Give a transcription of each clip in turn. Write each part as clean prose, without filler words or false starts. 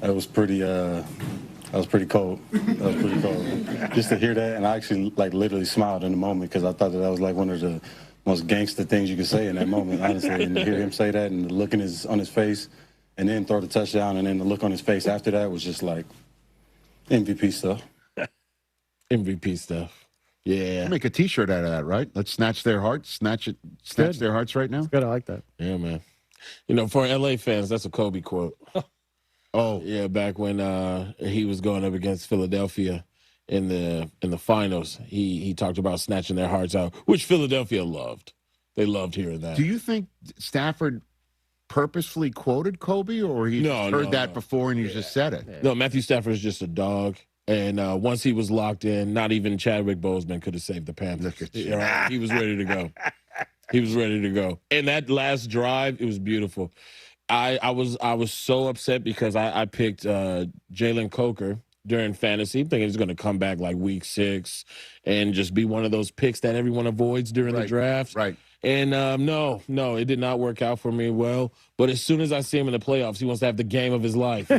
was pretty cold. That was pretty cold. Just to hear that, and I actually literally smiled in the moment because I thought that was like one of the most gangster things you could say in that moment, honestly. And to hear him say that and the look on his face, and then throw the touchdown, and then the look on his face after that was just like MVP stuff. MVP stuff. Yeah. We'll make a T-shirt out of that, right? Let's snatch their hearts. Snatch their hearts right now. It's good. I like that. Yeah, man. You know, for LA fans, that's a Kobe quote. Oh, yeah, back when he was going up against Philadelphia in the finals, he talked about snatching their hearts out, which Philadelphia loved. They loved hearing that. do you think Stafford purposefully quoted Kobe, or he heard that before and he just said it? No, Matthew Stafford is just a dog. And once he was locked in, not even Chadwick Boseman could have saved the Panthers. He was ready to go. He was ready to go. And that last drive, it was beautiful. I was so upset because I picked Jalen Coker during fantasy, thinking he's going to come back like week 6 and just be one of those picks that everyone avoids during the draft. Right. And no, it did not work out for me well. But as soon as I see him in the playoffs, he wants to have the game of his life.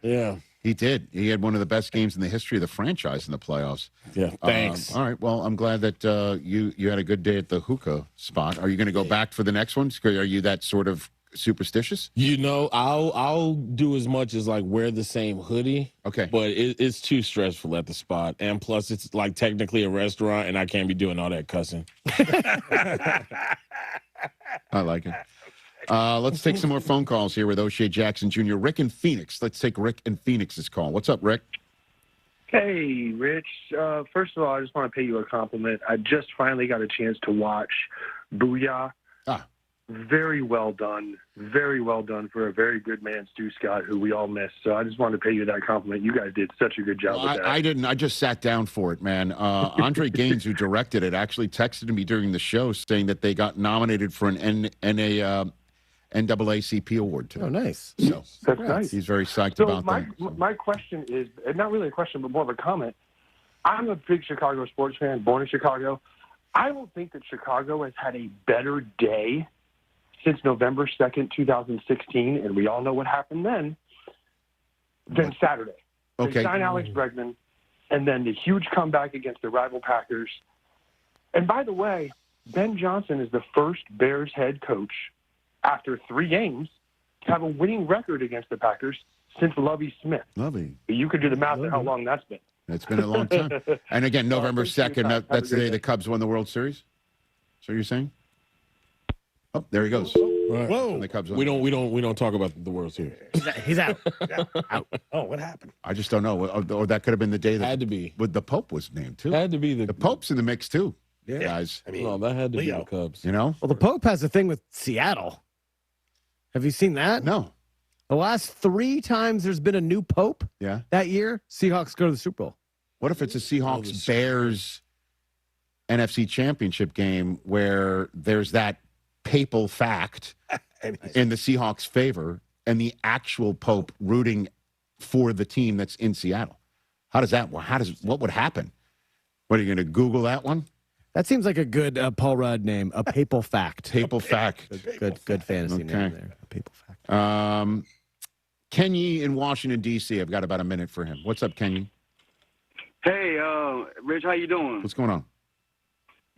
Yeah. He did. He had one of the best games in the history of the franchise in the playoffs. Yeah, thanks. All right. Well, I'm glad that you had a good day at the hookah spot. Are you going to go back for the next one? Are you that sort of superstitious? You know, I'll do as much as like wear the same hoodie. Okay. But it's too stressful at the spot. And plus, it's like technically a restaurant, and I can't be doing all that cussing. I like it. Let's take some more phone calls here with O'Shea Jackson Jr. Rick in Phoenix. Let's take Rick in Phoenix's call. What's up, Rick? Hey, Rich. First of all, I just want to pay you a compliment. I just finally got a chance to watch Booyah. Very well done. Very well done for a very good man, Stu Scott, who we all miss. So I just wanted to pay you that compliment. You guys did such a good job with that. I didn't. I just sat down for it, man. Aundrae Gaines, who directed it, actually texted me during the show saying that they got nominated for an NAACP award today. Oh, nice. So That's nice. he's very psyched So about that. my question is, not really a question, but more of a comment. I'm a big Chicago sports fan, born in Chicago. I don't think that Chicago has had a better day since November 2nd, 2016, and we all know what happened then, than Saturday. Okay. They signed Alex Bregman, and then the huge comeback against the rival Packers. And by the way, Ben Johnson is the first Bears head coach after 3 games to have a winning record against the Packers since Lovie Smith. Lovely. You could do the math on how long that's been. It's been a long time. And again, November 2nd, that's the day the Cubs won the World Series? So you're saying? Oh, there he goes. Right. Whoa. The Cubs won. We don't talk about the World Series. He's out. Out. Oh, what happened? I just don't know. Or that could have been the day that Had to be. the Pope was named, too. Had to be The Pope's in the mix, too, Yeah. guys. I mean, No, that had to Leo. be the Cubs. You know? Well, the Pope has a thing with Seattle. Have you seen that? No. The last 3 times there's been a new Pope Yeah. that year, Seahawks go to the Super Bowl. What if it's a Seahawks-Bears NFC Championship game where there's that papal fact in the Seahawks' favor and the actual Pope rooting for the team that's in Seattle? What would happen? What, are you going to Google that one? That seems like a good Paul Rudd name, a papal fact. Papal fact. Good fantasy Okay. name there. A papal fact. Kenny in Washington, D.C. I've got about a minute for him. What's up, Kenny? Hey, Rich, how you doing? What's going on?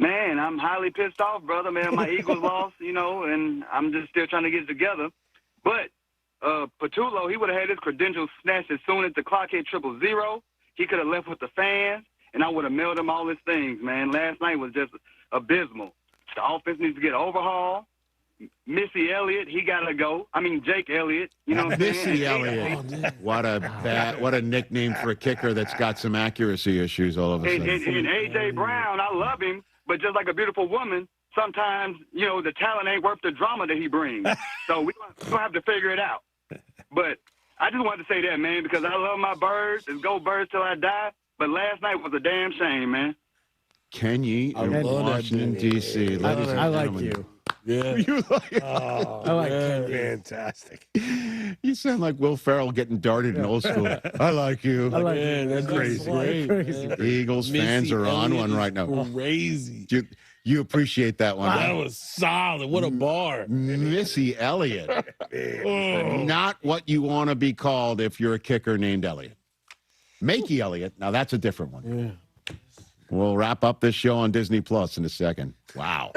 Man, I'm highly pissed off, brother. Man, my Eagles lost, and I'm just still trying to get it together. But Patullo, he would have had his credentials snatched as soon as the clock hit 000. He could have left with the fans, and I would have mailed him all his things, man. Last night was just abysmal. The offense needs to get overhauled. Missy Elliott, he got to go. I mean, Jake Elliott. You know what I'm saying? Missy Elliott. What a nickname for a kicker that's got some accuracy issues all of a sudden. And A.J. Brown, I love him, but just like a beautiful woman, sometimes, the talent ain't worth the drama that he brings. So we're going to have to figure it out. But I just wanted to say that, man, because I love my Birds. It's go Birds till I die. But last night was a damn shame, man. Kenny in Washington, D.C. I like you. Yeah. You like I like Kenny. Fantastic. You sound like Will Ferrell getting darted in old school. I like you. I like Man, that's crazy. great. Crazy. Eagles fans Missy are on Elliott one is right now. Crazy. You appreciate that one. That was solid. What a bar. Missy Elliott. Not what you want to be called if you're a kicker named Elliott. Makey Elliott. Now, that's a different one. Yeah. We'll wrap up this show on Disney Plus in a second. Wow.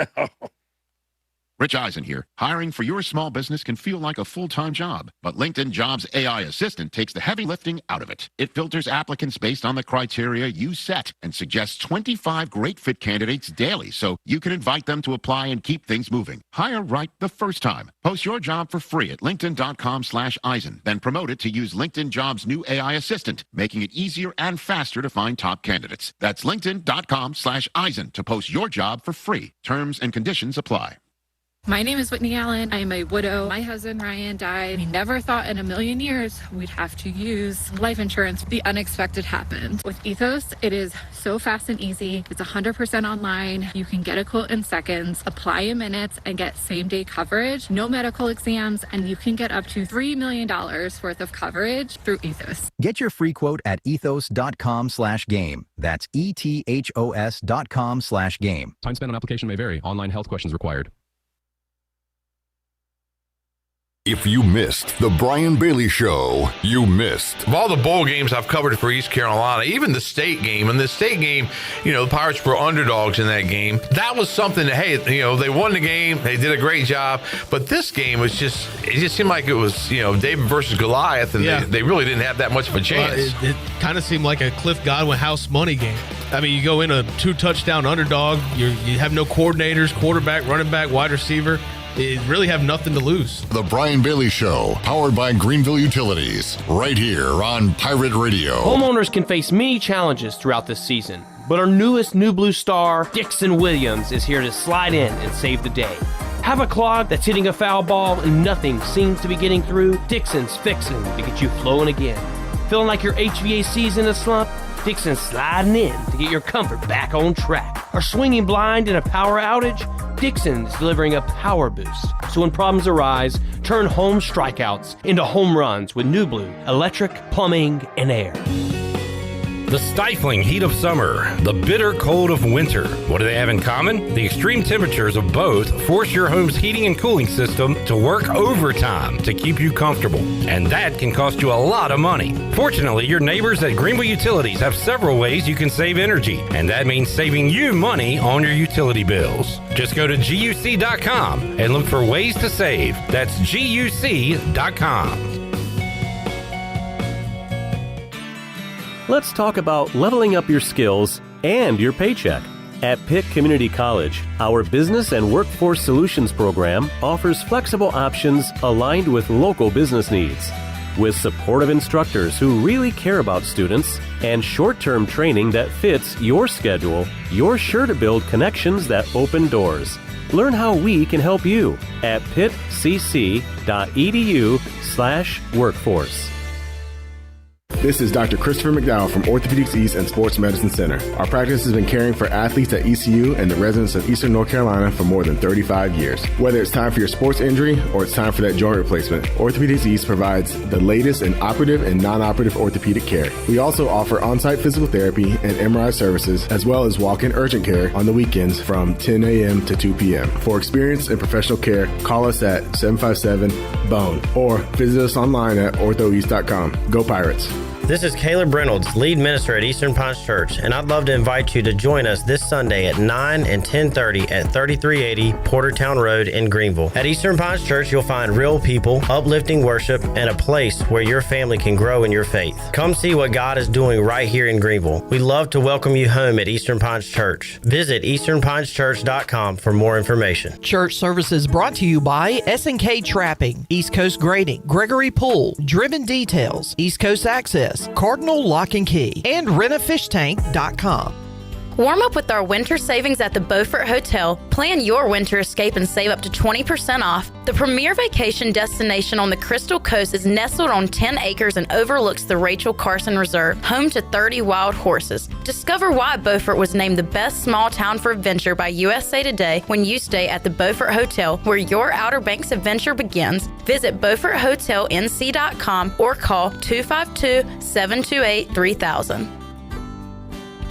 Rich Eisen here. Hiring for your small business can feel like a full-time job, but LinkedIn Jobs AI Assistant takes the heavy lifting out of it. It filters applicants based on the criteria you set and suggests 25 great fit candidates daily so you can invite them to apply and keep things moving. Hire right the first time. Post your job for free at linkedin.com/Eisen, then promote it to use LinkedIn Jobs' new AI Assistant, making it easier and faster to find top candidates. That's linkedin.com/Eisen to post your job for free. Terms and conditions apply. My name is Whitney Allen. I am a widow. My husband, Ryan, died. We never thought in a million years we'd have to use life insurance. The unexpected happened. With Ethos, it is so fast and easy. It's 100% online. You can get a quote in seconds, apply in minutes, and get same-day coverage. No medical exams, and you can get up to $3 million worth of coverage through Ethos. Get your free quote at ethos.com/game. That's ETHOS.com/game. Time spent on application may vary. Online health questions required. If you missed the Brian Bailey Show, you missed. Of all the bowl games I've covered for East Carolina, even the state game, and the state game, the Pirates were underdogs in that game. That was something that, hey, they won the game. They did a great job. But this game was it just seemed like it was, David versus Goliath, and they really didn't have that much of a chance. It kind of seemed like a Cliff Godwin house money game. I mean, you go in a 2-touchdown underdog. You have no coordinators, quarterback, running back, wide receiver. They really have nothing to lose. The Brian Bailey Show, powered by Greenville Utilities, right here on Pirate Radio. Homeowners can face many challenges throughout this season, but our newest New Blue star, Dixon Williams, is here to slide in and save the day. Have a clog that's hitting a foul ball and nothing seems to be getting through? Dixon's fixing to get you flowing again. Feeling like your HVAC's in a slump? Dixon's sliding in to get your comfort back on track. Are swinging blind in a power outage? Dixon's delivering a power boost. So when problems arise, turn home strikeouts into home runs with New Blue electric, plumbing, and air. The stifling heat of summer, the bitter cold of winter. What do they have in common? The extreme temperatures of both force your home's heating and cooling system to work overtime to keep you comfortable. And that can cost you a lot of money. Fortunately, your neighbors at Greenville Utilities have several ways you can save energy. And that means saving you money on your utility bills. Just go to GUC.com and look for ways to save. That's GUC.com. Let's talk about leveling up your skills and your paycheck. At Pitt Community College, our Business and Workforce Solutions program offers flexible options aligned with local business needs. With supportive instructors who really care about students and short-term training that fits your schedule, you're sure to build connections that open doors. Learn how we can help you at pittcc.edu/workforce. This is Dr. Christopher McDowell from Orthopedics East and Sports Medicine Center. Our practice has been caring for athletes at ECU and the residents of Eastern North Carolina for more than 35 years. Whether it's time for your sports injury or it's time for that joint replacement, Orthopedics East provides the latest in operative and non-operative orthopedic care. We also offer on-site physical therapy and MRI services, as well as walk-in urgent care on the weekends from 10 a.m. to 2 p.m. For experience and professional care, call us at 757-BONE or visit us online at orthoeast.com. Go Pirates! This is Caleb Reynolds, lead minister at Eastern Pines Church, and I'd love to invite you to join us this Sunday at 9 and 10:30 at 3380 Portertown Road in Greenville. At Eastern Pines Church, you'll find real people, uplifting worship, and a place where your family can grow in your faith. Come see what God is doing right here in Greenville. We'd love to welcome you home at Eastern Pines Church. Visit easternpineschurch.com for more information. Church services brought to you by S&K Trapping, East Coast Grading, Gregory Pool, Driven Details, East Coast Access, Cardinal Lock and Key, and rentafishtank.com. Warm up with our winter savings at the Beaufort Hotel. Plan your winter escape and save up to 20% off. The premier vacation destination on the Crystal Coast is nestled on 10 acres and overlooks the Rachel Carson Reserve, home to 30 wild horses. Discover why Beaufort was named the best small town for adventure by USA Today when you stay at the Beaufort Hotel, where your Outer Banks adventure begins. Visit BeaufortHotelNC.com or call 252-728-3000.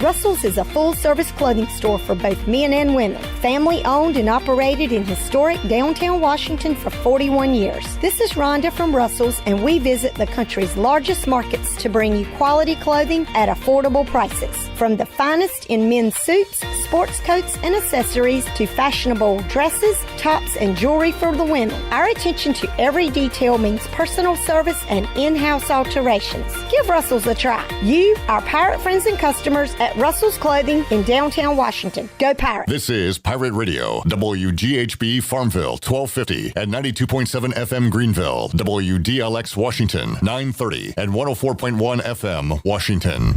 Russell's is a full-service clothing store for both men and women. Family-owned and operated in historic downtown Washington for 41 years. This is Rhonda from Russell's, and we visit the country's largest markets to bring you quality clothing at affordable prices. From the finest in men's suits, sports coats, and accessories to fashionable dresses, tops, and jewelry for the women. Our attention to every detail means personal service and in-house alterations. Give Russell's a try. You, our pirate friends and customers at Russell's Clothing in downtown Washington. Go Pirates! This is Pirate Radio, WGHB Farmville, 1250 and 92.7 FM Greenville, WDLX Washington, 930 and 104.1 FM Washington.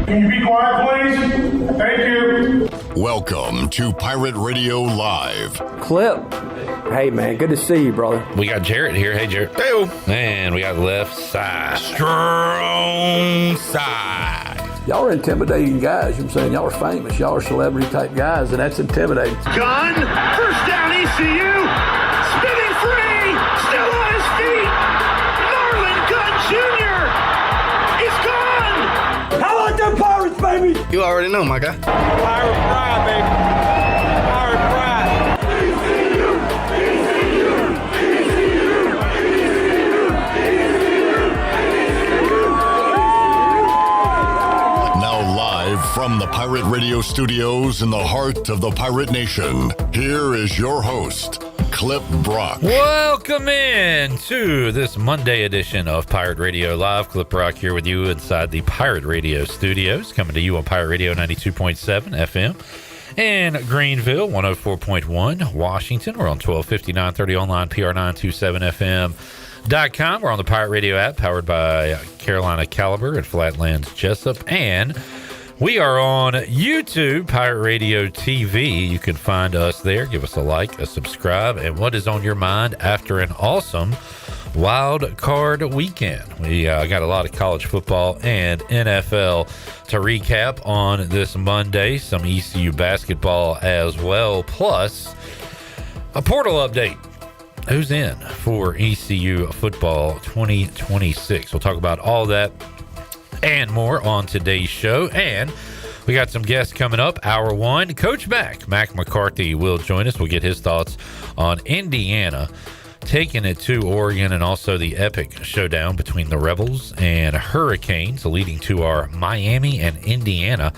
Can you be quiet, please? Thank you. Welcome to Pirate Radio Live. Clip. Hey, man, good to see you, brother. We got Jarrett here. Hey, Jarrett. Hey, and we got left side. Strong side. Y'all are intimidating guys. You know what I'm saying? Y'all are famous. Y'all are celebrity type guys, and that's intimidating. Gunn, first down ECU. Spinning free. Still on his feet. Marlon Gunn Jr. is gone. How about them Pirates, baby? You already know, my guy. Pirate pride, baby. Pirate pride. Now live from the Pirate Radio studios in the heart of the Pirate Nation, here is your host, Clip Brock. Welcome in to this Monday edition of Pirate Radio Live. Clip Brock here with you inside the Pirate Radio studios, coming to you on Pirate Radio 92.7 FM in Greenville, 104.1 Washington. We're on 1250, 930 online, PR927FM.com. We're on the Pirate Radio app, powered by Carolina Caliber and Flatlands Jessup, and we are on YouTube, Pirate Radio TV. You can find us there. Give us a like, a subscribe, and what is on your mind after an awesome wild card weekend? We got a lot of college football and NFL to recap on this Monday. Some ECU basketball as well, plus a portal update. Who's in for ECU football 2026? We'll talk about all that and more on today's show. And we got some guests coming up. Hour one, Coach Mack McCarthy will join us. We'll get his thoughts on Indiana taking it to Oregon, and also the epic showdown between the Rebels and Hurricanes, leading to our Miami and Indiana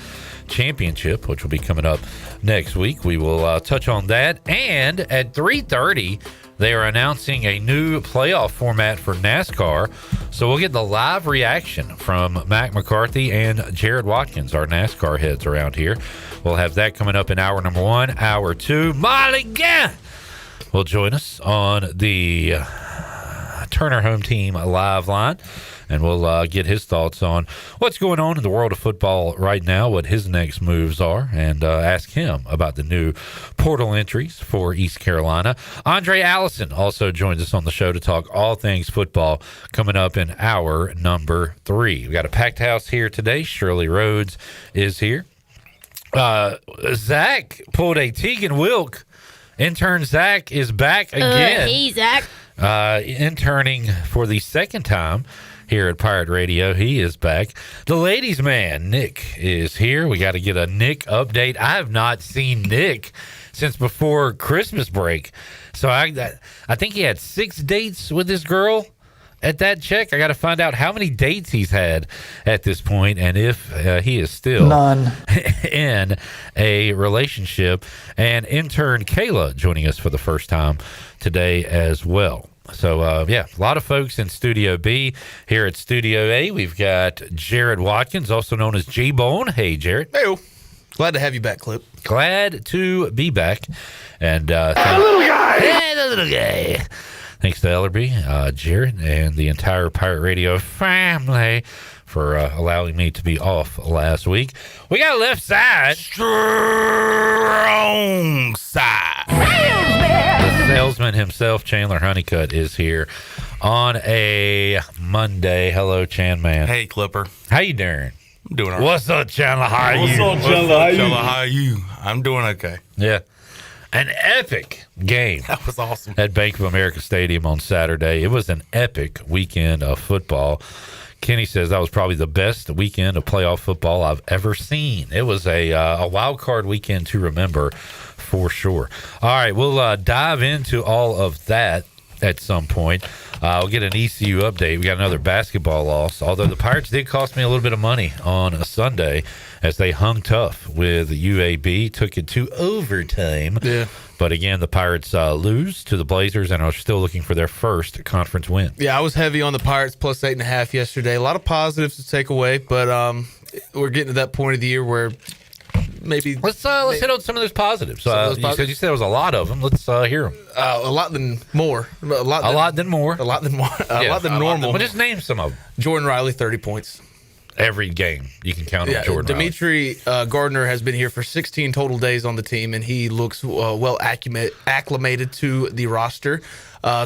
championship, which will be coming up next week. We will touch on that. And at 3:30, they are announcing a new playoff format for NASCAR. So we'll get the live reaction from Mack McCarthy and Jared Watkins, our NASCAR heads around here. We'll have that coming up in hour number one. Hour two, Marlon Gunn will join us on the Turner Home Team live line, and we'll get his thoughts on what's going on in the world of football right now, what his next moves are, and ask him about the new portal entries for East Carolina. Aundrae Allison also joins us on the show to talk all things football, coming up in hour number three. We've got a packed house here today. Shirley Rhodes is here. Zach pulled a Tegan Wilk. Intern Zach is back again. Hey, Zach. Interning for the second time here at Pirate Radio. He is back. The ladies' man, Nick, is here. We got to get a Nick update. I have not seen Nick since before Christmas break. So I think he had 6 dates with this girl at that check. I got to find out how many dates he's had at this point, and if he is still none in a relationship. And intern Kayla joining us for the first time today as well. So, yeah, a lot of folks in Studio B. Here at Studio A, we've got Jared Watkins, also known as J-Bone. Hey, Jared. Hey, glad to have you back, Clip. Glad to be back. And the little guy. Hey, the little guy. Thanks to Ellerby, Jared, and the entire Pirate Radio family for allowing me to be off last week. We got left side. Strong side. The salesman himself, Chandler Honeycutt, is here on a Monday. Hello, Chan Man. Hey, Clipper. How you doing? I'm doing all right. What's up, Chandler? How are you? What's up, Chandler? How are you? I'm doing okay. Yeah. An epic game. That was awesome. At Bank of America Stadium on Saturday. It was an epic weekend of football. Kenny says that was probably the best weekend of playoff football I've ever seen. It was a wild card weekend to remember for sure. All right, we'll dive into all of that at some point. We'll get an ECU update. We got another basketball loss, although the Pirates did cost me a little bit of money on a Sunday as they hung tough with UAB, took it to overtime. Yeah. But again, the Pirates lose to the Blazers and are still looking for their first conference win. Yeah, I was heavy on the Pirates plus 8.5 yesterday. A lot of positives to take away, but we're getting to that point of the year where maybe let's hit on some of those positives. You said there was a lot of them. Let's hear them. A lot than more. A lot than more. A lot than normal. But just name some of them. Jordan Riley, 30 points. Every game you can count on Jordan Dimitri Gardner has been here for 16 total days on the team, and he looks well acclimated to the roster.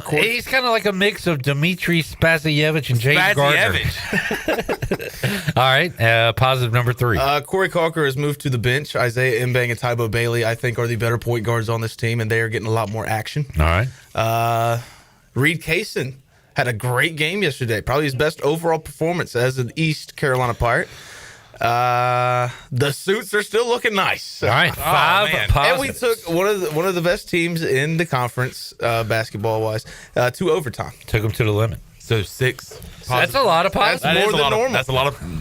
He's kind of like a mix of Dimitri Spasievich and James Gardner. All right, positive number 3. Corey Calker has moved to the bench. Isaiah Mbang and Tybo Bailey, I think, are the better point guards on this team, and they are getting a lot more action. All right. Reed Kaysen had a great game yesterday. Probably his best overall performance as an East Carolina Pirate. The suits are still looking nice. All right, 5 positives. And we took one of the best teams in the conference, basketball wise, to overtime. Took them to the limit. So 6. That's a lot of positives. That's more than normal.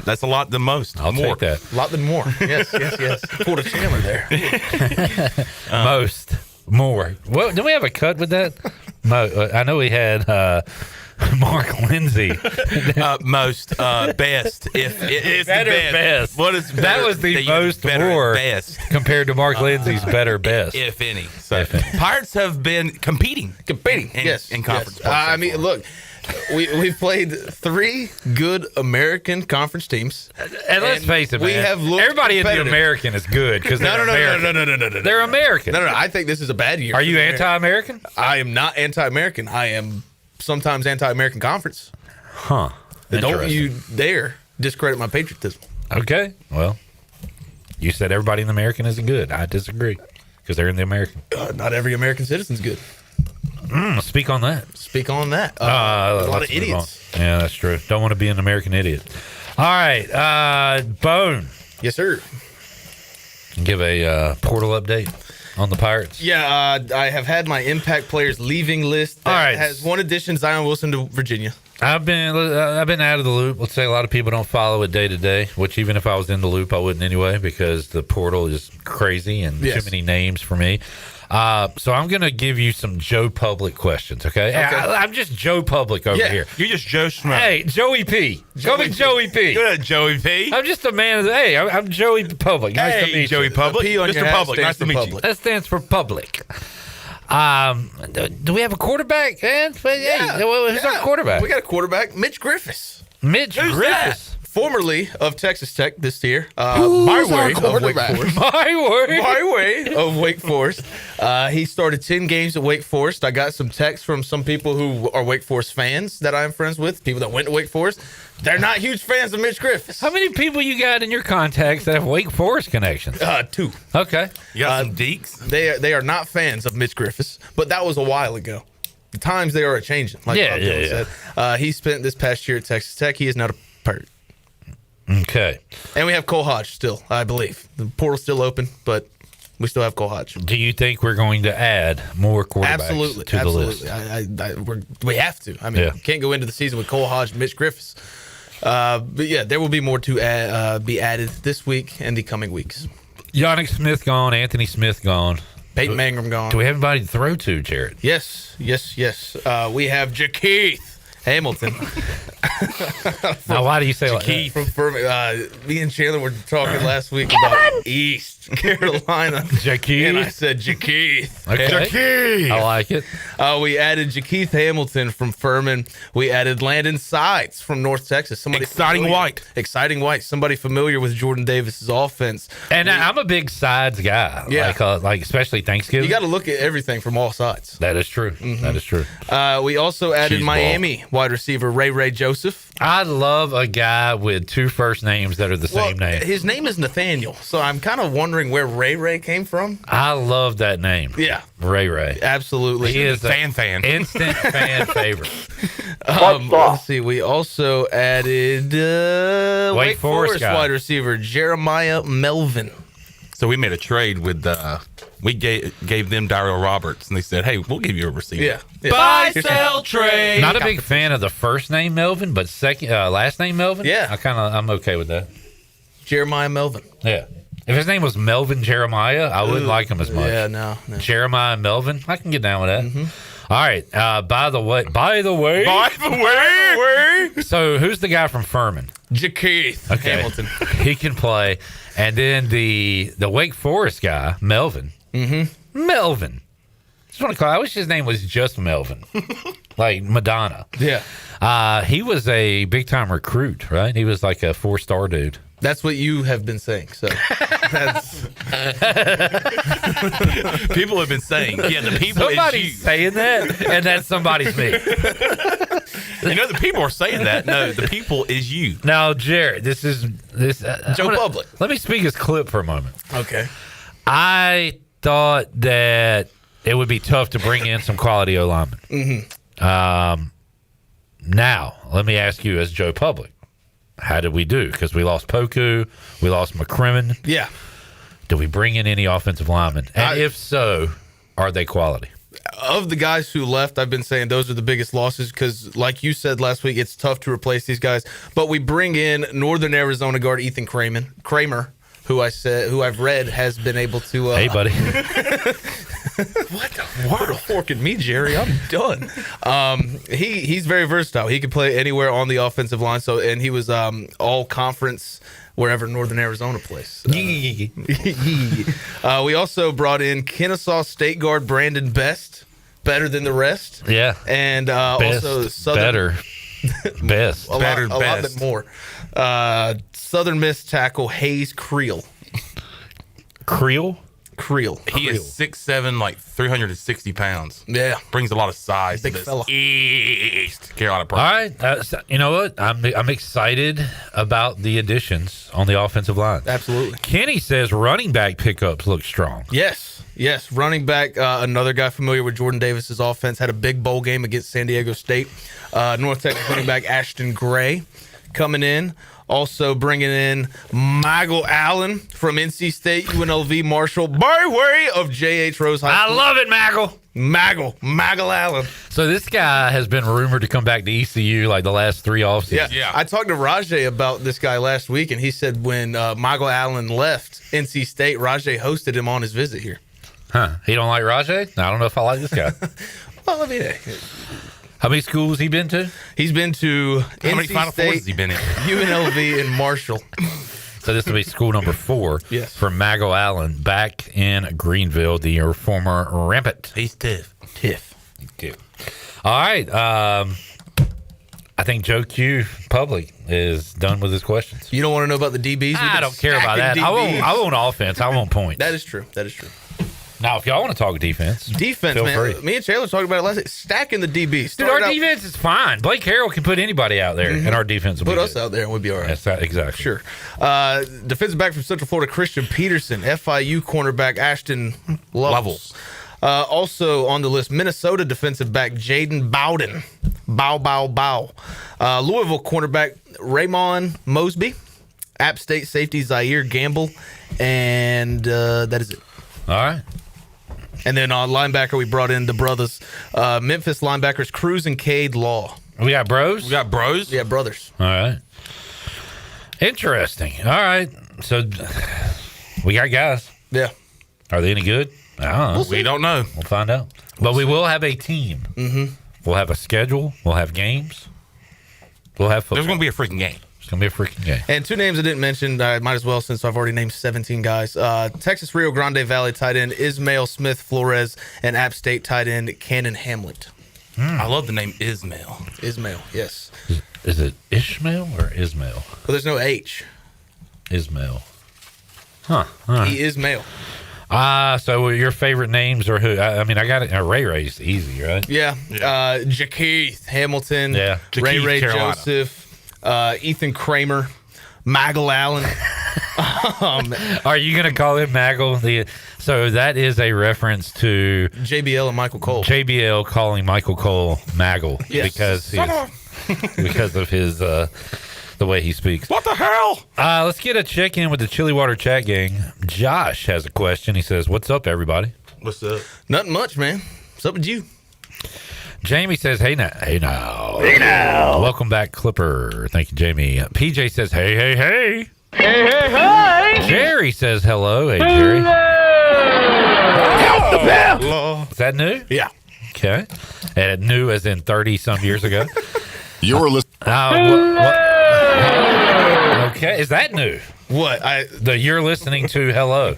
That's a lot than most. I'll take that. A lot than more. Yes. Pulled a Chandler there. Most. More. Well, did we have a cut with that? I know we had Mark Lindsay. Most. Best. If it's better, the best. What is better? That was the most more best compared to Mark Lindsay's better best. If any. So Pirates have been competing in conference. I mean, look. We've played 3 good American conference teams. And let's face it, man. Everybody in the American is good because they're American. No. They're American. No. I think this is a bad year. Are you anti-American? I am not anti-American. I am sometimes anti-American conference. Huh. Don't you dare discredit my patriotism. Okay. Well, you said everybody in the American isn't good. I disagree because they're in the American. Not every American citizen's good. Speak on that. A lot of idiots. Yeah, that's true. Don't want to be an American idiot. All right. Bone. Yes, sir. Give a portal update on the Pirates. Yeah, I have had my impact players leaving list. That All right. has one addition, Zion Wilson to Virginia. I've been out of the loop. Let's say a lot of people don't follow it day to day, which even if I was in the loop, I wouldn't anyway because the portal is crazy and too many names for me. So I'm going to give you some Joe Public questions, okay? I'm just Joe Public over here. You're just Joe Schmo. Hey, Joey P. Call me Joey P. Good, Joey P. I'm just a man of the... Hey, I'm Joey Public. Nice to meet Joey you. Public. Mr. Public, nice to meet you. That stands for public. Do we have a quarterback? Who's our quarterback? We got a quarterback, Mitch Griffiths. Mitch Griffiths. Formerly of Texas Tech this year. My way of Wake Forest. He started 10 games at Wake Forest. I got some texts from some people who are Wake Forest fans that I'm friends with, people that went to Wake Forest. They're not huge fans of Mitch Griffiths. How many people you got in your contacts that have Wake Forest connections? 2. Okay. You got some deeks? They are not fans of Mitch Griffiths, but that was a while ago. The times they are a-changing. Like Bob Dylan said. He spent this past year at Texas Tech. He is not a Pirate. Okay. And we have Cole Hodge still, I believe. The portal's still open, but we still have Cole Hodge. Do you think we're going to add more quarterbacks to the list? We have to. I mean, we can't go into the season with Cole Hodge and Mitch Griffiths. But yeah, there will be more to be added this week and the coming weeks. Yannick Smith gone, Anthony Smith gone. Peyton Mangrum gone. Do we have anybody to throw to, Jared? Yes. We have Jakeith Hamilton. Now, why do you say Jakeith from Furman? Me and Chandler were talking last week about East Carolina. Jakeith. And I said Jakeith. Okay. Jakeith. I like it. We added Jakeith Hamilton from Furman. We added Landon Sides from North Texas. Exciting white. Exciting white. Somebody familiar with Jordan Davis's offense. And I'm a big sides guy. Yeah. Like especially Thanksgiving. You got to look at everything from all sides. That is true. That is true. We also added Miami wide receiver Ray Joseph. I love a guy with 2 first names that are the same name. His name is Nathaniel, so I'm kind of wondering where Ray came from. I love that name. Yeah. Ray. Absolutely. He is fan. Instant fan favorite. Let's see. We also added Wake Forest guy. wide receiver Jeremiah Melvin. So we made a trade with we gave them Daryl Roberts, and they said, "Hey, we'll give you a receiver." Yeah. Buy, sell, trade. Not a big fan of the first name Melvin, but second last name Melvin. Yeah. I'm okay with that. Jeremiah Melvin. Yeah. If his name was Melvin Jeremiah, I wouldn't like him as much. Yeah, no. Jeremiah Melvin, I can get down with that. Mm-hmm. All right. By the way. So who's the guy from Furman? Jakeith Hamilton. He can play. And then the Wake Forest guy, Melvin. Mm-hmm. Melvin. Just want to call. I wish his name was just Melvin, like Madonna. Yeah. He was a big time recruit, right? He was like a 4-star dude. That's what you have been saying. So that's people have been saying. Yeah, the people. Somebody's saying that, and that somebody's me. The people are saying that. No, the people is you. Now, Jared, this Joe Public. Let me speak his clip for a moment. Okay. I thought that it would be tough to bring in some quality O linemen. Mm-hmm. Now, let me ask you, as Joe Public, how did we do? Because we lost Poku, we lost McCrimmon. Yeah. Did we bring in any offensive linemen? And if so, are they quality? Of the guys who left, I've been saying those are the biggest losses because, like you said last week, it's tough to replace these guys. But we bring in Northern Arizona guard Ethan Kramer, who I've read has been able to. Hey, buddy. What the world? Forking me, Jerry. I'm done. He's very versatile. He can play anywhere on the offensive line. And he was all conference wherever Northern Arizona plays. We also brought in Kennesaw State guard Brandon Best, better than the rest. Yeah. And best, also Southern better. Best. a lot bit more. Southern Miss tackle Hayes Creel. Creel? He is 6'7", like 360 pounds. Yeah. Brings a lot of size Big to this fella. East Carolina All right. You know what? I'm excited about the additions on the offensive line. Absolutely. Kenny says running back pickups look strong. Yes. Running back, another guy familiar with Jordan Davis's offense, had a big bowl game against San Diego State. North Texas running back Ashton Gray coming in. Also bringing in Michael Allen from NC State, UNLV, Marshall, by way of J.H. Rose High School. I love it, Michael Allen. So this guy has been rumored to come back to ECU like the last 3 offseasons. Yeah. I talked to Rajay about this guy last week, and he said when Michael Allen left NC State, Rajay hosted him on his visit here. Huh. He don't like Rajay? I don't know if I like this guy. Well, I mean, how many schools he been to? He's been to How many NC Final State, Fours has he been in? UNLV, and Marshall. So this will be school number 4 Yes. for Mago Allen back in Greenville, the former Rampant. He's tough. All right. I think Joe Q Public is done with his questions. You don't want to know about the DBs? I don't care about that. I won't offense. I won't points. That is true. Now, if y'all want to talk defense, feel man. free. Me and Taylor talked about it last night. Stacking the DBs. Dude, our defense is fine. Blake Harrell can put anybody out there, and our defense will Put be us good. out there and we'll be all right. That's exactly. Sure. Defensive back from Central Florida, Christian Peterson. FIU cornerback, Ashton Lovels. Also on the list, Minnesota defensive back, Jaden Bowden. Bow. Louisville cornerback, Raymond Mosby. App State safety, Zaire Gamble. And that is it. All right. And then on linebacker, we brought in the brothers, Memphis linebackers, Cruz and Cade Law. We got bros? Yeah, brothers. All right. Interesting. All right. So we got guys. Yeah. Are they any good? I don't know. We don't know. We'll find out. But we will have a team. Mm-hmm. We'll have a schedule. We'll have games. We'll have football. There's going to be a freaking game. It's going to be a freaking game. And two names I didn't mention, I might as well since I've already named 17 guys. Texas Rio Grande Valley tight end Ismail Smith Flores and App State tight end Cannon Hamlet. I love the name Ismail. Ismail, yes. Is it Ishmael or Ismail? Well, there's no H. Ismail. Huh. All right. He is male. So your favorite names are who? I mean, I got it. Ray Ray's easy, right? Yeah. Jakeith Hamilton. Yeah. Ray Jakeith, Carolina. Joseph. Ethan Kramer. Maggle Allen. Are you going to call him Maggle? So that is a reference to JBL and Michael Cole. JBL calling Michael Cole Maggle Yes. because of his the way he speaks. What the hell? Let's get a check in with the Chili Water chat gang. Josh has a question. He says, "What's up, everybody?" What's up? Nothing much, man. What's up with you? Jamie says, hey now. Welcome back, Clipper. Thank you, Jamie. PJ says, hey. Jerry says hello. Hey, Jerry. Help the pimp! Is that new? Yeah. Okay. And new as in 30-some years ago? You're listening. Okay. Is that new? What? You're listening to hello.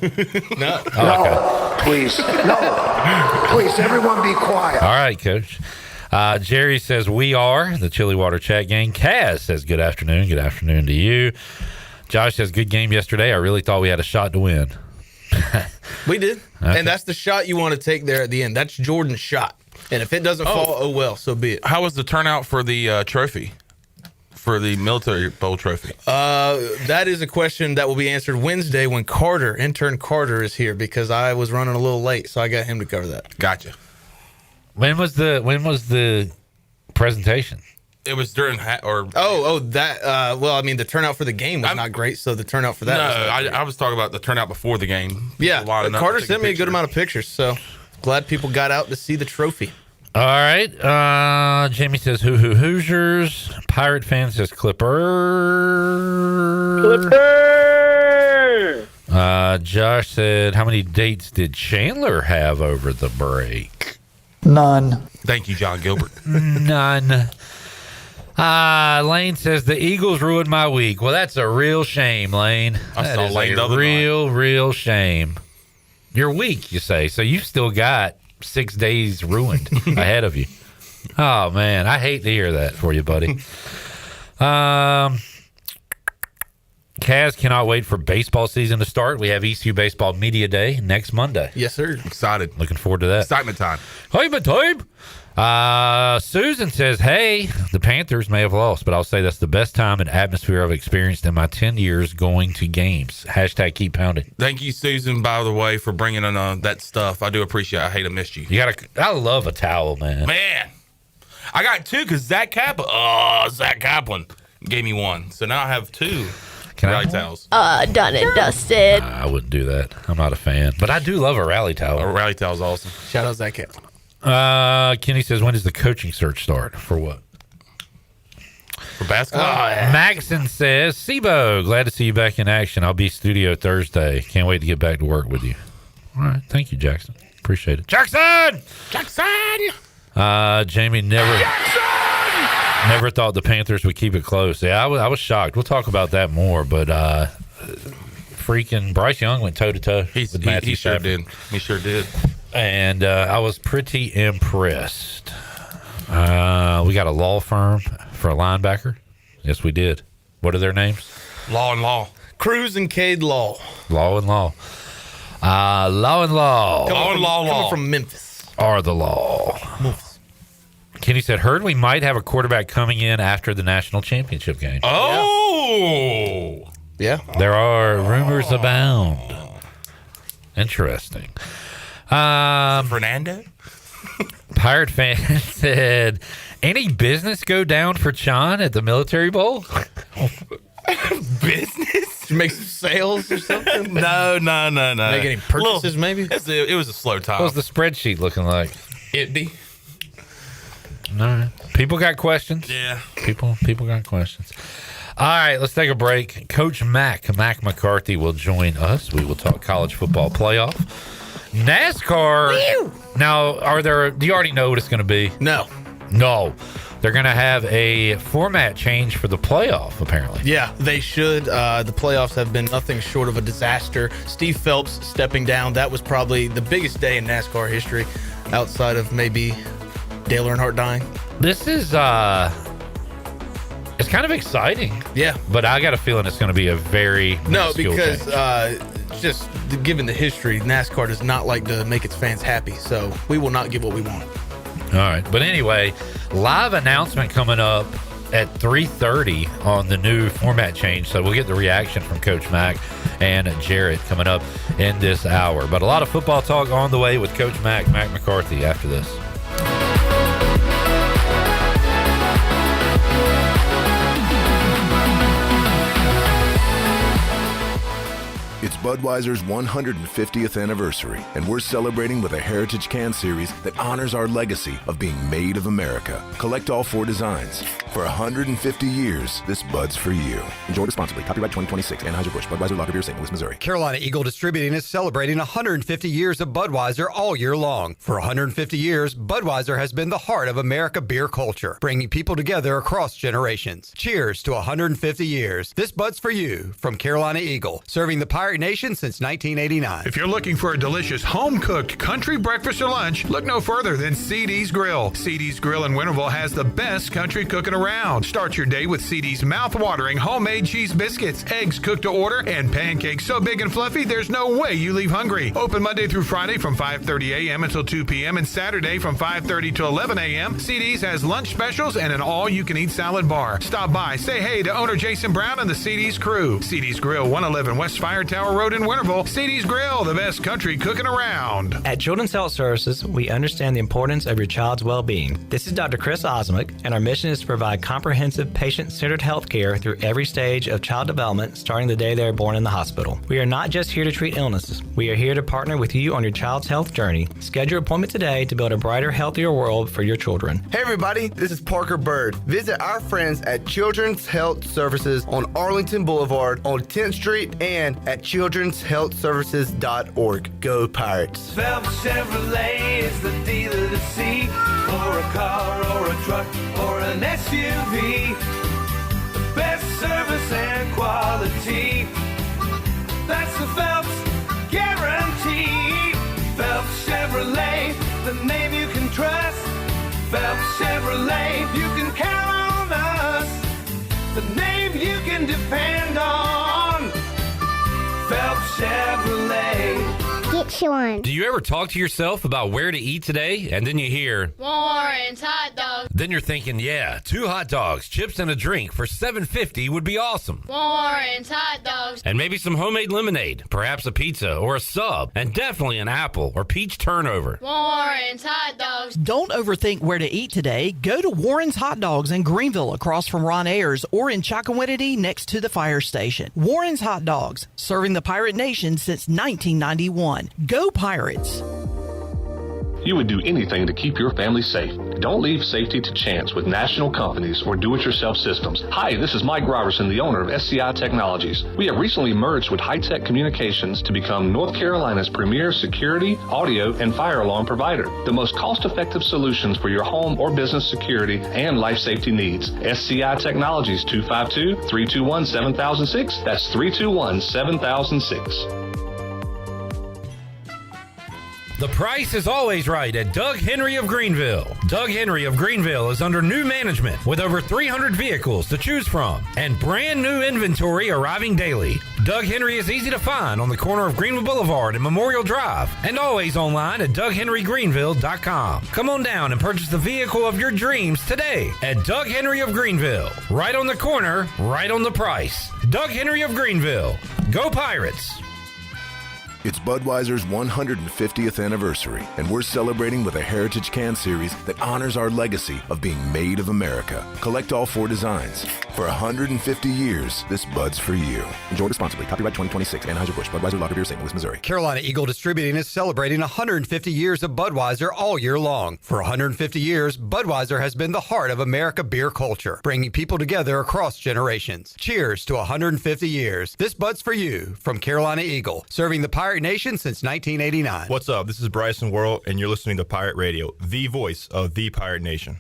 No. Oh, okay. Please. No. Please, everyone be quiet. All right, Coach. Jerry says, we are the Chili Water chat gang. Kaz says, good afternoon. Good afternoon to you. Josh says, good game yesterday. I really thought we had a shot to win. We did. Okay. And that's the shot you want to take there at the end. That's Jordan's shot. And if it doesn't fall, oh well, so be it. How was the turnout for the trophy? For the military bowl trophy? That is a question that will be answered Wednesday when intern Carter is here, because I was running a little late, so I got him to cover that. Gotcha. When was the presentation? It was during that. Well, I mean, the turnout for the game was not great, so the turnout for that. No, I was talking about the turnout before the game. Yeah, Carter sent me a good amount of pictures, so glad people got out to see the trophy. All right. Jamie says, Hoosiers. Pirate fan says, Clipper. Josh said, how many dates did Chandler have over the break? None. Thank you, John Gilbert. None. Lane says, the Eagles ruined my week. Well, that's a real shame, Lane. I saw Lane the a other real shame. Your week, you say. So you've still got 6 days ruined ahead of you. Oh, man. I hate to hear that for you, buddy. Kaz cannot wait for baseball season to start. We have ECU Baseball Media Day next Monday. Yes, sir. Excited. Looking forward to that. Excitement time. Susan says, hey, the Panthers may have lost, but I'll say that's the best time and atmosphere I've experienced in my 10 years going to games. # keep pounding. Thank you, Susan, by the way, for bringing in that stuff. I do appreciate it. I hate to miss you. I love a towel, man. I got two because Zach Kaplan gave me one. So now I have two rally towels. Done and dusted. I wouldn't do that. I'm not a fan. But I do love a rally towel. A rally towel is awesome. Shout out Zach Kaplan. Kenny says, when does the coaching search start? For what? For basketball? Maxon says, Sibo, glad to see you back in action. I'll be studio Thursday. Can't wait to get back to work with you. All right. Thank you, Jackson. Appreciate it. Jackson! Jamie never thought the Panthers would keep it close. Yeah, I was shocked. We'll talk about that more, but freaking Bryce Young went toe-to-toe with Matthew Stafford. He sure did. And I was pretty impressed. We got a law firm for a linebacker. Yes, we did. What are their names? Law and Law. Cruz and Cade Law. Law and Law. Law and Law. Coming from Memphis. Are the law. Kenny said, heard we might have a quarterback coming in after the national championship game. Oh! Yeah. There are rumors abound. Interesting. Fernando? Pirate fan said, any business go down for Chon at the Military Bowl? Business? To make some sales or something? No. Make any purchases, maybe? It was a slow time. What was the spreadsheet looking like? It'd be. No. People got questions. Yeah. People got questions. All right, let's take a break. Coach Mack McCarthy will join us. We will talk college football playoff. NASCAR. Now, do you already know what it's going to be? No. No. They're going to have a format change for the playoff, apparently. Yeah, they should. The playoffs have been nothing short of a disaster. Steve Phelps stepping down. That was probably the biggest day in NASCAR history outside of maybe Dale Earnhardt dying. This is it's kind of exciting. Yeah. But I got a feeling it's going to be a very because change. Just given the history, NASCAR does not like to make its fans happy. So we will not get what we want. All right. But anyway, live announcement coming up at 3:30 on the new format change. So we'll get the reaction from Coach Mack and Jarrett coming up in this hour. But a lot of football talk on the way with Coach Mack McCarthy after this. It's Budweiser's 150th anniversary, and we're celebrating with a Heritage Can Series that honors our legacy of being made of America. Collect all 4 designs. For 150 years, this Bud's for you. Enjoy responsibly. Copyright 2026. Anheuser-Busch. Budweiser Lager Beer, St. Louis, Missouri. Carolina Eagle Distributing is celebrating 150 years of Budweiser all year long. For 150 years, Budweiser has been the heart of America beer culture, bringing people together across generations. Cheers to 150 years. This Bud's for you from Carolina Eagle, serving the Pirate Nation since 1989. If you're looking for a delicious home-cooked country breakfast or lunch, look no further than CD's Grill. CD's Grill in Winterville has the best country cooking around. Start your day with CD's mouth-watering homemade cheese biscuits, eggs cooked to order, and pancakes so big and fluffy there's no way you leave hungry. Open Monday through Friday from 5:30 a.m. until 2 p.m. and Saturday from 5:30 to 11 a.m. CD's has lunch specials and an all-you-can-eat salad bar. Stop by, say hey to owner Jason Brown and the CD's crew. CD's Grill, 111 West Fire Tower Road in Winterville. CD's Grill, the best country cooking around. At Children's Health Services, we understand the importance of your child's well-being. This is Dr. Chris Osmick, and our mission is to provide comprehensive, patient-centered health care through every stage of child development, starting the day they are born in the hospital. We are not just here to treat illnesses. We are here to partner with you on your child's health journey. Schedule your appointment today to build a brighter, healthier world for your children. Hey everybody, this is Parker Bird. Visit our friends at Children's Health Services on Arlington Boulevard on 10th Street and at children'shealthservices.org. Go Pirates. Phelps Chevrolet is the dealer to see for a car or a truck or an SUV. The best service and quality. That's the Phelps guarantee. Phelps Chevrolet, the name you can trust. Phelps Chevrolet, you can count on us. The name you can depend on. Phelps Chevrolet. Get one. Do you ever talk to yourself about where to eat today, and then you hear Warren's hot dogs? Then you're thinking, yeah, 2 hot dogs, chips, and a drink for $7.50 would be awesome. Warren's hot dogs. And maybe some homemade lemonade, perhaps a pizza or a sub, and definitely an apple or peach turnover. Warren's hot dogs. Don't overthink where to eat today. Go to Warren's Hot Dogs in Greenville across from Ron Ayers or in Chocowinity next to the fire station. Warren's Hot Dogs, serving the Pirate Nation since 1991. Go Pirates! You would do anything to keep your family safe. Don't leave safety to chance with national companies or do-it-yourself systems. Hi, this is Mike Robertson, the owner of SCI Technologies. We have recently merged with High-Tech Communications to become North Carolina's premier security, audio, and fire alarm provider. The most cost-effective solutions for your home or business security and life safety needs. SCI Technologies, 252-321-7006. That's 321-7006. The price is always right at Doug Henry of Greenville. Doug Henry of Greenville is under new management with over 300 vehicles to choose from and brand new inventory arriving daily. Doug Henry is easy to find on the corner of Greenville Boulevard and Memorial Drive and always online at DougHenryGreenville.com. Come on down and purchase the vehicle of your dreams today at Doug Henry of Greenville. Right on the corner, right on the price. Doug Henry of Greenville. Go Pirates! It's Budweiser's 150th anniversary, and we're celebrating with a Heritage Can Series that honors our legacy of being made of America. Collect all 4 designs. For 150 years, this Bud's for you. Enjoy responsibly. Copyright 2026. Anheuser-Busch. Budweiser Lager Beer, St. Louis, Missouri. Carolina Eagle Distributing is celebrating 150 years of Budweiser all year long. For 150 years, Budweiser has been the heart of America beer culture, bringing people together across generations. Cheers to 150 years. This Bud's for you from Carolina Eagle, serving the Pirate Nation since 1989. What's up? This is Bryson Worrell, and you're listening to Pirate Radio, the voice of the Pirate Nation.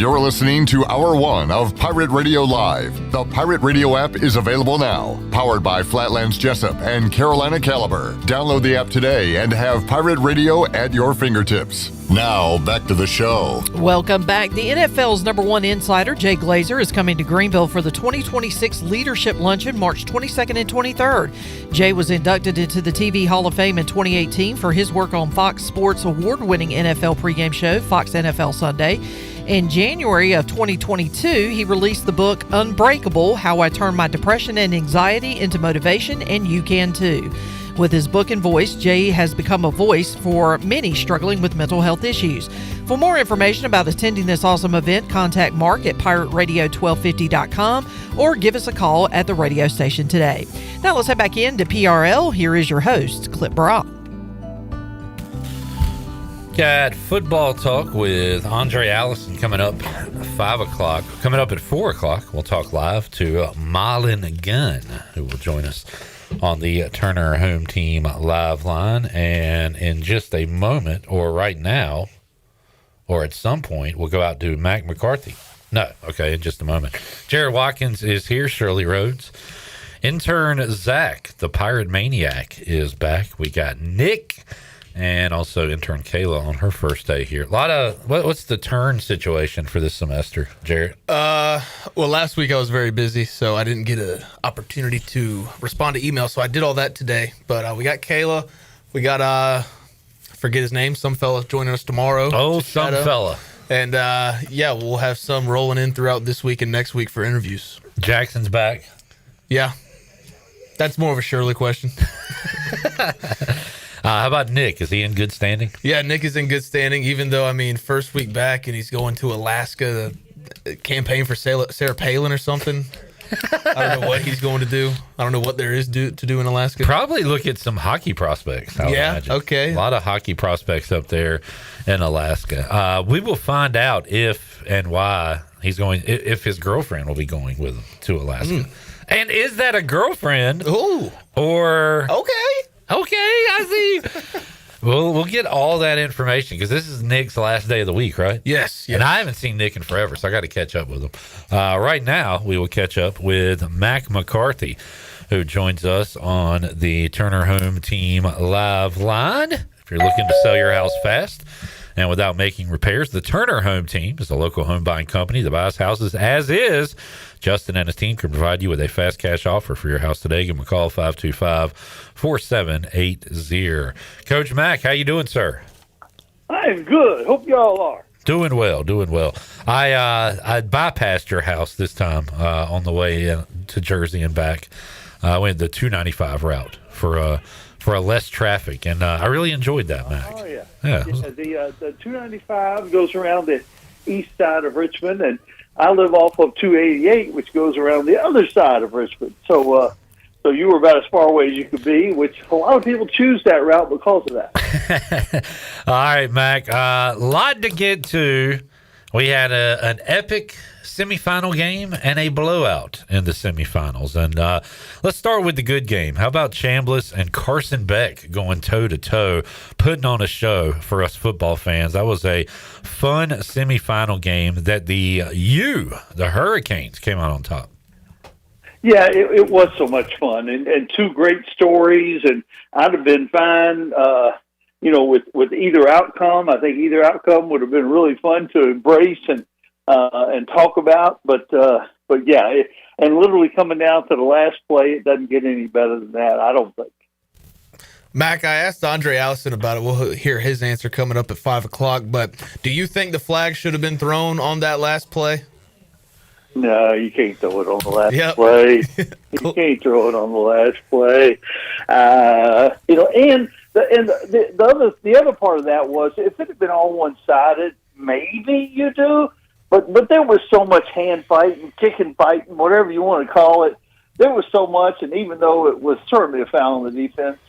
You're listening to Hour 1 of Pirate Radio Live. The Pirate Radio app is available now. Powered by Flatlands Jessup and Carolina Caliber. Download the app today and have Pirate Radio at your fingertips. Now, back to the show. Welcome back. The NFL's number one insider, Jay Glazer, is coming to Greenville for the 2026 Leadership Luncheon, March 22nd and 23rd. Jay was inducted into the TV Hall of Fame in 2018 for his work on Fox Sports' award-winning NFL pregame show, Fox NFL Sunday. In January of 2022, he released the book Unbreakable, How I Turned My Depression and Anxiety into Motivation, and You Can Too. With his book and voice, Jay has become a voice for many struggling with mental health issues. For more information about attending this awesome event, contact Mark at pirateradio1250.com or give us a call at the radio station today. Now let's head back into PRL. Here is your host, Clip Brock. Got football talk with Aundrae Allison coming up at 5 o'clock. Coming up at 4 o'clock, we'll talk live to Marlon Gunn, who will join us on the Turner Home Team live line. And in just a moment, or right now, or at some point, we'll go out to Mack McCarthy. No, okay, in just a moment. Jared Watkins is here. Shirley Rhodes. Intern Zach, the Pirate Maniac, is back. We got Nick and also intern Kayla on her first day here. A lot of what's the turn situation for this semester, Jared? Well, last week I was very busy, so I didn't get an opportunity to respond to email. So I did all that today. But we got Kayla, we got forget his name, some fella joining us tomorrow. Oh, some fella. And yeah, we'll have some rolling in throughout this week and next week for interviews. Jackson's back. Yeah, that's more of a Shirley question. How about Nick? Is he in good standing? Yeah, Nick is in good standing, even though, I mean, first week back and he's going to Alaska to campaign for Sarah Palin or something. I don't know what he's going to do. I don't know what there is to do in Alaska. Probably look at some hockey prospects. I would imagine. Okay. A lot of hockey prospects up there in Alaska. We will find out if and why he's going, if his girlfriend will be going with him to Alaska. And is that a girlfriend? Ooh. Or... Okay, I see. We'll get all that information because this is Nick's last day of the week, right? Yes. And I haven't seen Nick in forever, so I got to catch up with him. Right now, we will catch up with Mack McCarthy, who joins us on the Turner Home Team live line. If you're looking to sell your house fast and without making repairs, the Turner Home Team is a local home buying company that buys houses as is. Justin and his team can provide you with a fast cash offer for your house today. Give them a call, 525-4780. Coach Mack, how you doing, sir? I'm good. Hope y'all are. Doing well. I bypassed your house this time on the way to Jersey and back. I went the 295 route for a less traffic, and I really enjoyed that, Mack. Oh, yeah. The 295 goes around the east side of Richmond, and I live off of 288, which goes around the other side of Richmond. So you were about as far away as you could be, which a lot of people choose that route because of that. All right, Mack. A lot to get to. We had an epic semifinal game and a blowout in the semifinals. And let's start with the good game. How about Chambliss and Carson Beck going toe-to-toe, putting on a show for us football fans? That was a fun semifinal game that the Hurricanes came out on top. Yeah, it was so much fun, and two great stories, and I'd have been fine, with either outcome. I think either outcome would have been really fun to embrace and talk about, but yeah, and literally coming down to the last play, it doesn't get any better than that, I don't think. Mack, I asked Aundrae Allison about it. We'll hear his answer coming up at 5 o'clock, but do you think the flag should have been thrown on that last play? No, you can't throw it on the last play. You can't throw it on the last play. And the other part of that was, if it had been all one-sided, maybe you do. But there was so much hand fighting, kicking fighting, whatever you want to call it. There was so much, and even though it was certainly a foul on the defense,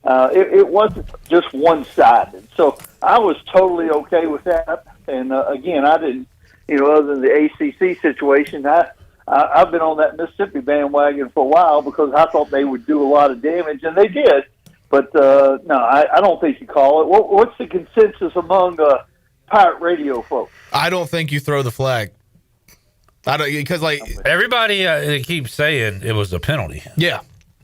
it wasn't just one-sided. So I was totally okay with that. And again, I didn't, other than the ACC situation, I've been on that Mississippi bandwagon for a while because I thought they would do a lot of damage, and they did. But no, I don't think you call it. What's the consensus among Pirate Radio folks. I don't think you throw the flag. I don't, because like everybody keeps saying it was a penalty. Yeah.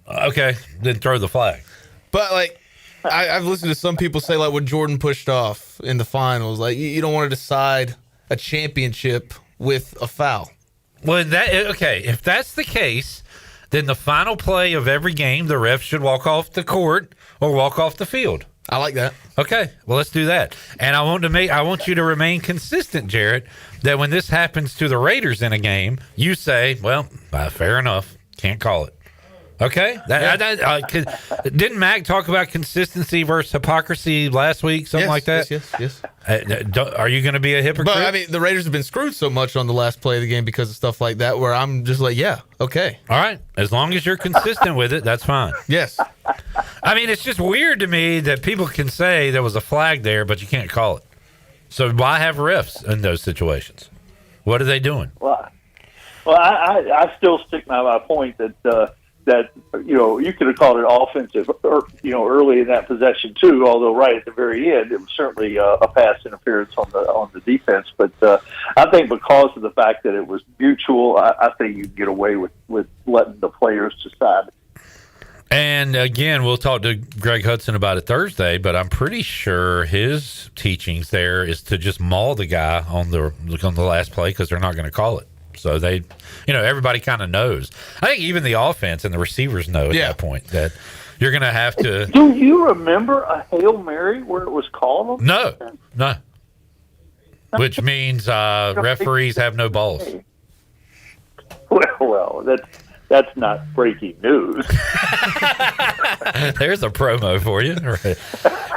Okay, then throw the flag. But like, I've listened to some people say like when Jordan pushed off in the finals, like you don't want to decide a championship with a foul. Well, if that's the case, then the final play of every game, the ref should walk off the court or walk off the field. I like that. Okay, well, let's do that. And I want you to remain consistent, Jarrett, that when this happens to the Raiders in a game, you say, well, fair enough, can't call it. Okay? Didn't Mack talk about consistency versus hypocrisy last week, something like that? Yes. Are you going to be a hypocrite? But, I mean, the Raiders have been screwed so much on the last play of the game because of stuff like that where I'm just like, yeah, okay. All right. As long as you're consistent with it, that's fine. Yes. I mean, it's just weird to me that people can say there was a flag there, but you can't call it. So why have refs in those situations? What are they doing? Well, I still stick by my point that you could have called it offensive, early in that possession too. Although right at the very end, it was certainly a pass interference on the defense. But I think because of the fact that it was mutual, I think you can get away with letting the players decide. And again, we'll talk to Greg Hudson about it Thursday, but I'm pretty sure his teachings there is to just maul the guy on the last play because they're not going to call it. So they, everybody kind of knows. I think even the offense and the receivers know at that point that you're going to have to. Do you remember a Hail Mary where it was called? No. Which means referees have no balls. Well, that's not breaking news. There's a promo for you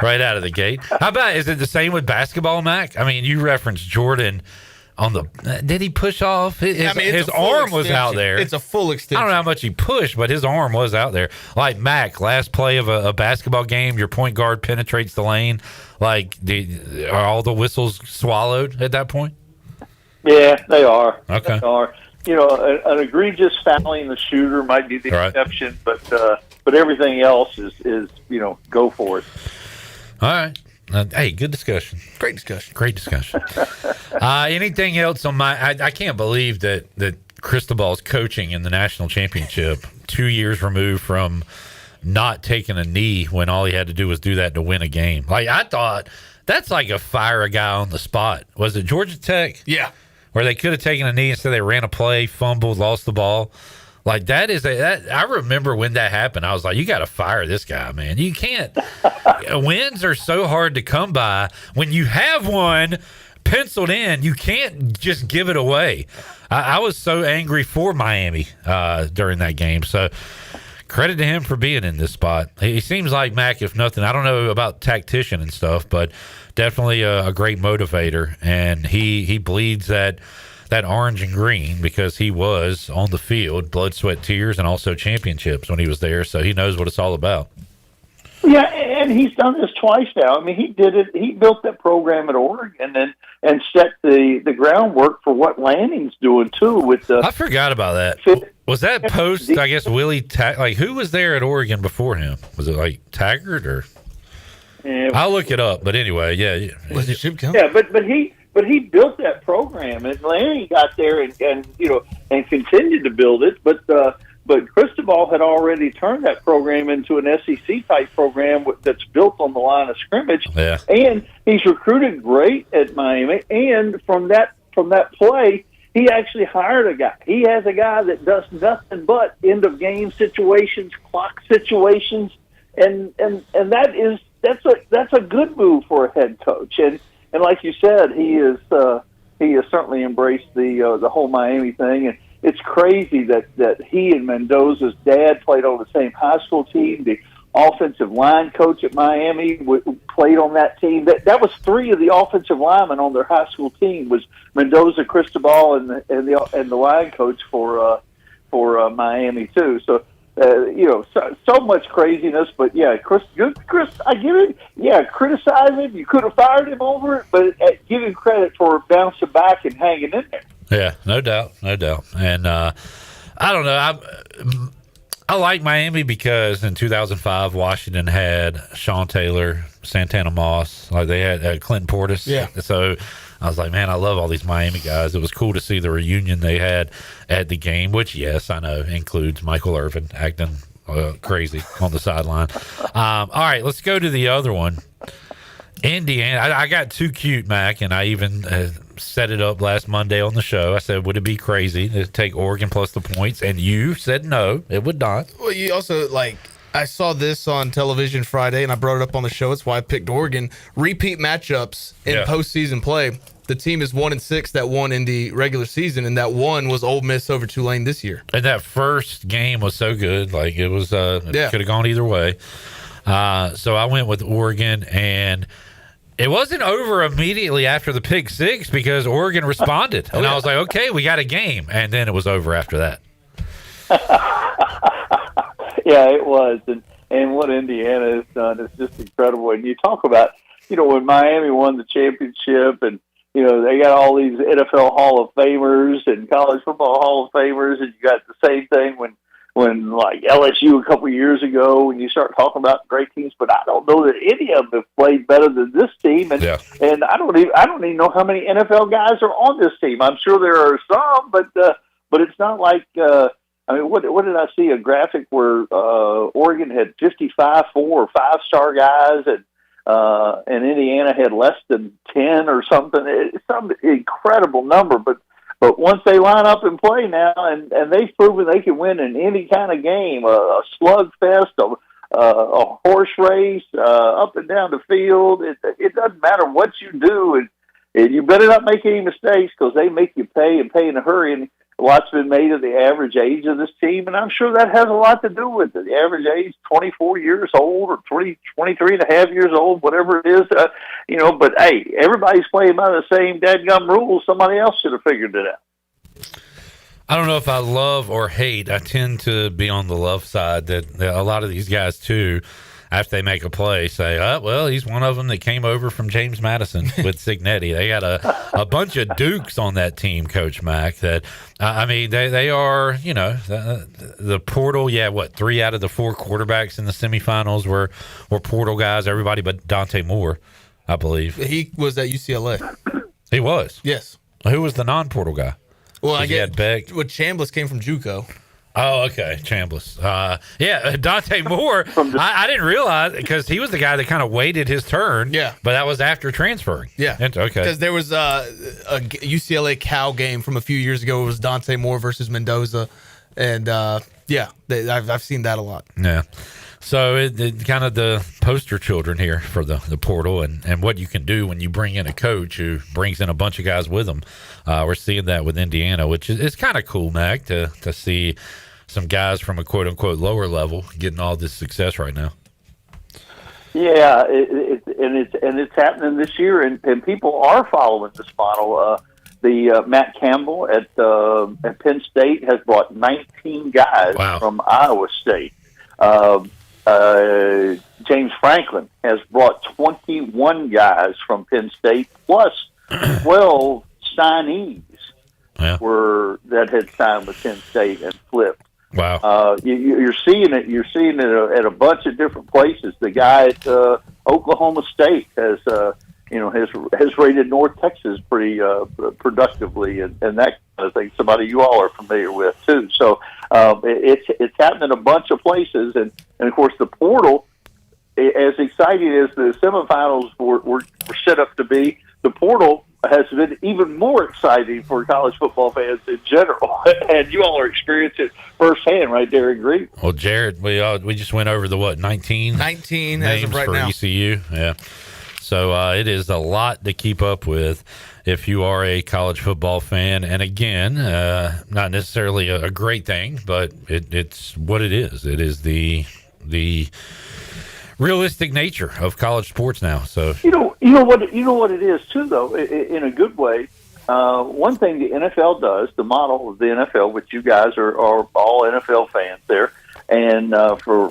right out of the gate. How about, is it the same with basketball, Mac? I mean, you referenced Jordan on the, did he push off? His arm was out there. It's a full extension. I don't know how much he pushed, but his arm was out there. Like Mac, last play of a basketball game, your point guard penetrates the lane. Like, are all the whistles swallowed at that point? Yeah, they are. Okay. They are. An egregious fouling the shooter might be the exception, but everything else is go for it. All right. Hey, good discussion. Great discussion. Anything else on I can't believe that Cristobal's coaching in the national championship 2 years removed from not taking a knee when all he had to do was do that to win a game. Like, I thought that's like a fire a guy on the spot. Was it Georgia Tech? Yeah. Where they could have taken a knee instead they ran a play, fumbled, lost the ball. Like, I remember when that happened. I was like, you got to fire this guy, man. You can't. Wins are so hard to come by. When you have one penciled in, you can't just give it away. I was so angry for Miami during that game. So credit to him for being in this spot. He seems like Mack, if nothing. I don't know about tactician and stuff, but definitely a great motivator. And he bleeds that orange and green because he was on the field, blood, sweat, tears, and also championships when he was there. So he knows what it's all about. Yeah, and he's done this twice now. I mean, he did it. He built that program at Oregon and set the groundwork for what Lanning's doing too. I forgot about that. Was that post? I guess Willie. Who was there at Oregon before him? Was it like Taggart or? Yeah. I'll look it up. But anyway, yeah. Was it Chip Kelly? Yeah, but he built that program, and Lanning got there and continued to build it. But Cristobal had already turned that program into an SEC type program that's built on the line of scrimmage. Yeah. And he's recruited great at Miami. And from that play, he actually hired a guy. He has a guy that does nothing but end of game situations, clock situations, and that's a good move for a head coach. And like you said, he has certainly embraced the whole Miami thing. And it's crazy that he and Mendoza's dad played on the same high school team. The offensive line coach at Miami played on that team. That was three of the offensive linemen on their high school team was Mendoza, Cristobal, and the line coach for Miami too. So. So much craziness, but yeah, Chris, I give it. Yeah, criticize him. You could have fired him over it, but give him credit for bouncing back and hanging in there. Yeah, no doubt. And I don't know. I like Miami because in 2005, Washington had Sean Taylor, Santana Moss, like they had Clinton Portis. Yeah. So I was like, man, I love all these Miami guys. It was cool to see the reunion they had at the game, which, yes, I know includes Michael Irvin acting crazy on the sideline. All right, let's go to the other one. Indiana. I got too cute, Mac, and I even set it up last Monday on the show. I said, would it be crazy to take Oregon plus the points? And you said no, it would not. Well, you also, I saw this on television Friday, and I brought it up on the show. That's why I picked Oregon. Repeat matchups in postseason play. The team is 1-6 that won in the regular season, and that one was Ole Miss over Tulane this year. And that first game was so good. Like, it was, could have gone either way. So I went with Oregon, and it wasn't over immediately after the pick six because Oregon responded. And I was like, okay, we got a game. And then it was over after that. Yeah, it was. And what Indiana has done is just incredible. And you talk about, when Miami won the championship and, they got all these NFL Hall of Famers and college football Hall of Famers, and you got the same thing when like LSU a couple of years ago, when you start talking about great teams, but I don't know that any of them have played better than this team, and I don't even know how many NFL guys are on this team. I'm sure there are some, but it's not like what did I see? A graphic where Oregon had 55 4 or 5-star guys, and Indiana had less than 10 or something. It's some incredible number, but once they line up and play now, and they've proven they can win in any kind of game, a slugfest, a horse race, up and down the field. It doesn't matter what you do, and you better not make any mistakes because they make you pay and pay in a hurry. And a lot's been made of the average age of this team, and I'm sure that has a lot to do with it. The average age, 24 years old or 23 and a half years old, whatever it is, but hey, everybody's playing by the same dadgum rules. Somebody else should have figured it out. I don't know if I love or hate. I tend to be on the love side that a lot of these guys, too, after they make a play, say, well, he's one of them that came over from James Madison with Signetti. They got a bunch of Dukes on that team, Coach Mack, that, they are, the portal, 3 out of the 4 quarterbacks in the semifinals were portal guys, everybody but Dante Moore, I believe. He was at UCLA. He was? Yes. Who was the non-portal guy? Well, I guess Beck. Chambliss came from JUCO. Oh, okay, Chambliss. Dante Moore. I didn't realize because he was the guy that kind of waited his turn. Yeah, but that was after transferring. Yeah, okay. Because there was a UCLA Cal game from a few years ago. It was Dante Moore versus Mendoza, and I've seen that a lot. Yeah. So it kind of the poster children here for the portal and what you can do when you bring in a coach who brings in a bunch of guys with them. We're seeing that with Indiana, which is kind of cool, Mac, to see some guys from a quote-unquote lower level getting all this success right now. Yeah, it's happening this year, and people are following this model. Matt Campbell at Penn State has brought 19 guys from Iowa State. James Franklin has brought 21 guys from Penn State, plus 12 signees that had signed with Penn State and flipped. Wow! You're seeing it. You're seeing it at a bunch of different places. The guy at Oklahoma State has rated North Texas pretty productively, and that kind of thing. Somebody you all are familiar with too. So it's happening in a bunch of places, and of course the portal, as exciting as the semifinals were set up to be, the portal has been even more exciting for college football fans in general, and you all are experiencing it firsthand right there in Green. Well, Jared, we just went over the 19 names as of right for now. ECU, yeah. So it is a lot to keep up with if you are a college football fan. And again, not necessarily a great thing, but it's what it is. It is the realistic nature of college sports now. So you know what it is too, though, in a good way. One thing the NFL does, the model of the NFL, which you guys are all NFL fans there, and for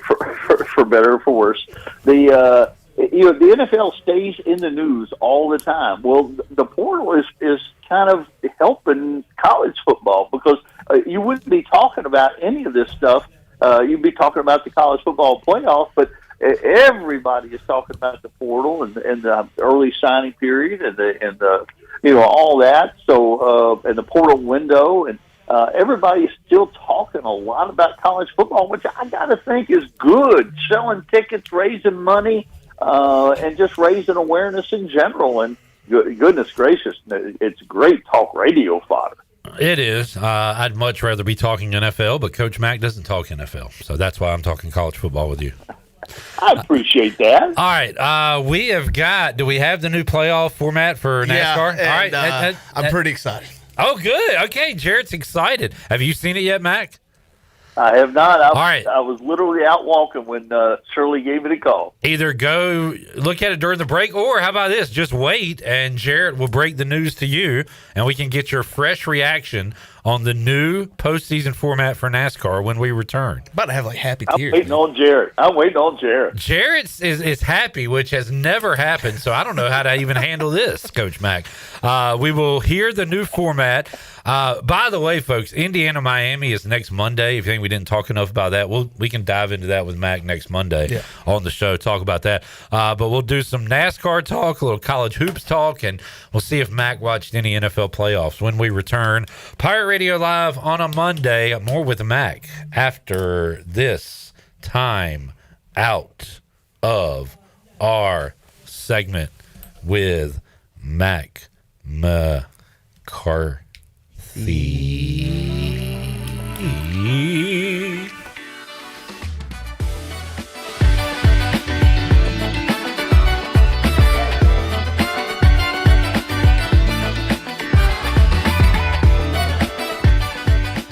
better or for worse, the NFL stays in the news all the time. Well, the portal is kind of helping college football because you wouldn't be talking about any of this stuff. You'd be talking about the college football playoff, but everybody is talking about the portal and the early signing period and the all that. So and the portal window, and everybody's still talking a lot about college football, which I got to think is good. Selling tickets, raising money, and just raising awareness in general. And goodness gracious, it's great talk radio fodder. It is. I'd much rather be talking NFL, but Coach Mack doesn't talk NFL, so that's why I'm talking college football with you. I appreciate that. All right, we have got. Do we have the new playoff format for NASCAR? Yeah, All right, I'm pretty excited. Oh, good. Okay, Jarrett's excited. Have you seen it yet, Mac? I have not. All right. I was literally out walking when Shirley gave it a call. Either go look at it during the break, or how about this? Just wait, and Jarrett will break the news to you, and we can get your fresh reaction on the new postseason format for NASCAR when we return. About to have like happy tears. I'm waiting on Jarrett. Jarrett is happy, which has never happened, so I don't know how to even handle this, Coach Mack. We will hear the new format. By the way, folks, Indiana-Miami is next Monday. If you think we didn't talk enough about that, we can dive into that with Mac next Monday on the show, talk about that. But we'll do some NASCAR talk, a little college hoops talk, and we'll see if Mac watched any NFL playoffs when we return. Pirate Radio Live on a Monday. More with Mac after this time out of our segment with Mac McCarthy.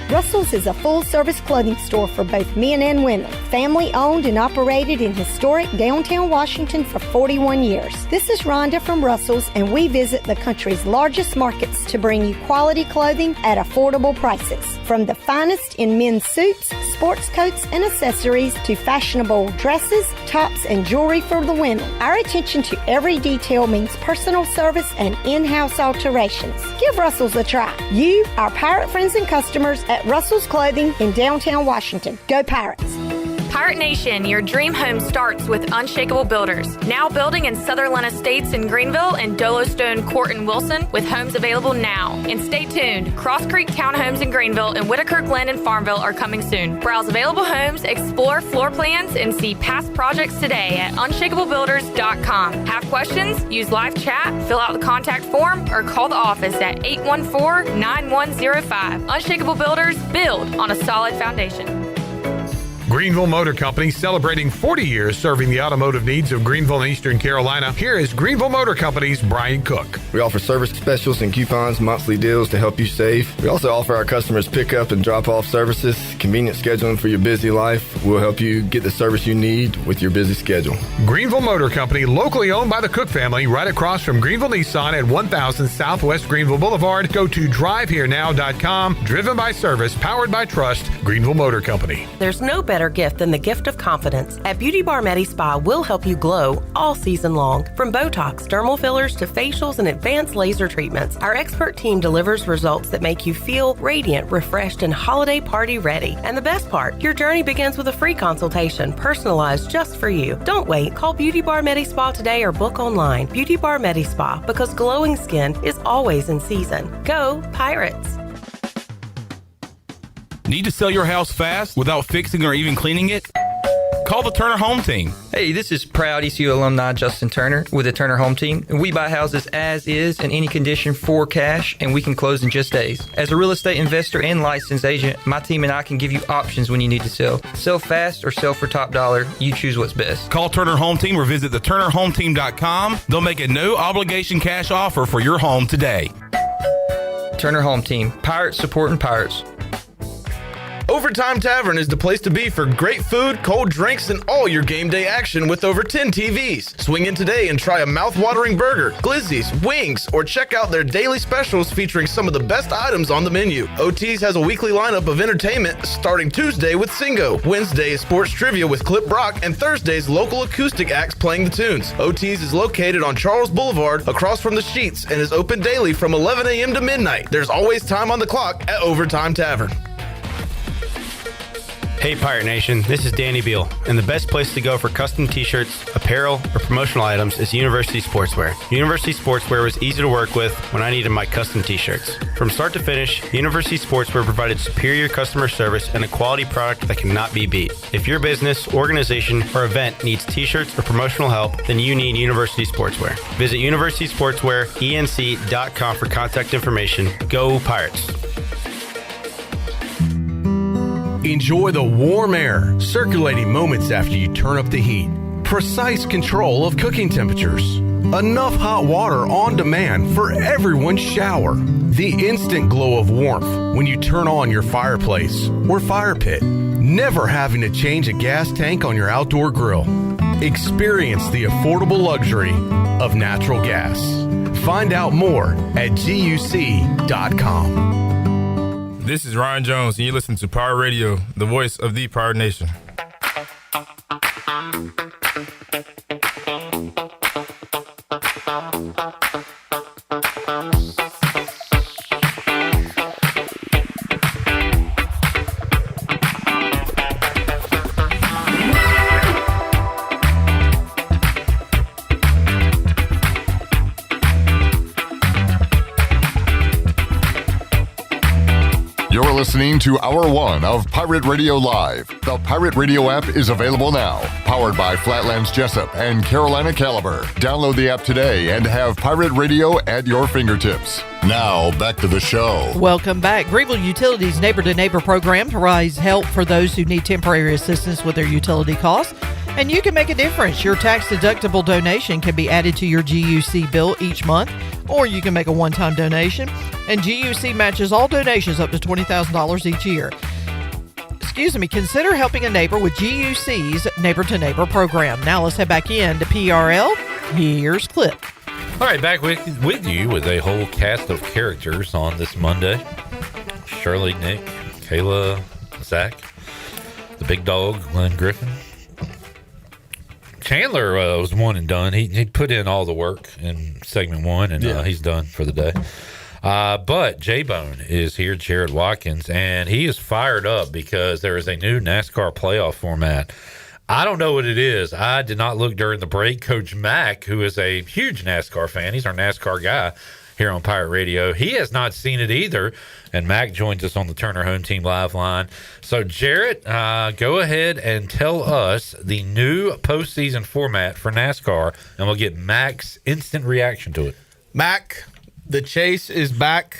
Russell's is a full-service clothing store for both men and women. Family-owned and operated in historic downtown Washington for 41 years. This is Rhonda from Russell's, and we visit the country's largest markets to bring you quality clothing at affordable prices. From the finest in men's suits, sports coats, and accessories to fashionable dresses, tops, and jewelry for the women. Our attention to every detail means personal service and in-house alterations. Give Russell's a try. You, our pirate friends and customers at Russell's Clothing in downtown Washington. Go Pirates! Pirate Nation, your dream home starts with Unshakable Builders. Now building in Sutherland Estates in Greenville and Dolostone Court in Wilson, with homes available now. And stay tuned, Cross Creek Townhomes in Greenville and Whitaker Glen in Farmville are coming soon. Browse available homes, explore floor plans, and see past projects today at unshakablebuilders.com. Have questions? Use live chat, fill out the contact form, or call the office at 814-9105. Unshakable Builders, build on a solid foundation. Greenville Motor Company, celebrating 40 years serving the automotive needs of Greenville and Eastern Carolina. Here is Greenville Motor Company's Brian Cook. We offer service specials and coupons, monthly deals to help you save. We also offer our customers pickup and drop-off services, convenient scheduling for your busy life. We'll help you get the service you need with your busy schedule. Greenville Motor Company, locally owned by the Cook family, right across from Greenville Nissan at 1000 Southwest Greenville Boulevard. Go to driveherenow.com. Driven by service, powered by trust. Greenville Motor Company. There's no better gift than the gift of confidence. At Beauty Bar Medi Spa, we'll help you glow all season long. From Botox, dermal fillers to facials and advanced laser treatments, our expert team delivers results that make you feel radiant, refreshed, and holiday party ready. And the best part, your journey begins with a free consultation, personalized just for you. Don't wait. Call Beauty Bar Medi Spa today or book online. Beauty Bar Medi Spa, because glowing skin is always in season. Go Pirates! Need to sell your house fast without fixing or even cleaning it? Call the Turner Home Team. Hey, this is proud ECU alumni Justin Turner with the Turner Home Team. We buy houses as is in any condition for cash, and we can close in just days. As a real estate investor and licensed agent, my team and I can give you options when you need to sell. Sell fast or sell for top dollar. You choose what's best. Call Turner Home Team or visit theturnerhometeam.com. They'll make a no obligation cash offer for your home today. Turner Home Team. Pirates supporting pirates. Overtime Tavern is the place to be for great food, cold drinks, and all your game day action with over 10 TVs. Swing in today and try a mouth-watering burger, glizzies, wings, or check out their daily specials featuring some of the best items on the menu. OT's has a weekly lineup of entertainment starting Tuesday with Singo, Wednesday is sports trivia with Clip Brock, and Thursday's local acoustic acts playing the tunes. OT's is located on Charles Boulevard across from the Sheets and is open daily from 11 a.m. to midnight. There's always time on the clock at Overtime Tavern. Hey Pirate Nation, this is Danny Beal, and the best place to go for custom t-shirts, apparel, or promotional items is University Sportswear. University Sportswear was easy to work with when I needed my custom t-shirts. From start to finish, University Sportswear provided superior customer service and a quality product that cannot be beat. If your business, organization, or event needs t-shirts or promotional help, then you need University Sportswear. Visit universitysportswearenc.com for contact information. Go Pirates! Enjoy the warm air circulating moments after you turn up the heat. Precise control of cooking temperatures. Enough hot water on demand for everyone's shower. The instant glow of warmth when you turn on your fireplace or fire pit. Never having to change a gas tank on your outdoor grill. Experience the affordable luxury of natural gas. Find out more at GUC.com. This is Ryan Jones, and you listen to Pirate Radio, the voice of the Pirate Nation. You're listening to Hour 1 of Pirate Radio Live. The Pirate Radio app is available now. Powered by Flatlands Jessup and Carolina Caliber. Download the app today and have Pirate Radio at your fingertips. Now, back to the show. Welcome back. Greenville Utilities Neighbor-to-Neighbor program provides help for those who need temporary assistance with their utility costs. And you can make a difference. Your tax-deductible donation can be added to your GUC bill each month, or you can make a one-time donation. And GUC matches all donations up to $20,000 each year. Consider helping a neighbor with GUC's Neighbor-to-Neighbor program. Now let's head back in to PRL. Here's Clip. All right, back with you with a whole cast of characters on this Monday. Shirley, Nick, Kayla, Zach, the big dog, Glenn Griffin. Chandler was one and done. He put in all the work in segment one, and he's done for the day. But J-Bone is here, Jared Watkins, and he is fired up because there is a new NASCAR playoff format. I don't know what it is. I did not look during the break. Coach Mack, who is a huge NASCAR fan, he's our NASCAR guy here on Pirate Radio, he has not seen it either. And Mack joins us on the Turner Home Team Live line. So, Jarrett, go ahead and tell us the new postseason format for NASCAR, and we'll get Mack's instant reaction to it. Mack, the chase is back.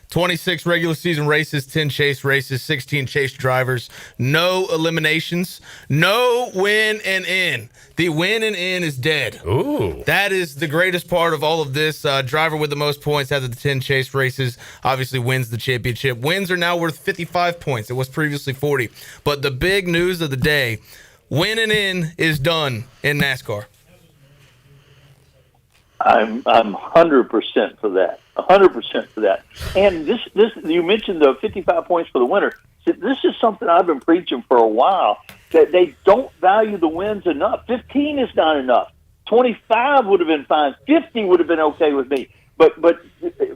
26 regular season races, 10 chase races, 16 chase drivers, no eliminations, no win and in. The win and in is dead. Ooh. That is the greatest part of all of this. Driver with the most points out of the 10 chase races obviously wins the championship. Wins are now worth 55 points. It was previously 40. But the big news of the day, win and in is done in NASCAR. I'm 100% for that. 100% for that. And this you mentioned the 55 points for the winner. This is something I've been preaching for a while, that they don't value the wins enough. 15 is not enough. 25 would have been fine. 50 would have been okay with me. But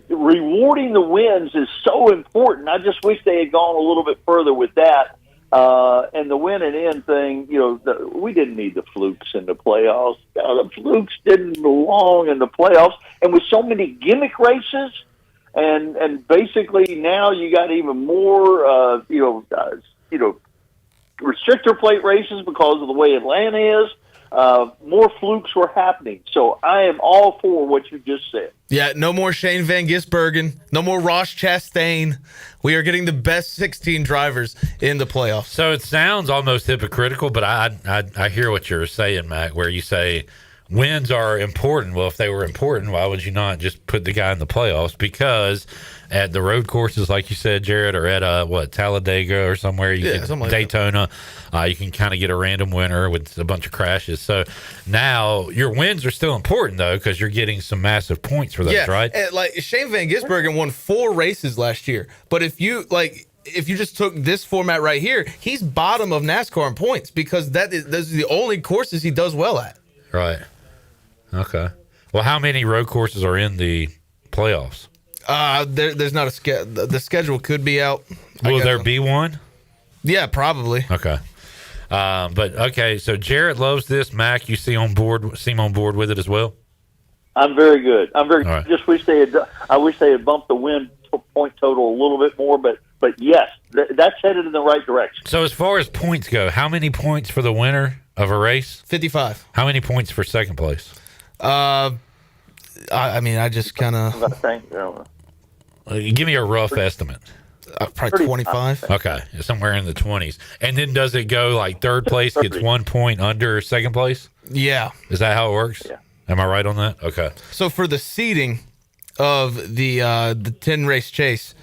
rewarding the wins is so important. I just wish they had gone a little bit further with that. And the win and in thing, we didn't need the flukes in the playoffs. The flukes didn't belong in the playoffs. And with so many gimmick races, and basically now you got even more, restrictor plate races because of the way Atlanta is. More flukes were happening. So I am all for what you just said. Yeah, no more Shane Van Gisbergen. No more Ross Chastain. We are getting the best 16 drivers in the playoffs. So it sounds almost hypocritical, but I hear what you're saying, Matt, where you say wins are important. Well, if they were important, why would you not just put the guy in the playoffs? Because at the road courses, like you said, Jared, or at Talladega or somewhere, Daytona, you can kind of get a random winner with a bunch of crashes. So now your wins are still important, though, because you're getting some massive points for those, right? Like Shane Van Gisbergen won 4 races last year. But if you just took this format right here, he's bottom of NASCAR in points because those are the only courses he does well at. Right. Okay. Well, how many road courses are in the playoffs? There's not the schedule could be out. Will there be one? Yeah, probably. Okay. But okay, so Jarrett loves this. Mac, you seem on board with it as well? I'm very good. I'm very. Right. Just wish I wish they had bumped the win point total a little bit more, but yes, that's headed in the right direction. So as far as points go, how many points for the winner of a race? 55. How many points for second place? I just kind of. Give me a rough estimate. Probably 25. Okay, somewhere in the 20s. And then does it go like third place gets 1 point under second place? Yeah. Is that how it works? Yeah. Am I right on that? Okay. So for the seeding of the 10 race chase,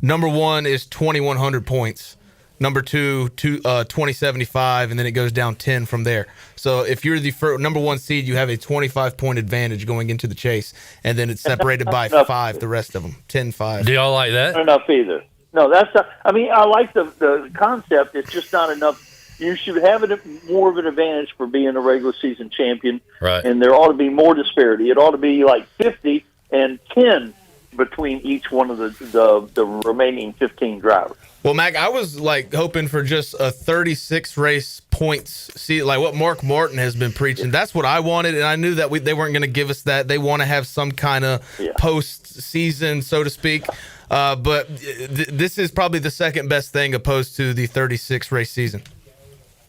number 1 is 2,100 points. Number 2, 2075, and then it goes down 10 from there. So if you're the number 1 seed, you have a 25-point advantage going into the chase, and then it's separated by 5, the rest of them, 10-5. Do y'all like that? Not enough either. No, that's not. I mean, I like the concept. It's just not enough. You should have more of an advantage for being a regular season champion, right? And there ought to be more disparity. It ought to be like 50 and 10 between each one of the remaining 15 drivers. Well, Mac, I was hoping for just a 36 race points. See, like what Mark Martin has been preaching. That's what I wanted, and I knew that they weren't going to give us that. They want to have some kind of post-season, so to speak. But this is probably the second best thing opposed to the 36 race season.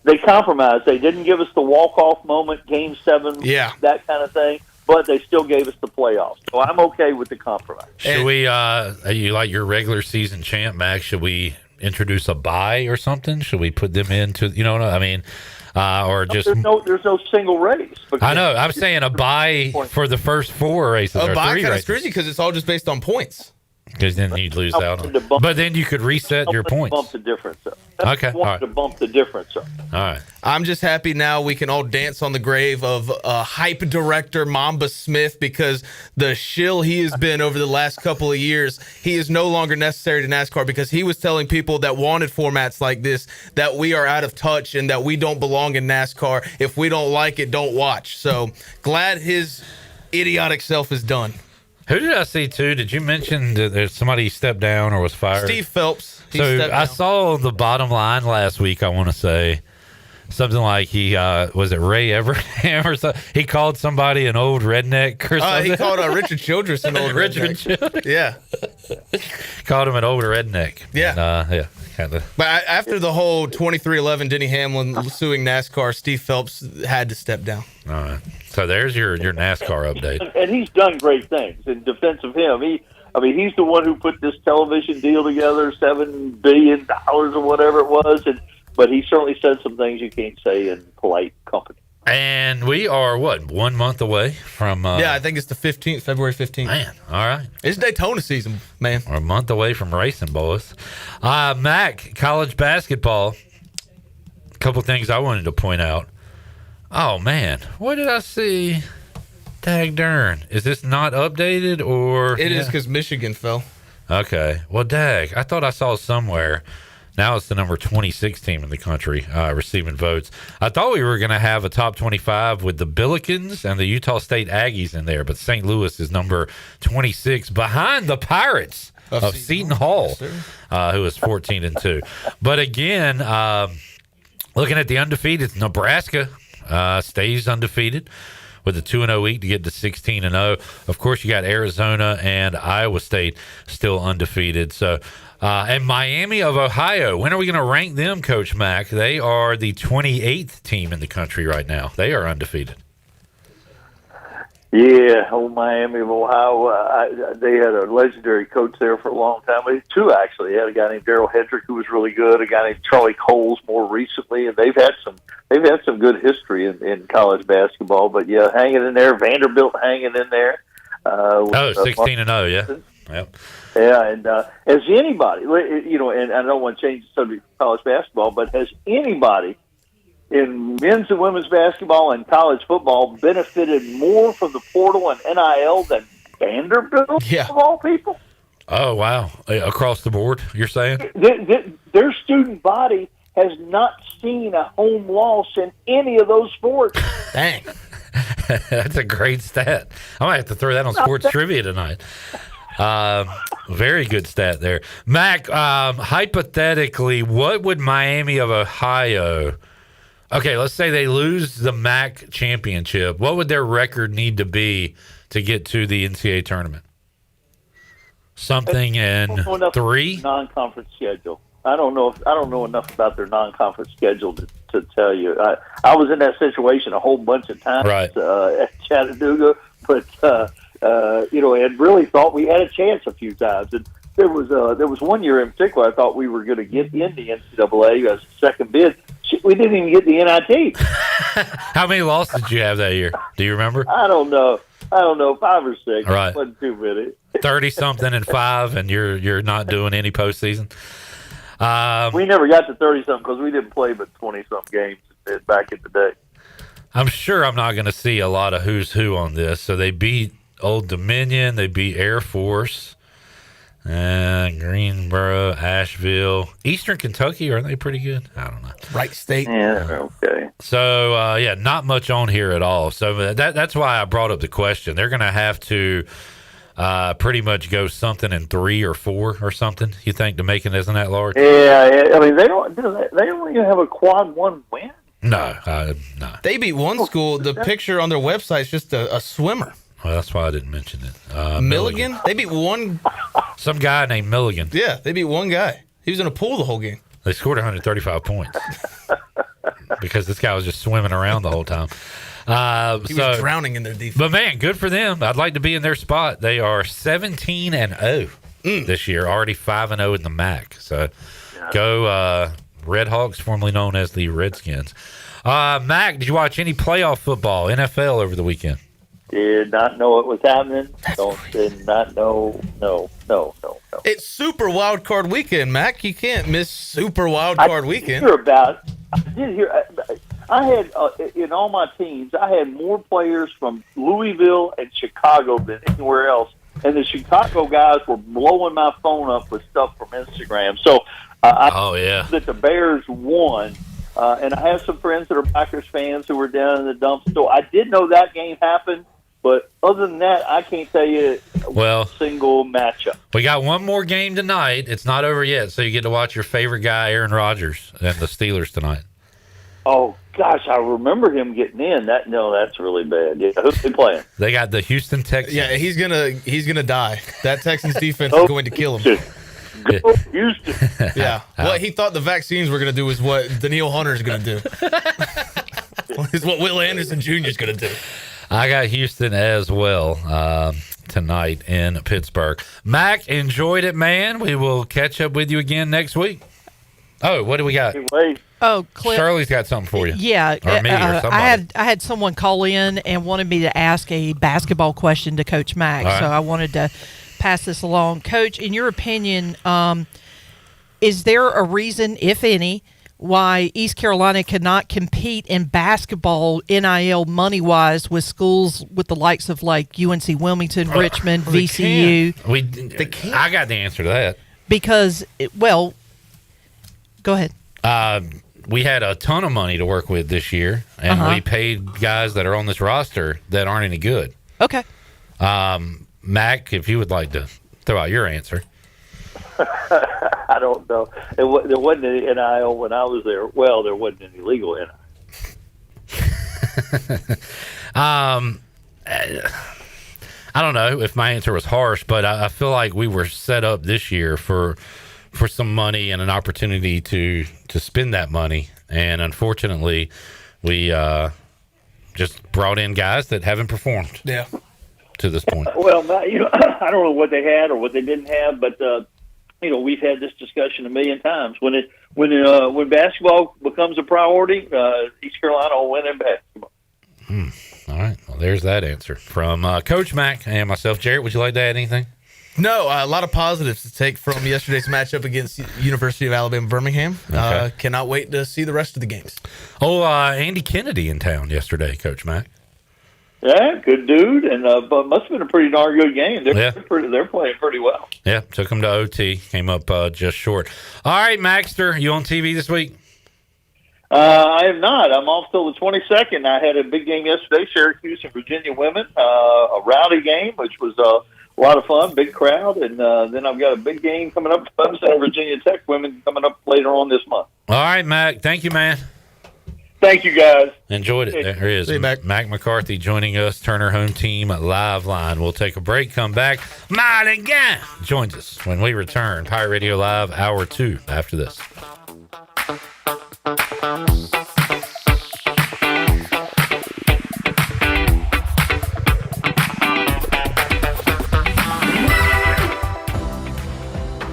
They compromised. They didn't give us the walk-off moment, Game 7, that kind of thing, but they still gave us the playoffs. So I'm okay with the compromise. Should we, you like your regular season champ, Max, should we introduce a bye or something? Should we put them into, I mean, or just... There's no single race. I know. I'm saying a bye for the first 4 races. A bye kind of screws you because it's all just based on points. Because then you'd lose out on it. But then you could reset your points. Bump the difference up. Okay. All right. To bump the difference up. All right. I'm just happy now we can all dance on the grave of hype director Mamba Smith, because the shill he has been over the last couple of years, he is no longer necessary to NASCAR, because he was telling people that wanted formats like this that we are out of touch and that we don't belong in NASCAR. If we don't like it, don't watch. So glad his idiotic self is done. Who did I see too? Did you mention that somebody stepped down or was fired? Steve Phelps. So I saw the bottom line last week. I want to say something like he was it Ray Everham or something? He called somebody an old redneck or something. He called Richard Childress an old redneck. Yeah, called him an old redneck. Yeah, yeah. Kind of. But after the whole 2311 Denny Hamlin suing NASCAR, Steve Phelps had to step down. All right. So there's your NASCAR update. And he's done great things in defense of him. He's the one who put this television deal together, $7 billion or whatever it was. But he certainly said some things you can't say in polite company. And we are, 1 month away from... I think it's the 15th, February 15th. Man, all right. It's Daytona season, man. We're a month away from racing, boys. Mac, college basketball. A couple things I wanted to point out. Oh, man. What did I see? Dag darn. Is this not updated or... It is because Michigan fell. Okay. Well, dag. I thought I saw somewhere... Now it's the number 26 team in the country receiving votes. I thought we were going to have a top 25 with the Billikens and the Utah State Aggies in there, but St. Louis is number 26 behind the Pirates of Seton Hall, who is 14-2. But again, looking at the undefeated, Nebraska stays undefeated with a 2-0 week to get to 16-0. Of course, you got Arizona and Iowa State still undefeated. So, and Miami of Ohio, when are we going to rank them, Coach Mack? They are the 28th team in the country right now. They are undefeated. Yeah, old Miami of Ohio. They had a legendary coach there for a long time. 2 actually. They had a guy named Darrell Hedrick who was really good. A guy named Charlie Coles more recently, and they've had some good history in college basketball. But yeah, hanging in there. Vanderbilt hanging in there. 16-0. Yeah. Yep. Yeah, and has anybody, and I don't want to change the subject of college basketball, but has anybody in men's and women's basketball and college football benefited more from the portal and NIL than Vanderbilt, of all people? Oh, wow. Across the board, you're saying? Their student body has not seen a home loss in any of those sports. Dang. That's a great stat. I might have to throw that on sports trivia tonight. Very good stat there. Mac, hypothetically, what would Miami of Ohio... Okay, let's say they lose the Mack championship. What would their record need to be to get to the NCAA tournament? Something in 3? Non-conference schedule. I don't know enough about their non-conference schedule to tell you. I was in that situation a whole bunch of times at Chattanooga, but and really thought we had a chance a few times. And there was one year in particular I thought we were going to get in the NCAA as a second bid. We didn't even get the NIT. How many losses did you have that year? Do you remember? I don't know, 5 or 6. Right. It wasn't too many. 30-something and 5, and you're not doing any postseason. We never got to 30-something because we didn't play but 20-something games back in the day. I'm sure I'm not going to see a lot of who's who on this. So they beat Old Dominion, they beat Air Force, Greensboro, Asheville, Eastern Kentucky. Are they pretty good? I don't know. Wright State. Yeah, okay. So, not much on here at all. So that's why I brought up the question. They're going to have to pretty much go something in 3 or 4 or something, you think, to make it isn't that large? Yeah, I mean, they don't even have a quad 1 win. No. They beat one school. The picture on their website is just a swimmer. Well, that's why I didn't mention it. Milligan? They beat one. Some guy named Milligan. Yeah, they beat one guy. He was in a pool the whole game. They scored 135 points because this guy was just swimming around the whole time. He was drowning in their defense. But, man, good for them. I'd like to be in their spot. They are 17-0 this year, already 5-0 in the Mack. So go Red Hawks, formerly known as the Redskins. Mac, did you watch any playoff football, NFL, over the weekend? Did not know it was happening. Did not know. No. It's Super Wild Card Weekend, Mac. You can't miss Super Wild Card Weekend. I did hear. I had in all my teams, I had more players from Louisville and Chicago than anywhere else, and the Chicago guys were blowing my phone up with stuff from Instagram. So that the Bears won. And I have some friends that are Packers fans who were down in the dumps. So I did know that game happened, but other than that, I can't tell you a single matchup. We got one more game tonight. It's not over yet, so you get to watch your favorite guy, Aaron Rodgers, and the Steelers tonight. Oh gosh, I remember him getting in. That's really bad. Yeah, who's they playing? They got the Houston Texans. Yeah, he's gonna die. That Texans defense is going to kill him. Go Houston. Yeah. What he thought the vaccines were going to do is what Daniil Hunter's going to do. Is what Will Anderson Jr. is going to do. I got Houston as well tonight in Pittsburgh. Mac, enjoyed it, man. We will catch up with you again next week. Oh, what do we got? Oh, Cliff. Shirley's got something for you. Yeah. Or me or somebody. I had someone call in and wanted me to ask a basketball question to Coach Mack. Right. So I wanted to pass this along. Coach, in your opinion, is there a reason, if any, why East Carolina cannot compete in basketball NIL money-wise with schools with the likes of like UNC Wilmington, Richmond, VCU? They can't. I got the answer to that. Because, go ahead. We had a ton of money to work with this year, and we paid guys that are on this roster that aren't any good. Okay. Mac, if you would like to throw out your answer. I don't know. There wasn't any NIL when I was there. Well, there wasn't any legal NIL. I don't know if my answer was harsh, but I feel like we were set up this year for some money and an opportunity to spend that money. And unfortunately, we just brought in guys that haven't performed. Yeah. To this point. Well, I don't know what they had or what they didn't have, but we've had this discussion a million times. When basketball becomes a priority, East Carolina will win in basketball. All right. Well, there's that answer from Coach Mack and myself. Jarrett, would you like to add anything? No, a lot of positives to take from yesterday's matchup against University of Alabama Birmingham. Okay. Cannot wait to see the rest of the games. Andy Kennedy in town yesterday, Coach Mack. Yeah, good dude, and but must have been a pretty darn good game. They're playing pretty well. Yeah, took them to OT, came up just short. All right, Maxter, you on TV this week? I am not. I'm off till the 22nd. I had a big game yesterday, Syracuse and Virginia women, a rowdy game, which was a lot of fun, big crowd, and then I've got a big game coming up. Clemson and Virginia Tech women coming up later on this month. All right, Mac. Thank you, man. Thank you, guys. Enjoyed it. There he is. See you, Mac. Mac McCarthy joining us, Turner Home Team Live Line. We'll take a break, come back. Marlon Gunn joins us when we return. Pirate Radio Live, Hour 2 after this.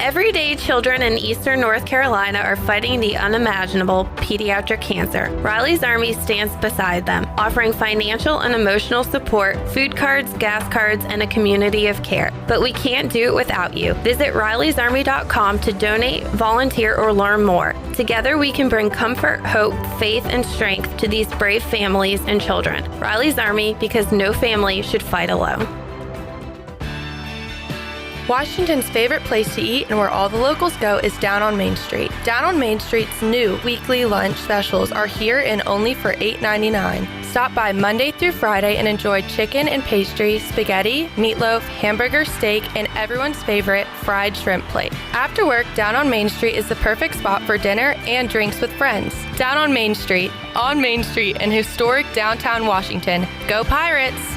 Everyday children in eastern North Carolina are fighting the unimaginable pediatric cancer. Riley's Army stands beside them, offering financial and emotional support, food cards, gas cards, and a community of care. But we can't do it without you. Visit Riley'sArmy.com to donate, volunteer, or learn more. Together we can bring comfort, hope, faith, and strength to these brave families and children. Riley's Army, because no family should fight alone. Washington's favorite place to eat and where all the locals go is Down on Main Street. Down on Main Street's new weekly lunch specials are here and only for $8.99. Stop by Monday through Friday and enjoy chicken and pastry, spaghetti, meatloaf, hamburger, steak, and everyone's favorite fried shrimp plate. After work, Down on Main Street is the perfect spot for dinner and drinks with friends. Down on Main Street in historic downtown Washington. Go Pirates!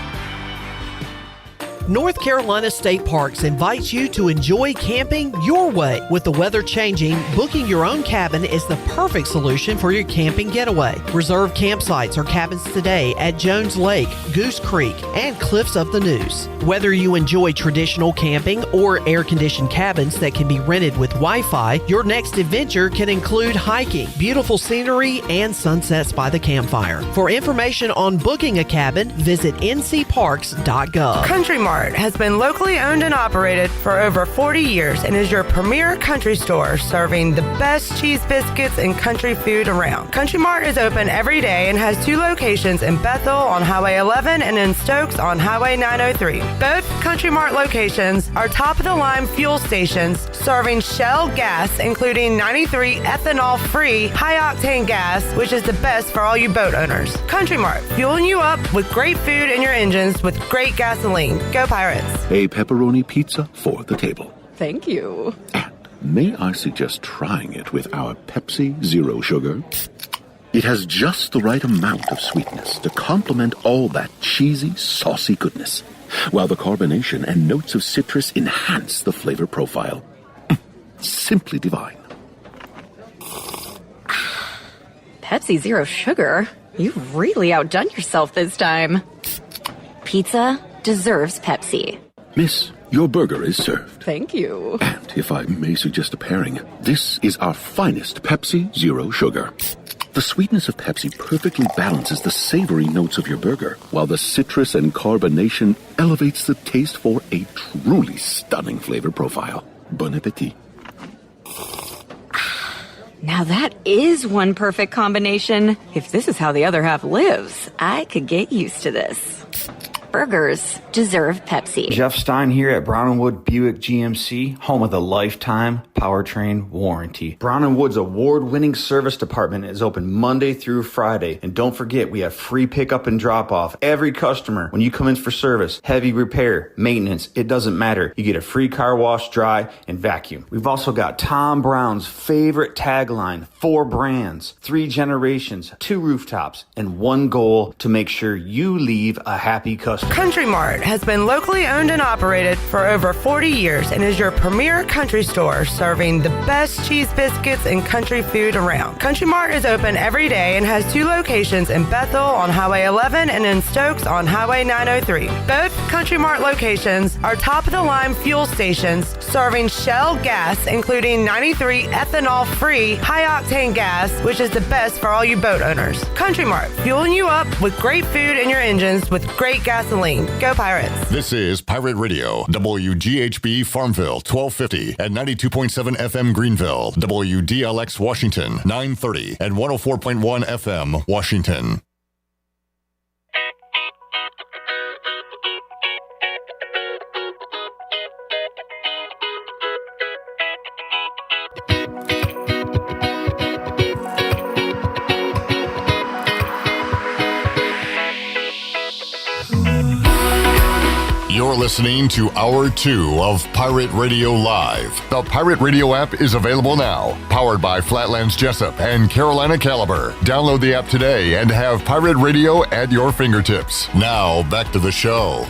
North Carolina State Parks invites you to enjoy camping your way. With the weather changing, booking your own cabin is the perfect solution for your camping getaway. Reserve campsites or cabins today at Jones Lake, Goose Creek, and Cliffs of the Neuse. Whether you enjoy traditional camping or air-conditioned cabins that can be rented with Wi-Fi, your next adventure can include hiking, beautiful scenery, and sunsets by the campfire. For information on booking a cabin, visit ncparks.gov. Country Mart has been locally owned and operated for over 40 years and is your premier country store serving the best cheese biscuits and country food around. Country Mart is open every day and has 2 locations in Bethel on Highway 11 and in Stokes on Highway 903. Both Country Mart locations are top-of-the-line fuel stations serving Shell gas, including 93 ethanol-free high-octane gas, which is the best for all you boat owners. Country Mart, fueling you up with great food in your engines with great gasoline. Go Pirates. A pepperoni pizza for the table. Thank you. And may I suggest trying it with our Pepsi Zero Sugar? It has just the right amount of sweetness to complement all that cheesy, saucy goodness, while the carbonation and notes of citrus enhance the flavor profile. Simply divine. Pepsi Zero Sugar? You've really outdone yourself this time. Pizza deserves Pepsi. Miss, your burger is served. Thank you. And if I may suggest a pairing, this is our finest Pepsi Zero Sugar. The sweetness of Pepsi perfectly balances the savory notes of your burger, while the citrus and carbonation elevates the taste for a truly stunning flavor profile. Bon appetit. Now that is one perfect combination. If this is how the other half lives, I could get used to this. Burgers deserve Pepsi. Jeff Stein here at Brown & Wood Buick GMC, home of the lifetime powertrain warranty. Brown & Wood's award-winning service department is open Monday through Friday. And don't forget, we have free pickup and drop-off. Every customer, when you come in for service, heavy repair, maintenance, it doesn't matter. You get a free car wash, dry, and vacuum. We've also got Tom Brown's favorite tagline, 4 brands, 3 generations, 2 rooftops, and 1 goal to make sure you leave a happy customer. Country Mart has been locally owned and operated for over 40 years and is your premier country store serving the best cheese biscuits and country food around. Country Mart is open every day and has 2 locations in Bethel on Highway 11 and in Stokes on Highway 903. Both Country Mart locations are top-of-the-line fuel stations serving Shell gas, including 93 ethanol-free high-octane gas, which is the best for all you boat owners. Country Mart, fueling you up with great food in your engines with great gasoline. Go Pirates. This is Pirate Radio, WGHB Farmville, 1250 and 92.7 FM Greenville, WDLX Washington, 930 and 104.1 FM Washington. You're listening to Hour 2 of Pirate Radio Live. The Pirate Radio app is available now, powered by Flatlands Jessup and Carolina Caliber. Download the app today and have Pirate Radio at your fingertips. Now, back to the show.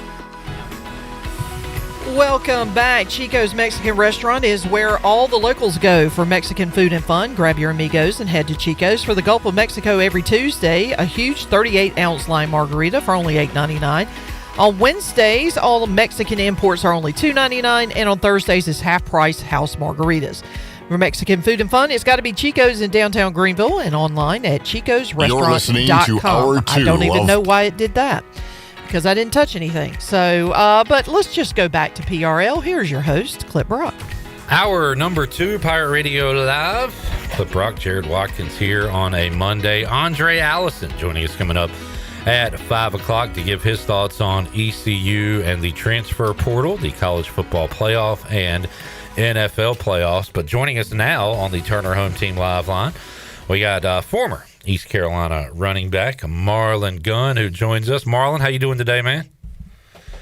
Welcome back. Chico's Mexican Restaurant is where all the locals go for Mexican food and fun. Grab your amigos and head to Chico's for the Gulf of Mexico every Tuesday. A huge 38-ounce lime margarita for only $8.99. On Wednesdays, all Mexican imports are only $2.99, and on Thursdays is half-price house margaritas. For Mexican food and fun, it's got to be Chico's in downtown Greenville and online at chicosrestaurant.com. You're listening to Hour 2 I don't even know why it did that, because I didn't touch anything. So, but let's just go back to PRL. Here's your host, Clip Brock. Hour number 2, Pirate Radio Live. Clip Brock, Jared Watkins here on a Monday. Aundrae Allison joining us coming up at 5 o'clock to give his thoughts on ECU and the transfer portal, the college football playoff, and NFL playoffs. But joining us now on the Turner Home Team Live line, we got former East Carolina running back Marlon Gunn, who joins us. Marlon, how you doing today, man?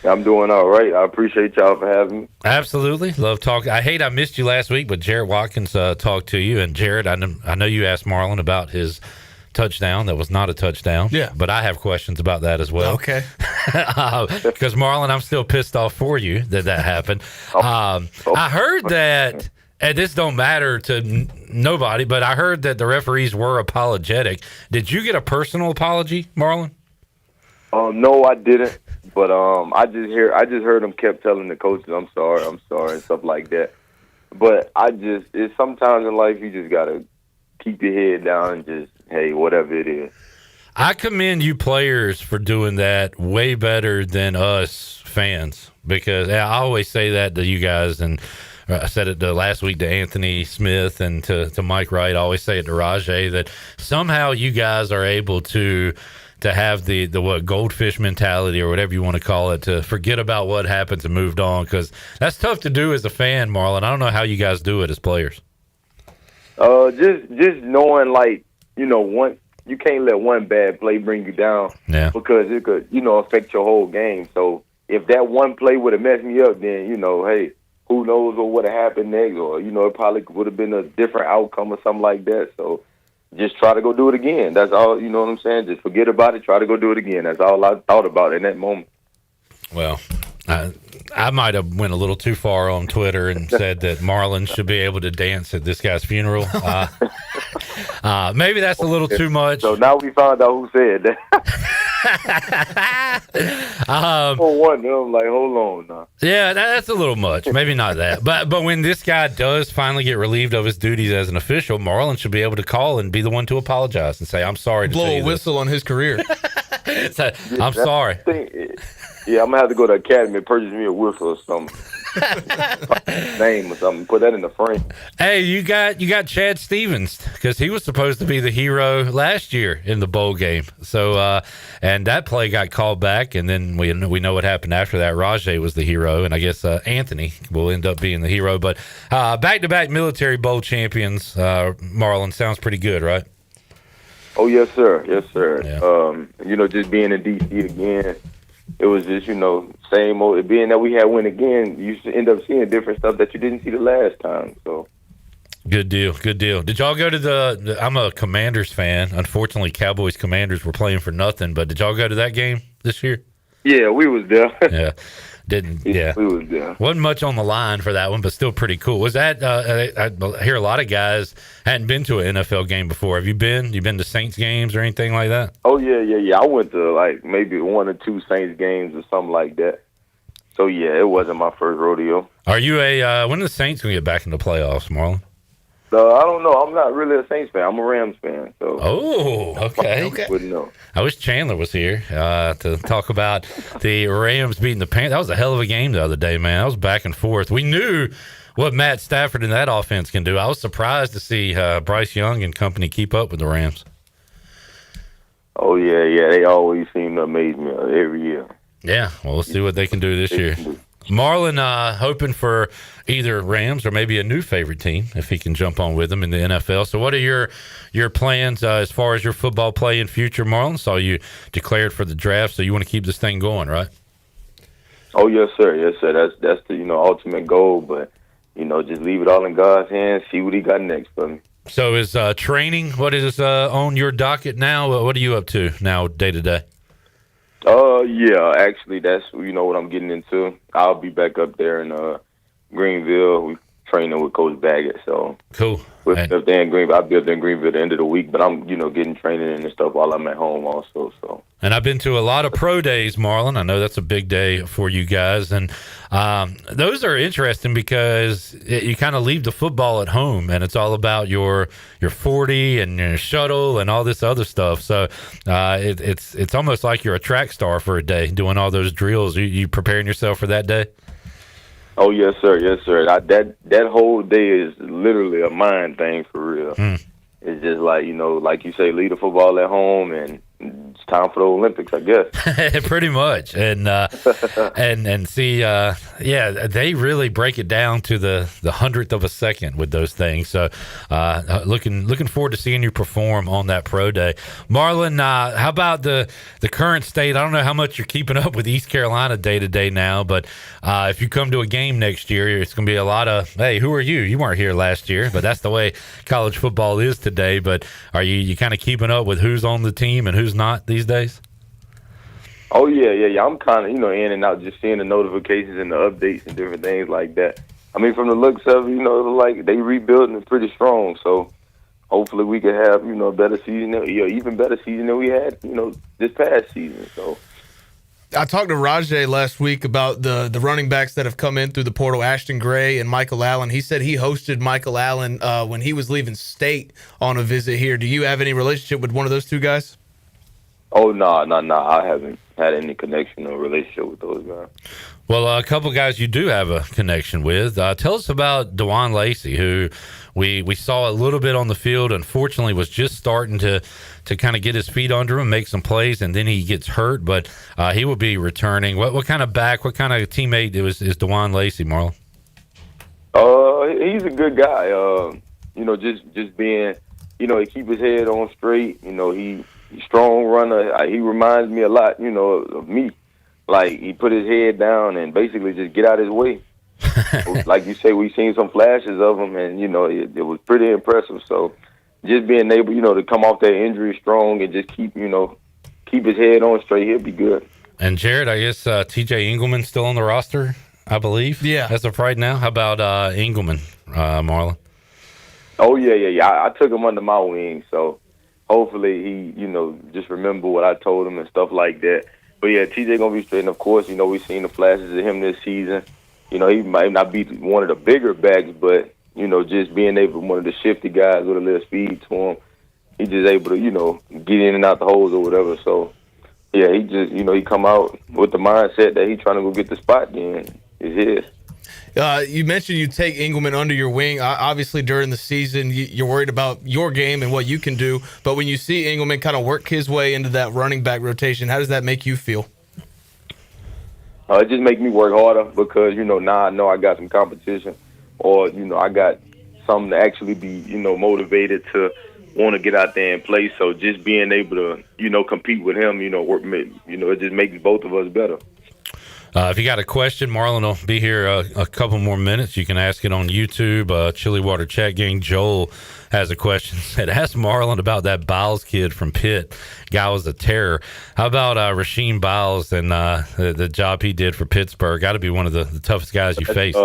I'm doing all right. I appreciate y'all for having me. Absolutely. Love talking. I missed you last week, but Jared Watkins talked to you. And Jared, I know you asked Marlon about his touchdown that was not a touchdown. Yeah. But I have questions about that as well. Okay. Because, Marlon, I'm still pissed off for you that happened. I heard that, and this don't matter to nobody, but I heard that the referees were apologetic. Did you get a personal apology, Marlon? No, I didn't. But I just heard them kept telling the coaches, I'm sorry, and stuff like that. But it's sometimes in life you just gotta keep your head down and just, hey, whatever it is. I commend you players for doing that way better than us fans, because I always say that to you guys, and I said it last week to Anthony Smith and to Mike Wright. I always say it to Rajay, that somehow you guys are able to have the goldfish mentality, or whatever you want to call it, to forget about what happened and moved on, because that's tough to do as a fan, Marlon. I don't know how you guys do it as players. Just knowing, like, you can't let one bad play bring you down, because it could, affect your whole game. So if that one play would have messed me up, then, hey, who knows what would have happened next, or, it probably would have been a different outcome or something like that. So just try to go do it again. That's all, you know what I'm saying? Just forget about it, try to go do it again. That's all I thought about in that moment. Well, I might have went a little too far on Twitter and said that Marlon should be able to dance at this guy's funeral. Maybe that's a little too much. So now we found out who said that. For one, I'm like, hold on now. Yeah, that's a little much. Maybe not that. But when this guy does finally get relieved of his duties as an official, Marlon should be able to call and be the one to apologize and say, I'm sorry to blow say a whistle on his career. I'm sorry. Yeah, I'm going to have to go to Academy and purchase me a whistle or something. Name or something. Put that in the frame. Hey, you got Chad Stevens, because he was supposed to be the hero last year in the bowl game. So, and that play got called back, and then we know what happened after that. Rajay was the hero, and I guess Anthony will end up being the hero. But back-to-back military bowl champions, Marlon, sounds pretty good, right? Oh, yes, sir. Yes, sir. Yeah. Just being in D.C. again, it was just, same old. Being that we had win again, you end up seeing different stuff that you didn't see the last time. So, good deal. Did y'all go to I'm a Commanders fan. Unfortunately, Cowboys Commanders were playing for nothing. But did y'all go to that game this year? Yeah, we was there. Yeah. We was there. Wasn't much on the line for that one, but still pretty cool. Was that? I hear a lot of guys hadn't been to an NFL game before. Have you been? You been to Saints games or anything like that? Oh yeah. I went to like maybe 1 or 2 Saints games or something like that. So yeah, it wasn't my first rodeo. Are you when are the Saints gonna get back into the playoffs, Marlon? I don't know. I'm not really a Saints fan. I'm a Rams fan. So. Oh, okay. Wouldn't know. I wish Chandler was here to talk about the Rams beating the Panthers. That was a hell of a game the other day, man. That was back and forth. We knew what Matt Stafford and that offense can do. I was surprised to see Bryce Young and company keep up with the Rams. Oh, yeah. They always seem to amaze me every year. Yeah, well, let's see what they can do this year. Marlon hoping for either Rams or maybe a new favorite team if he can jump on with them in the NFL. So what are your plans as far as your football play in future, Marlon? Saw you declared for the draft, so you want to keep this thing going, right? Oh yes, sir. Yes, sir. That's the ultimate goal. But just leave it all in God's hands. See what He got next for me. So is training? What is on your docket now? What are you up to now, day to day? Yeah. Actually, that's what I'm getting into. I'll be back up there in Greenville. We training with Coach Baggett. So cool. If they're in Greenville, I'll be up there in Greenville at the end of the week. But I'm getting training and stuff while I'm at home also. So. And I've been to a lot of pro days, Marlon. I know that's a big day for you guys. And those are interesting because you kind of leave the football at home and it's all about your 40 and your shuttle and all this other stuff. So it's almost like you're a track star for a day doing all those drills. You preparing yourself for that day? Oh, yes, sir. Yes, sir. That whole day is literally a mind thing for real. It's just like, like you say, leave the football at home and it's time for the Olympics, I guess. Pretty much. And and see, they really break it down to the 100th of a second with those things. So looking forward to seeing you perform on that pro day. Marlon, how about the current state? I don't know how much you're keeping up with East Carolina day to day now, but if you come to a game next year, it's going to be a lot of, hey, who are you? You weren't here last year, but that's the way college football is today. But are you kind of keeping up with who's on the team and who's not these days? Oh yeah. I'm kind of in and out, just seeing the notifications and the updates and different things like that. I mean, from the looks of it, like they rebuilding it pretty strong. So hopefully we can have a better season, even better season than we had this past season. So I talked to Rajay last week about the running backs that have come in through the portal, Ashton Gray and Michael Allen. He said he hosted Michael Allen when he was leaving state on a visit here. Do you have any relationship with one of those two guys? Oh, no. I haven't had any connection or relationship with those guys. Well, a couple guys you do have a connection with. Tell us about DeJuan Lacey, who we saw a little bit on the field. Unfortunately, was just starting to kind of get his feet under him, make some plays, and then he gets hurt. But he will be returning. What kind of back, what kind of teammate is DeJuan Lacey, Marlon? He's a good guy. Just being, he keep his head on straight. He's strong runner. He reminds me a lot, of me. Like, he put his head down and basically just get out his way. Like you say, we've seen some flashes of him, and, it was pretty impressive. So just being able, to come off that injury strong and just keep his head on straight, he'll be good. And, Jared, I guess T.J. Engelman's still on the roster, I believe? Yeah. As of right now. How about Engelman, Marlon? Oh, yeah. I took him under my wing, so hopefully he, just remember what I told him and stuff like that. But yeah, TJ gonna be straight. And of course, we've seen the flashes of him this season. He might not be one of the bigger backs, but just being able, one of the shifty guys with a little speed to him, he's just able to, get in and out the holes or whatever. So yeah, he just, he come out with the mindset that he's trying to go get the spot. Then it's his. You mentioned you take Engelman under your wing. Obviously, during the season, you're worried about your game and what you can do. But when you see Engelman kind of work his way into that running back rotation, how does that make you feel? It just makes me work harder because, now I know I got some competition or, I got something to actually be, motivated to want to get out there and play. So just being able to, compete with him, work, it just makes both of us better. If you got a question, Marlon will be here a couple more minutes. You can ask it on YouTube. Chili Water Chat Gang Joel has a question. Said, ask Marlon about that Biles kid from Pitt. Guy was a terror. How about Rasheem Biles and the job he did for Pittsburgh? Got to be one of the toughest guys you faced.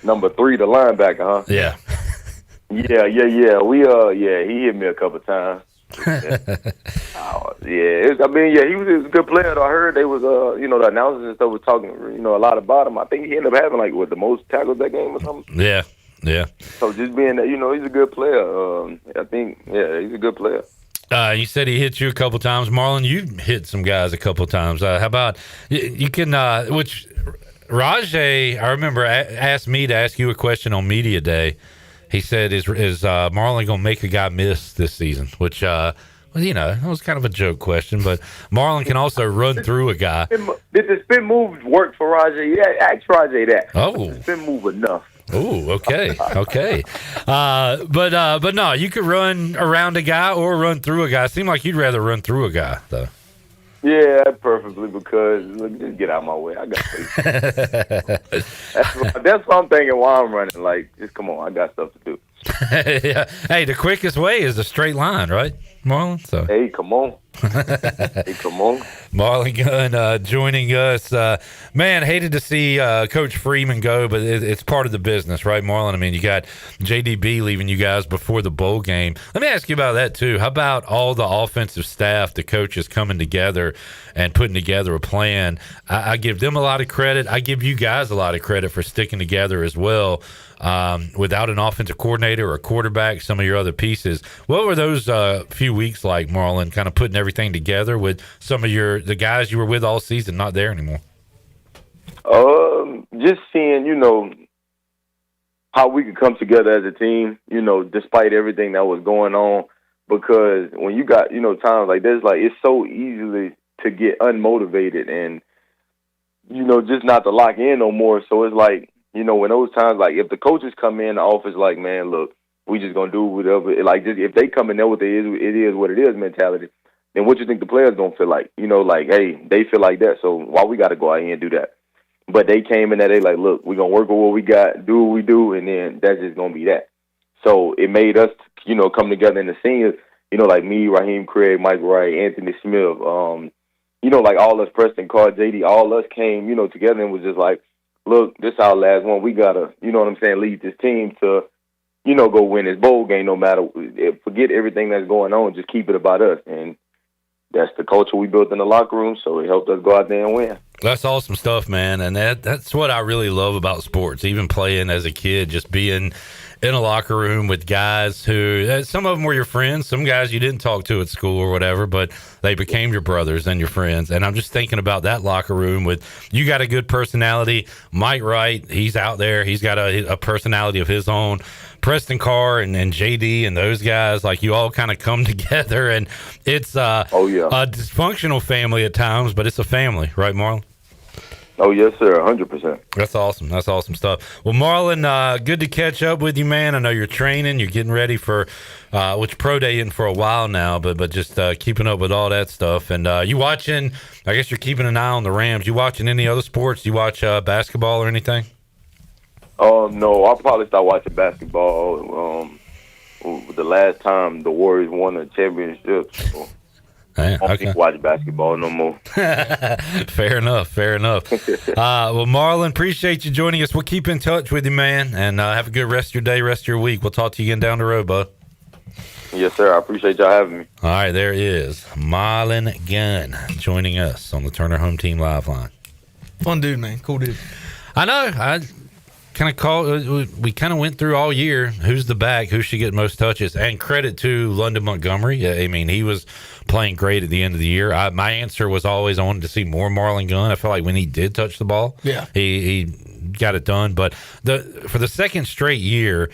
Number 3, the linebacker, huh? Yeah. Yeah. He hit me a couple times. Yeah. He was a good player. Though. I heard they was, the announcers and stuff was talking, a lot about him. I think he ended up having the most tackles that game or something. Yeah. So just being that, he's a good player. I think, he's a good player. You said he hit you a couple times, Marlon. You hit some guys a couple times. How about you can? Which Rajay, I remember asked me to ask you a question on media day. He said, "Is Marlon gonna make a guy miss this season?" Which, it was kind of a joke question, but Marlon can also run through a guy. Did the spin move work for Rajay? Yeah, ask Rajay that. Oh, the spin move enough. Oh, okay. But no, you could run around a guy or run through a guy. It seemed like you'd rather run through a guy, though. Yeah, perfectly, because look, just get out of my way. I got that's what I'm thinking while I'm running. Like, just come on, I got stuff to do. Yeah. Hey, the quickest way is a straight line, right, Marlon? So hey, come on. Hey, come on. Marlon Gunn joining us. Man, hated to see Coach Freeman go, but it's part of the business, right, Marlon? I mean, you got JDB leaving you guys before the bowl game. Let me ask you about that, too. How about all the offensive staff, the coaches coming together and putting together a plan? I give them a lot of credit. I give you guys a lot of credit for sticking together as well. Without an offensive coordinator or a quarterback, some of your other pieces. What were those few weeks like, Marlon, kind of putting everything together with some of the guys you were with all season not there anymore? Just seeing, how we could come together as a team, despite everything that was going on. Because when you got, times like this, like it's so easily to get unmotivated and, just not to lock in no more. So it's like, when those times, like, if the coaches come in the office like, man, look, we just going to do whatever. Like, just if they come in there with it is what it is mentality, then what you think the players going to feel like? Like, hey, they feel like that, so why we got to go out here and do that? But they came in there, they like, look, we're going to work with what we got, do what we do, and then that's just going to be that. So it made us, come together in the seniors, like me, Raheem Craig, Mike Wright, Anthony Smith, like all us, Preston Carr, JD, all us came, together and was just like, look, this our last one. We got to, lead this team to, go win this bowl game no matter, forget everything that's going on, just keep it about us. And that's the culture we built in the locker room, so it helped us go out there and win. That's awesome stuff, man. And that's what I really love about sports, even playing as a kid, just being in a locker room with guys who, some of them were your friends, some guys you didn't talk to at school or whatever, but they became your brothers and your friends. And I'm just thinking about that locker room with, you got a good personality. Mike Wright, he's out there. He's got a personality of his own. Preston Carr and JD and those guys, like, you all kind of come together, and it's a dysfunctional family at times, but it's a family, right, Marlon? Oh, yes, sir, 100%. That's awesome. That's awesome stuff. Well, Marlon, good to catch up with you, man. I know you're training. You're getting ready for, which pro day in for a while now, but just keeping up with all that stuff. And you watching, I guess you're keeping an eye on the Rams. You watching any other sports? You watch basketball or anything? No, I'll probably start watching basketball the last time the Warriors won a championship. So. I don't watch basketball no more. Fair enough. Well, Marlon, appreciate you joining us. We'll keep in touch with you, man, and have a good rest of your day, rest of your week. We'll talk to you again down the road, bud. Yes, sir. I appreciate y'all having me. All right, there is Marlon Gunn joining us on the Turner Home Team Live Line. Fun dude, man. Cool dude. I know. I we kind of went through all year who's the back, who should get most touches, and credit to London Montgomery. I mean, he was playing great at the end of the year. My answer was always I wanted to see more Marlon Gunn. I felt like when he did touch the ball, he got it done. But for the second straight year,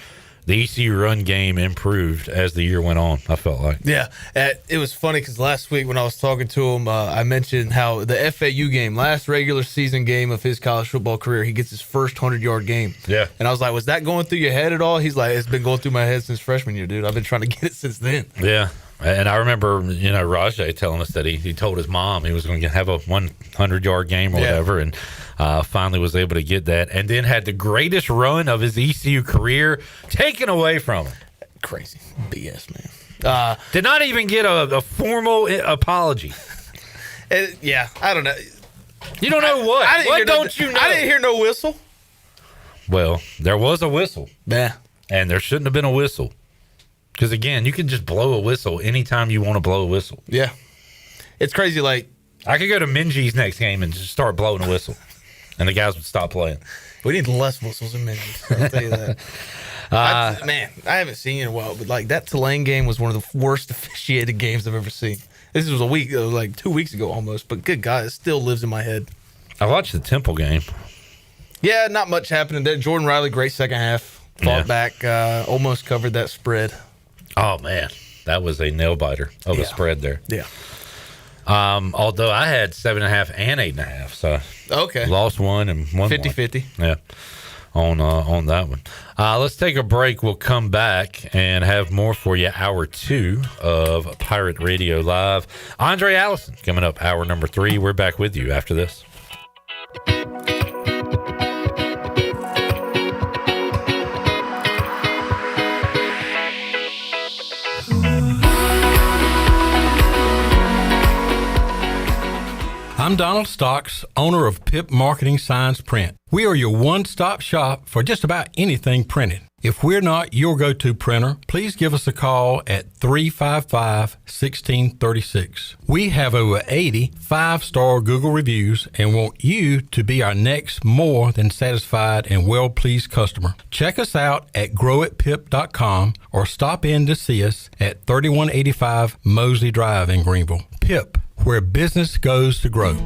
the ECU run game improved as the year went on, I felt like. Yeah, it was funny because last week when I was talking to him, I mentioned how the FAU game, last regular season game of his college football career, he gets his first 100-yard game. Yeah. And I was like, was that going through your head at all? He's like, it's been going through my head since freshman year, dude. I've been trying to get it since then. Yeah. And I remember, Rajay telling us that he told his mom he was going to have a 100-yard game or whatever, and finally was able to get that, and then had the greatest run of his ECU career taken away from him. Crazy. BS, man. Did not even get a formal apology. I don't know. You don't know what? What don't you know? I didn't hear no whistle. Well, there was a whistle. Yeah. And there shouldn't have been a whistle. Because, again, you can just blow a whistle anytime you want to blow a whistle. Yeah. It's crazy. Like, I could go to Minji's next game and just start blowing a whistle, and the guys would stop playing. We need less whistles in Minji's. I'll tell you that. I haven't seen it in a while, but, like, that Tulane game was one of the worst officiated games I've ever seen. This was 2 weeks ago almost, but good God, it still lives in my head. I watched the Temple game. Yeah, not much happening there. Jordan Riley, great second half. Fought back, almost covered that spread. Oh, man, that was a nail-biter of a spread there. Yeah. Although I had 7.5 and 8.5, so okay, lost one and won 50-50. Yeah, on that one. Let's take a break. We'll come back and have more for you. Hour 2 of Pirate Radio Live. Aundrae Allison coming up, hour number 3. We're back with you after this. I'm Donald Stocks, owner of Pip Marketing Signs Print. We are your one-stop shop for just about anything printed. If we're not your go-to printer, please give us a call at 355-1636. We have over 80 5-star Google reviews and want you to be our next more than satisfied and well-pleased customer. Check us out at growatpip.com or stop in to see us at 3185 Mosley Drive in Greenville. Pip, where business goes to grow.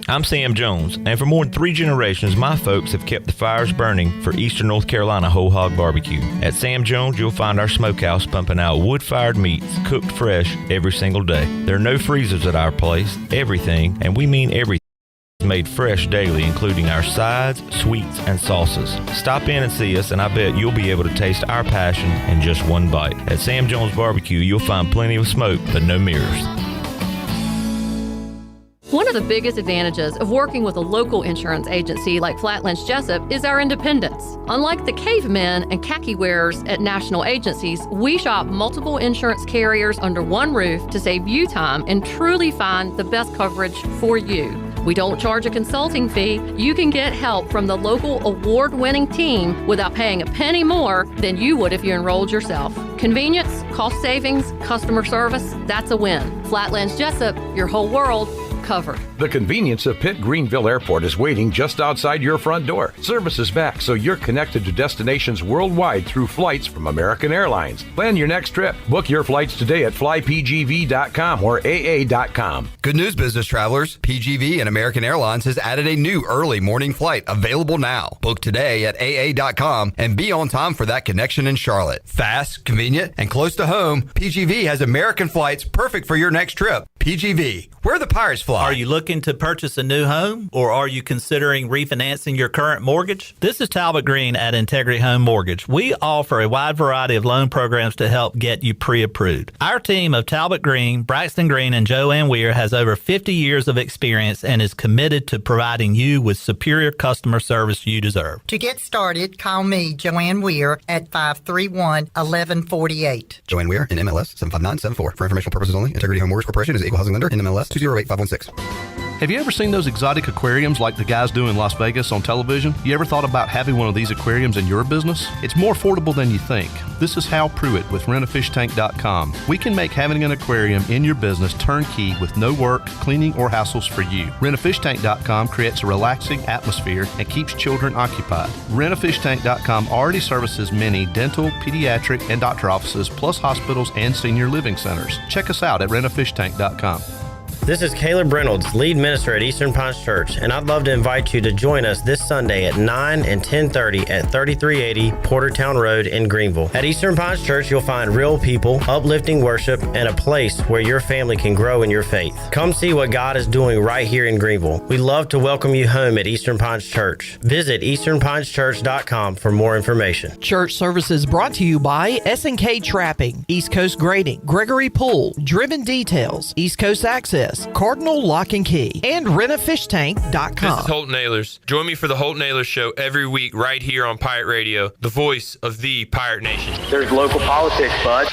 I'm Sam Jones, and for more than 3 generations, my folks have kept the fires burning for Eastern North Carolina Whole Hog Barbecue. At Sam Jones, you'll find our smokehouse pumping out wood-fired meats, cooked fresh every single day. There are no freezers at our place. Everything, and we mean everything, is made fresh daily, including our sides, sweets, and sauces. Stop in and see us, and I bet you'll be able to taste our passion in just one bite. At Sam Jones Barbecue, you'll find plenty of smoke, but no mirrors. One of the biggest advantages of working with a local insurance agency like Flatlands Jessup is our independence. Unlike the cavemen and khaki wearers at national agencies, we shop multiple insurance carriers under one roof to save you time and truly find the best coverage for you. We don't charge a consulting fee. You can get help from the local award-winning team without paying a penny more than you would if you enrolled yourself. Convenience, cost savings, customer service, that's a win. Flatlands Jessup, your whole world covered. The convenience of Pitt Greenville Airport is waiting just outside your front door. Service is back, so you're connected to destinations worldwide through flights from American Airlines. Plan your next trip. Book your flights today at flypgv.com or aa.com. Good news, business travelers. PGV and American Airlines has added a new early morning flight available now. Book today at aa.com and be on time for that connection in Charlotte. Fast, convenient, and close to home, PGV has American flights perfect for your next trip. PGV, where the Pirates fly. Are you looking to purchase a new home, or are you considering refinancing your current mortgage? This is Talbot Green at Integrity Home Mortgage. We offer a wide variety of loan programs to help get you pre-approved. Our team of Talbot Green, Braxton Green, and Joanne Weir has over 50 years of experience and is committed to providing you with superior customer service you deserve. To get started, call me, Joanne Weir, at 531-1148. Joanne Weir, in MLS 75974. For informational purposes only, Integrity Home Mortgage Corporation is an equal housing lender in MLS 208516. Have you ever seen those exotic aquariums like the guys do in Las Vegas on television? You ever thought about having one of these aquariums in your business? It's more affordable than you think. This is Hal Pruitt with rentafishtank.com. We can make having an aquarium in your business turnkey with no work, cleaning, or hassles for you. Rentafishtank.com creates a relaxing atmosphere and keeps children occupied. Rentafishtank.com already services many dental, pediatric, and doctor offices, plus hospitals and senior living centers. Check us out at rentafishtank.com. This is Caleb Reynolds, lead minister at Eastern Pines Church, and I'd love to invite you to join us this Sunday at 9 and 10:30 at 3380 Portertown Road in Greenville. At Eastern Pines Church, you'll find real people, uplifting worship, and a place where your family can grow in your faith. Come see what God is doing right here in Greenville. We'd love to welcome you home at Eastern Pines Church. Visit easternpineschurch.com for more information. Church services brought to you by S&K Trapping, East Coast Grading, Gregory Pool, Driven Details, East Coast Access, Cardinal Lock and Key, and rentafishtank.com. This is Holt Nailers. Join me for the Holt Nailers Show every week right here on Pirate Radio, the voice of the Pirate Nation. There's local politics, bud.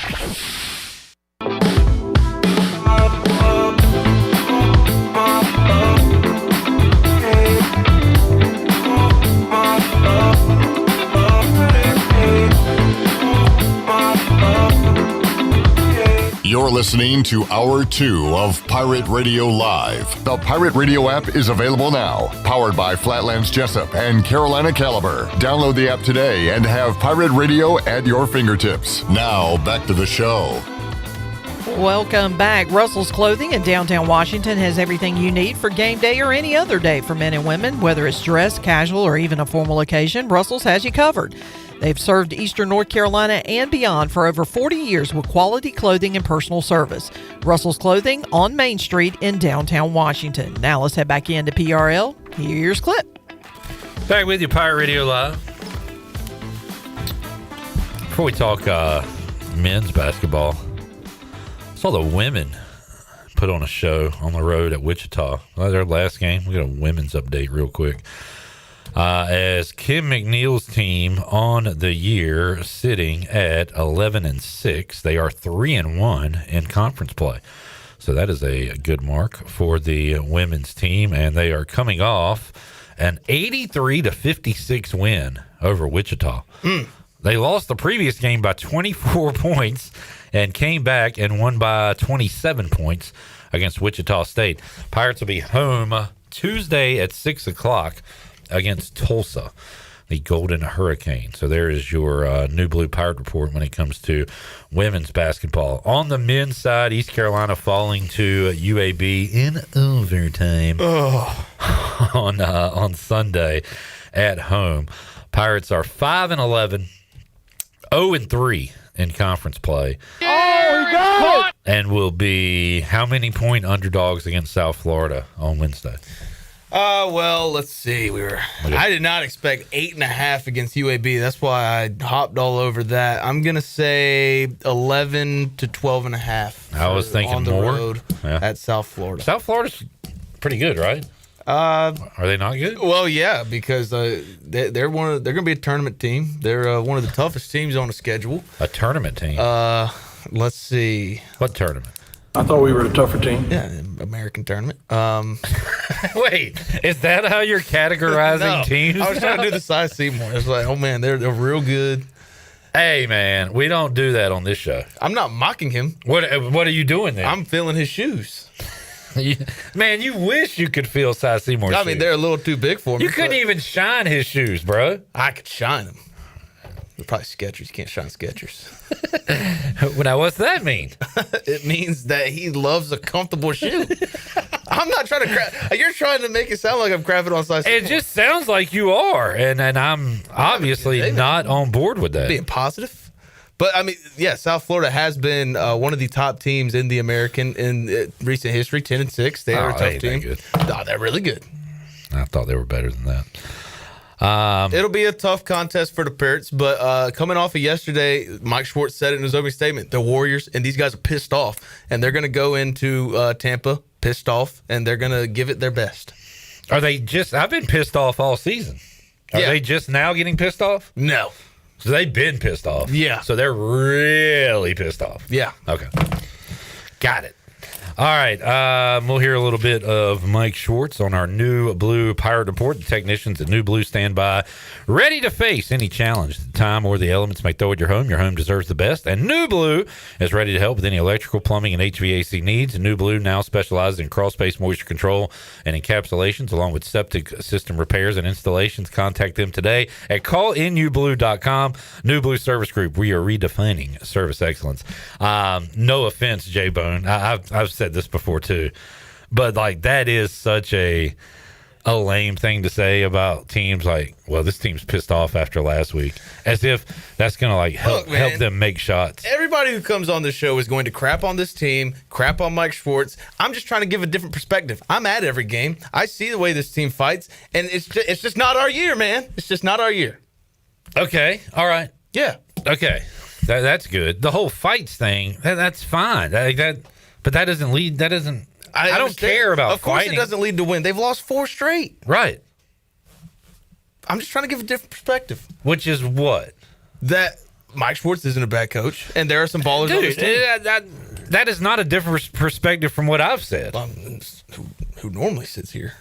You're listening to Hour 2 of Pirate Radio Live. The Pirate Radio app is available now, powered by Flatlands Jessup and Carolina Caliber. Download the app today and have Pirate Radio at your fingertips. Now, back to the show. Welcome back. Russell's Clothing in downtown Washington has everything you need for game day or any other day for men and women, whether it's dress, casual, or even a formal occasion. Russell's has you covered. They've served Eastern North Carolina and beyond for over 40 years with quality clothing and personal service. Russell's Clothing on Main Street in downtown Washington. Now let's head back into PRL. Here's Clip. Back with you, Pirate Radio Live. Before we talk men's basketball, I saw the women put on a show on the road at Wichita. Their last game. We got a women's update real quick. As Kim McNeil's team on the year sitting at 11-6, they are 3-1 in conference play. So that is a good mark for the women's team, and they are coming off an 83-56 win over Wichita. They lost the previous game by 24 points and came back and won by 27 points against Wichita State. Pirates will be home Tuesday at 6 o'clock against Tulsa, the Golden Hurricane. So there is your New Blue Pirate report when it comes to women's basketball. On the men's side, East Carolina falling to UAB in overtime on Sunday at home. Pirates are 5-11, 0-3 in conference play. Oh, he got it! And will be how many point underdogs against South Florida on Wednesday? Well, let's see. I did not expect 8.5 against UAB. That's why I hopped all over that. I'm gonna say 11 to 12.5. I was thinking on the more road at South Florida. South Florida's pretty good, right? Are they not good? Well, yeah, because they're going to be a tournament team. They're one of the toughest teams on the schedule. A tournament team. Let's see. What tournament? I thought we were a tougher team. Yeah, American tournament. Wait, is that how you're categorizing No, teams? I was trying to do the size Seymour. It's like, oh man, they're real good. Hey man, we don't do that on this show. I'm not mocking him. What are you doing then? I'm feeling his shoes. Man, you wish you could feel Cy Seymour's shoes. I mean, they're a little too big for me. You couldn't even shine his shoes, bro. I could shine them. They're probably Skechers. You can't shine Skechers. Now, what's that mean? It means that he loves a comfortable shoe. I'm not trying to you're trying to make it sound like I'm crapping on size. It just sounds like you are, and I'm obviously not on board with that. Being positive. But, I mean, yeah, South Florida has been one of the top teams in the American in recent history, 10-6. They are a tough team. Good. No, they're really good. I thought they were better than that. It'll be a tough contest for the Pirates, but coming off of yesterday, Mike Schwartz said it in his opening statement, the Warriors, and these guys are pissed off, and they're going to go into Tampa pissed off, and they're going to give it their best. Are they just – I've been pissed off all season. Are they just now getting pissed off? No. So they've been pissed off. Yeah. So they're really pissed off. Yeah. Okay. Got it. All right. We'll hear a little bit of Mike Schwartz on our New Blue Pirate Report. The technicians at New Blue stand by, ready to face any challenge the time or the elements may throw at your home. Your home deserves the best. And New Blue is ready to help with any electrical, plumbing, and HVAC needs. New Blue now specializes in crawl-space moisture control and encapsulations, along with septic system repairs and installations. Contact them today at callinublu.com. New Blue Service Group. We are redefining service excellence. No offense, J-Bone. I've said this before too, but like that is such a lame thing to say about teams. Like, well, this team's pissed off after last week, as if that's gonna like help them make shots. Everybody who comes on this show is going to crap on this team, crap on Mike Schwartz. I'm just trying to give a different perspective. I'm at every game. I see the way this team fights, and it's just not our year, man. It's just not our year. Okay, all right, yeah, okay, that's good. The whole fights thing, that's fine. But that doesn't lead. That doesn't. I don't care about. Of course, fighting. It doesn't lead to win. They've lost 4 straight. Right. I'm just trying to give a different perspective. Which is what? That Mike Schwartz isn't a bad coach, and there are some ballers on this team. That is not a different perspective from what I've said. Who normally sits here?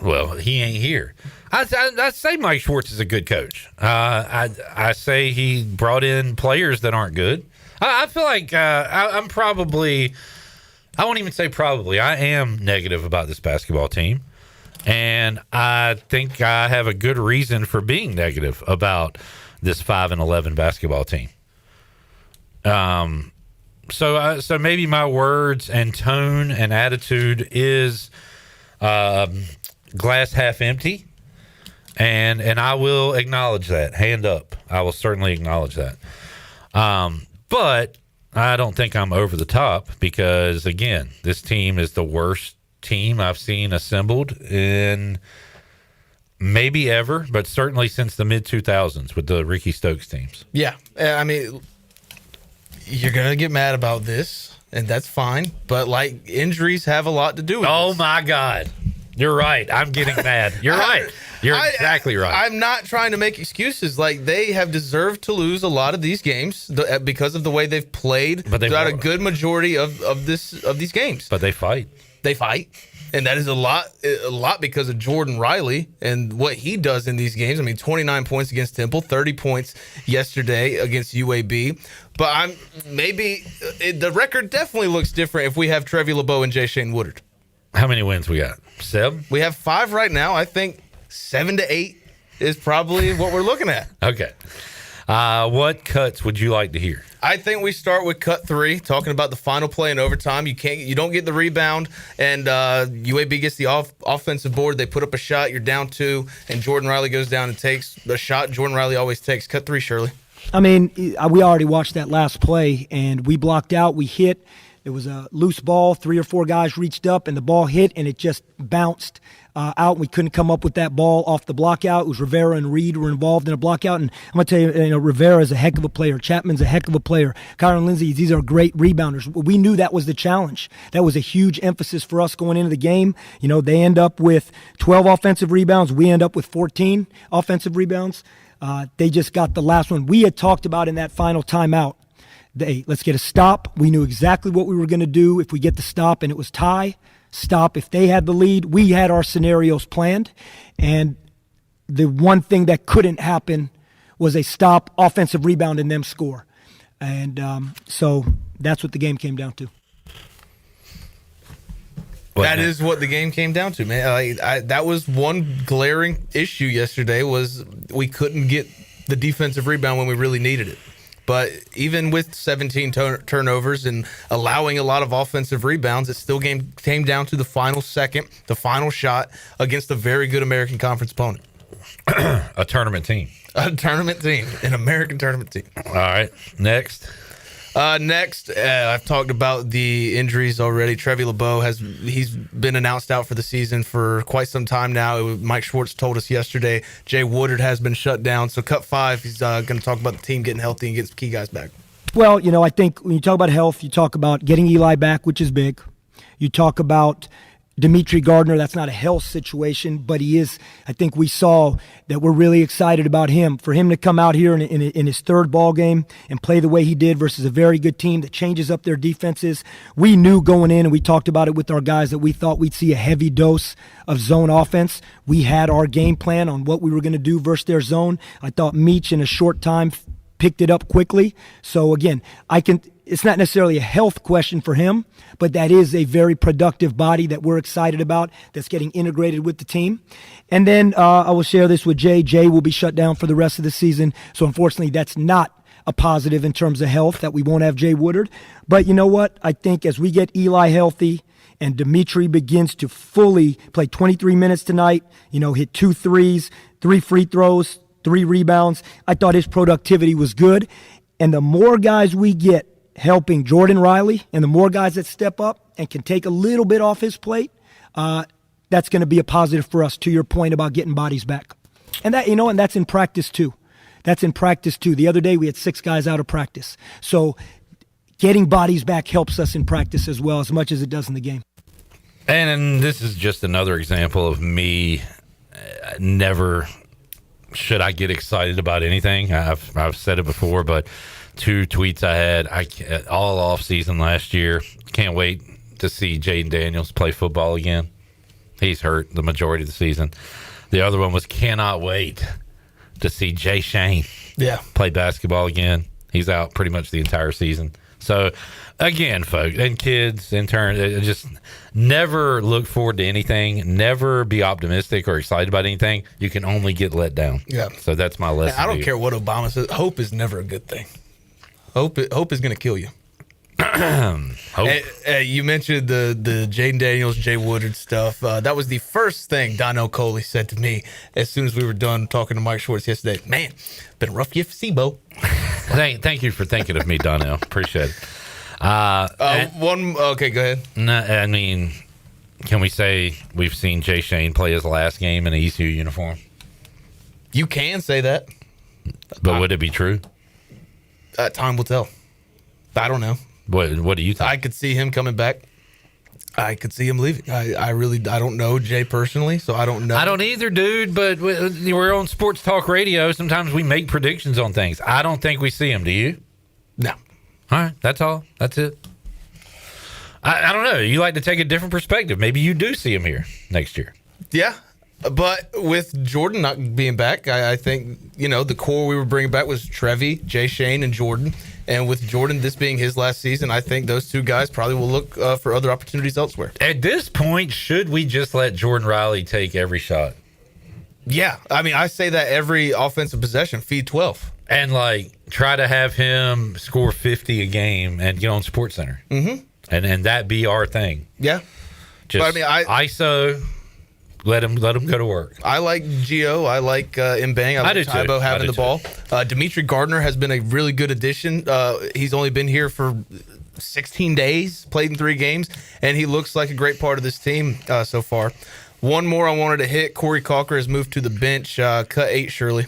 Well, he ain't here. I say Mike Schwartz is a good coach. I say he brought in players that aren't good. I feel like I'm probably – I won't even say probably. I am negative about this basketball team, and I think I have a good reason for being negative about this 5-11 basketball team. So maybe my words and tone and attitude is glass half empty, and I will acknowledge that. Hand up. I will certainly acknowledge that. But I don't think I'm over the top because, again, this team is the worst team I've seen assembled in maybe ever, but certainly since the mid-2000s with the Ricky Stokes teams. Yeah. I mean, you're going to get mad about this, and that's fine. But, like, injuries have a lot to do with this. My God. You're right. I'm getting mad. You're right. You're exactly right. I'm not trying to make excuses. Like, they have deserved to lose a lot of these games because of the way they've played throughout a good majority of these games. But they fight. They fight. And that is a lot because of Jordan Riley and what he does in these games. I mean, 29 points against Temple, 30 points yesterday against UAB. But the record definitely looks different if we have Trevi LeBeau and Jay Shane Woodard. How many wins we got? 7? We have 5 right now. I think 7 to 8 is probably what we're looking at. Okay. What cuts would you like to hear? I think we start with cut 3, talking about the final play in overtime. You don't get the rebound, and UAB gets the offensive board. They put up a shot. You're down 2, and Jordan Riley goes down and takes the shot Jordan Riley always takes. Cut 3, Shirley. I mean, we already watched that last play, and we blocked out. We hit. It was a loose ball. 3 or 4 guys reached up, and the ball hit, and it just bounced out. We couldn't come up with that ball off the block out. It was Rivera and Reed were involved in a block out. And I'm going to tell you, Rivera is a heck of a player. Chapman's a heck of a player. Kyron Lindsay, these are great rebounders. We knew that was the challenge. That was a huge emphasis for us going into the game. They end up with 12 offensive rebounds. We end up with 14 offensive rebounds. They just got the last one. We had talked about in that final timeout, let's get a stop. We knew exactly what we were going to do if we get the stop, and it was tie. Stop. If they had the lead, we had our scenarios planned, and the one thing that couldn't happen was a stop, offensive rebound, and them score. And so that's what the game came down to. That is what the game came down to, man. That was one glaring issue yesterday was we couldn't get the defensive rebound when we really needed it. But even with 17 turnovers and allowing a lot of offensive rebounds, it still came down to the final second, the final shot against a very good American Conference opponent. A tournament team. An American tournament team. All right, next. I've talked about the injuries already. Trevi LeBeau he's been announced out for the season for quite some time now. Mike Schwartz told us yesterday. Jay Woodard has been shut down. So cut 5, he's going to talk about the team getting healthy and get some key guys back. Well, I think when you talk about health, you talk about getting Eli back, which is big. You talk about Dimitri Gardner. That's not a health situation, but he is. I think we saw that we're really excited about him. For him to come out here in his 3rd ball game and play the way he did versus a very good team that changes up their defenses. We knew going in, and we talked about it with our guys, that we thought we'd see a heavy dose of zone offense. We had our game plan on what we were going to do versus their zone. I thought Meach in a short time picked it up quickly. So again, it's not necessarily a health question for him, but that is a very productive body that we're excited about that's getting integrated with the team. And then I will share this with Jay. Jay will be shut down for the rest of the season. So unfortunately, that's not a positive in terms of health, that we won't have Jay Woodard. But you know what? I think as we get Eli healthy and Dimitri begins to fully play 23 minutes tonight, hit 2 threes, 3 free throws, 3 rebounds, I thought his productivity was good. And the more guys we get helping Jordan Riley and the more guys that step up and can take a little bit off his plate, that's going to be a positive for us, to your point about getting bodies back. And that, and that's in practice too. The other day we had 6 guys out of practice. So getting bodies back helps us in practice as well, as much as it does in the game. And this is just another example of me never should I get excited about anything. I've said it before, but 2 tweets I had all off season last year. Can't wait to see Jaden Daniels play football again. He's hurt the majority of the season. The other one was cannot wait to see Jay Shane play basketball again. He's out pretty much the entire season. So again, folks and kids in turn, just never look forward to anything. Never be optimistic or excited about anything. You can only get let down. Yeah. So that's my lesson. I don't care what Obama says. Hope is never a good thing. Hope is going to kill you. You mentioned the Jaden Daniels, Jay Woodard stuff. That was the first thing Donnell Coley said to me as soon as we were done talking to Mike Schwartz yesterday. Man, been a rough year for SIBO. Thank you for thinking of me, Donnell. Appreciate it. Okay, go ahead. No, I mean, can we say we've seen Jay Shane play his last game in an ECU uniform? You can say that. But would it be true? Time will tell. I don't know. What do you think? I could see him coming back. I could see him leaving. I don't know Jay personally, so I don't know. I don't either, dude, but we're on Sports Talk Radio. Sometimes we make predictions on things. I don't think we see him. Do you? No. All right, that's all. That's it. I don't know. You like to take a different perspective. Maybe you do see him here next year. Yeah, but with Jordan not being back, I think, the core we were bringing back was Trevi, Jay Shane, and Jordan. And with Jordan, this being his last season, I think those two guys probably will look for other opportunities elsewhere. At this point, should we just let Jordan Riley take every shot? Yeah. I mean, I say that every offensive possession, feed 12. And, try to have him score 50 a game and get on SportsCenter. Mm-hmm. And that be our thing. Yeah. Just ISO, let him go to work. I like Gio. I like Mbang. I like Tybo having the ball. Dimitri Gardner has been a really good addition. He's only been here for 16 days, played in 3 games, and he looks like a great part of this team so far. One more I wanted to hit. Corey Cocker has moved to the bench. Cut 8, Shirley.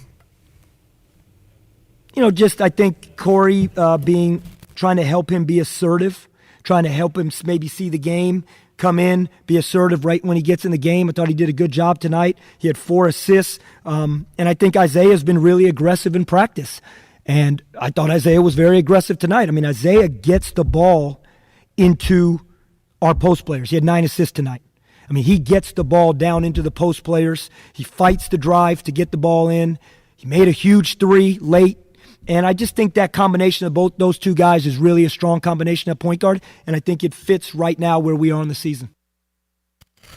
I think Corey trying to help him be assertive, trying to help him maybe see the game, come in, be assertive right when he gets in the game. I thought he did a good job tonight. He had 4 assists. And I think Isaiah's been really aggressive in practice. And I thought Isaiah was very aggressive tonight. I mean, Isaiah gets the ball into our post players. He had 9 assists tonight. I mean, he gets the ball down into the post players. He fights the drive to get the ball in. He made a huge 3 late. And I just think that combination of both those two guys is really a strong combination at point guard, and I think it fits right now where we are in the season.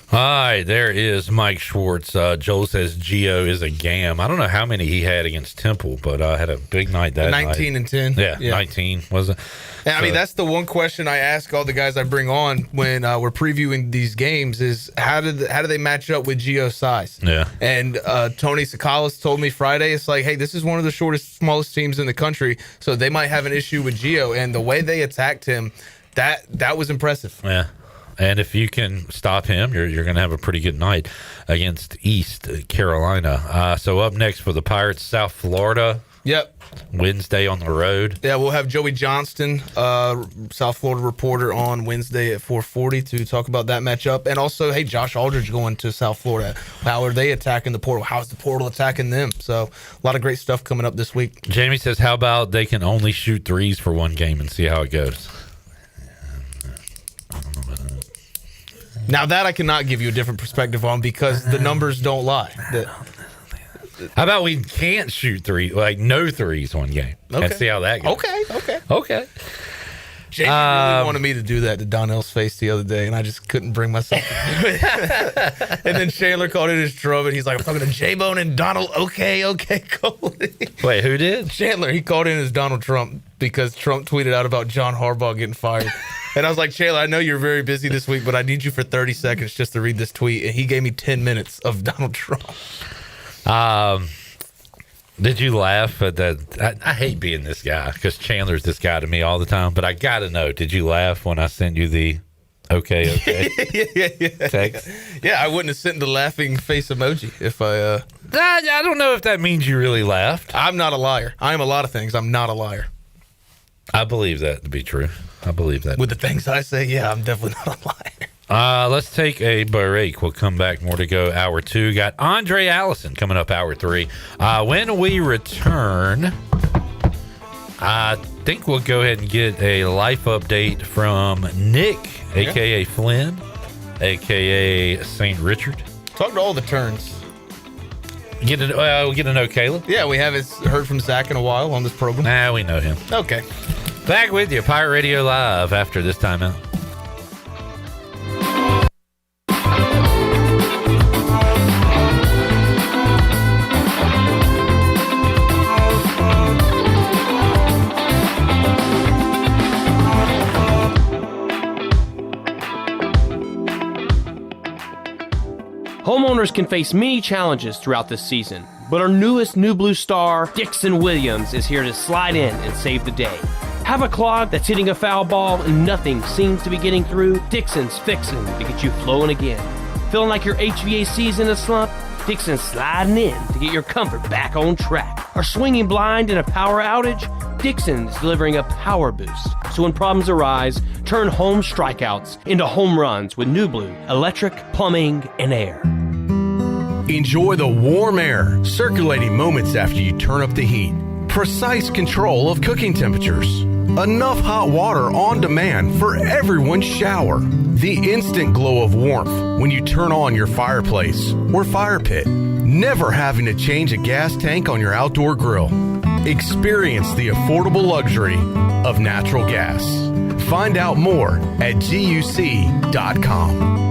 Hi, there is Mike Schwartz. Joel says Gio is a gam. I don't know how many he had against Temple, but had a big night that 19 night. 19 and 10. Yeah, 19 was it? And I mean, that's the one question I ask all the guys I bring on when we're previewing these games is how do they match up with Gio's size? Yeah. And Tony Sakalas told me Friday, it's like, hey, this is one of the smallest teams in the country, so they might have an issue with Gio. And the way they attacked him, that was impressive. Yeah. And if you can stop him, you're going to have a pretty good night against East Carolina. So up next for the Pirates, South Florida. Yep. Wednesday on the road. Yeah, we'll have Joey Johnston, South Florida reporter, on Wednesday at 4:40 to talk about that matchup. And also, hey, Josh Aldridge going to South Florida. How are they attacking the portal? How's the portal attacking them? So a lot of great stuff coming up this week. Jamie says, how about they can only shoot threes for one game and see how it goes? Now that I cannot give you a different perspective on because the numbers don't lie. How about we can't shoot no threes one game and see how that goes? Okay. Jamie really wanted me to do that to Donnell's face the other day, and I just couldn't bring myself to do it. And then Chandler called in his drum, and he's like, I'm talking to J-Bone and Donald. Okay, Coley. Wait, who did? Chandler. He called in as Donald Trump because Trump tweeted out about John Harbaugh getting fired. And I was like, Chandler, I know you're very busy this week, but I need you for 30 seconds just to read this tweet. And he gave me 10 minutes of Donald Trump. Did you laugh at that? I hate being this guy because Chandler's this guy to me all the time. But I got to know, did you laugh when I sent you the okay yeah. text? Yeah, I wouldn't have sent the laughing face emoji if I... I don't know if that means you really laughed. I'm not a liar. I am a lot of things. I'm not a liar. I believe that to be true. I believe that. With the things I say, yeah, I'm definitely not a liar. Let's take a break. We'll come back. More to go. Hour 2. Got Aundrae Allison coming up hour 3. When we return, I think we'll go ahead and get a life update from Nick, a.k.a. Flynn, a.k.a. St. Richard. Talk to all the turns. We'll get to know Caleb. Yeah, we haven't heard from Zach in a while on this program. Nah, we know him. Okay. Back with you, Pirate Radio Live, after this timeout. Homeowners can face many challenges throughout this season, but our newest New Blue star, Dixon Williams, is here to slide in and save the day. Have a clog that's hitting a foul ball and nothing seems to be getting through? Dixon's fixing to get you flowing again. Feeling like your HVAC's in a slump? Dixon's sliding in to get your comfort back on track. Or swinging blind in a power outage? Dixon's delivering a power boost. So when problems arise, turn home strikeouts into home runs with New Blue, electric, plumbing, and air. Enjoy the warm air circulating moments after you turn up the heat. Precise control of cooking temperatures. Enough hot water on demand for everyone's shower. The instant glow of warmth when you turn on your fireplace or fire pit. Never having to change a gas tank on your outdoor grill. Experience the affordable luxury of natural gas. Find out more at GUC.com.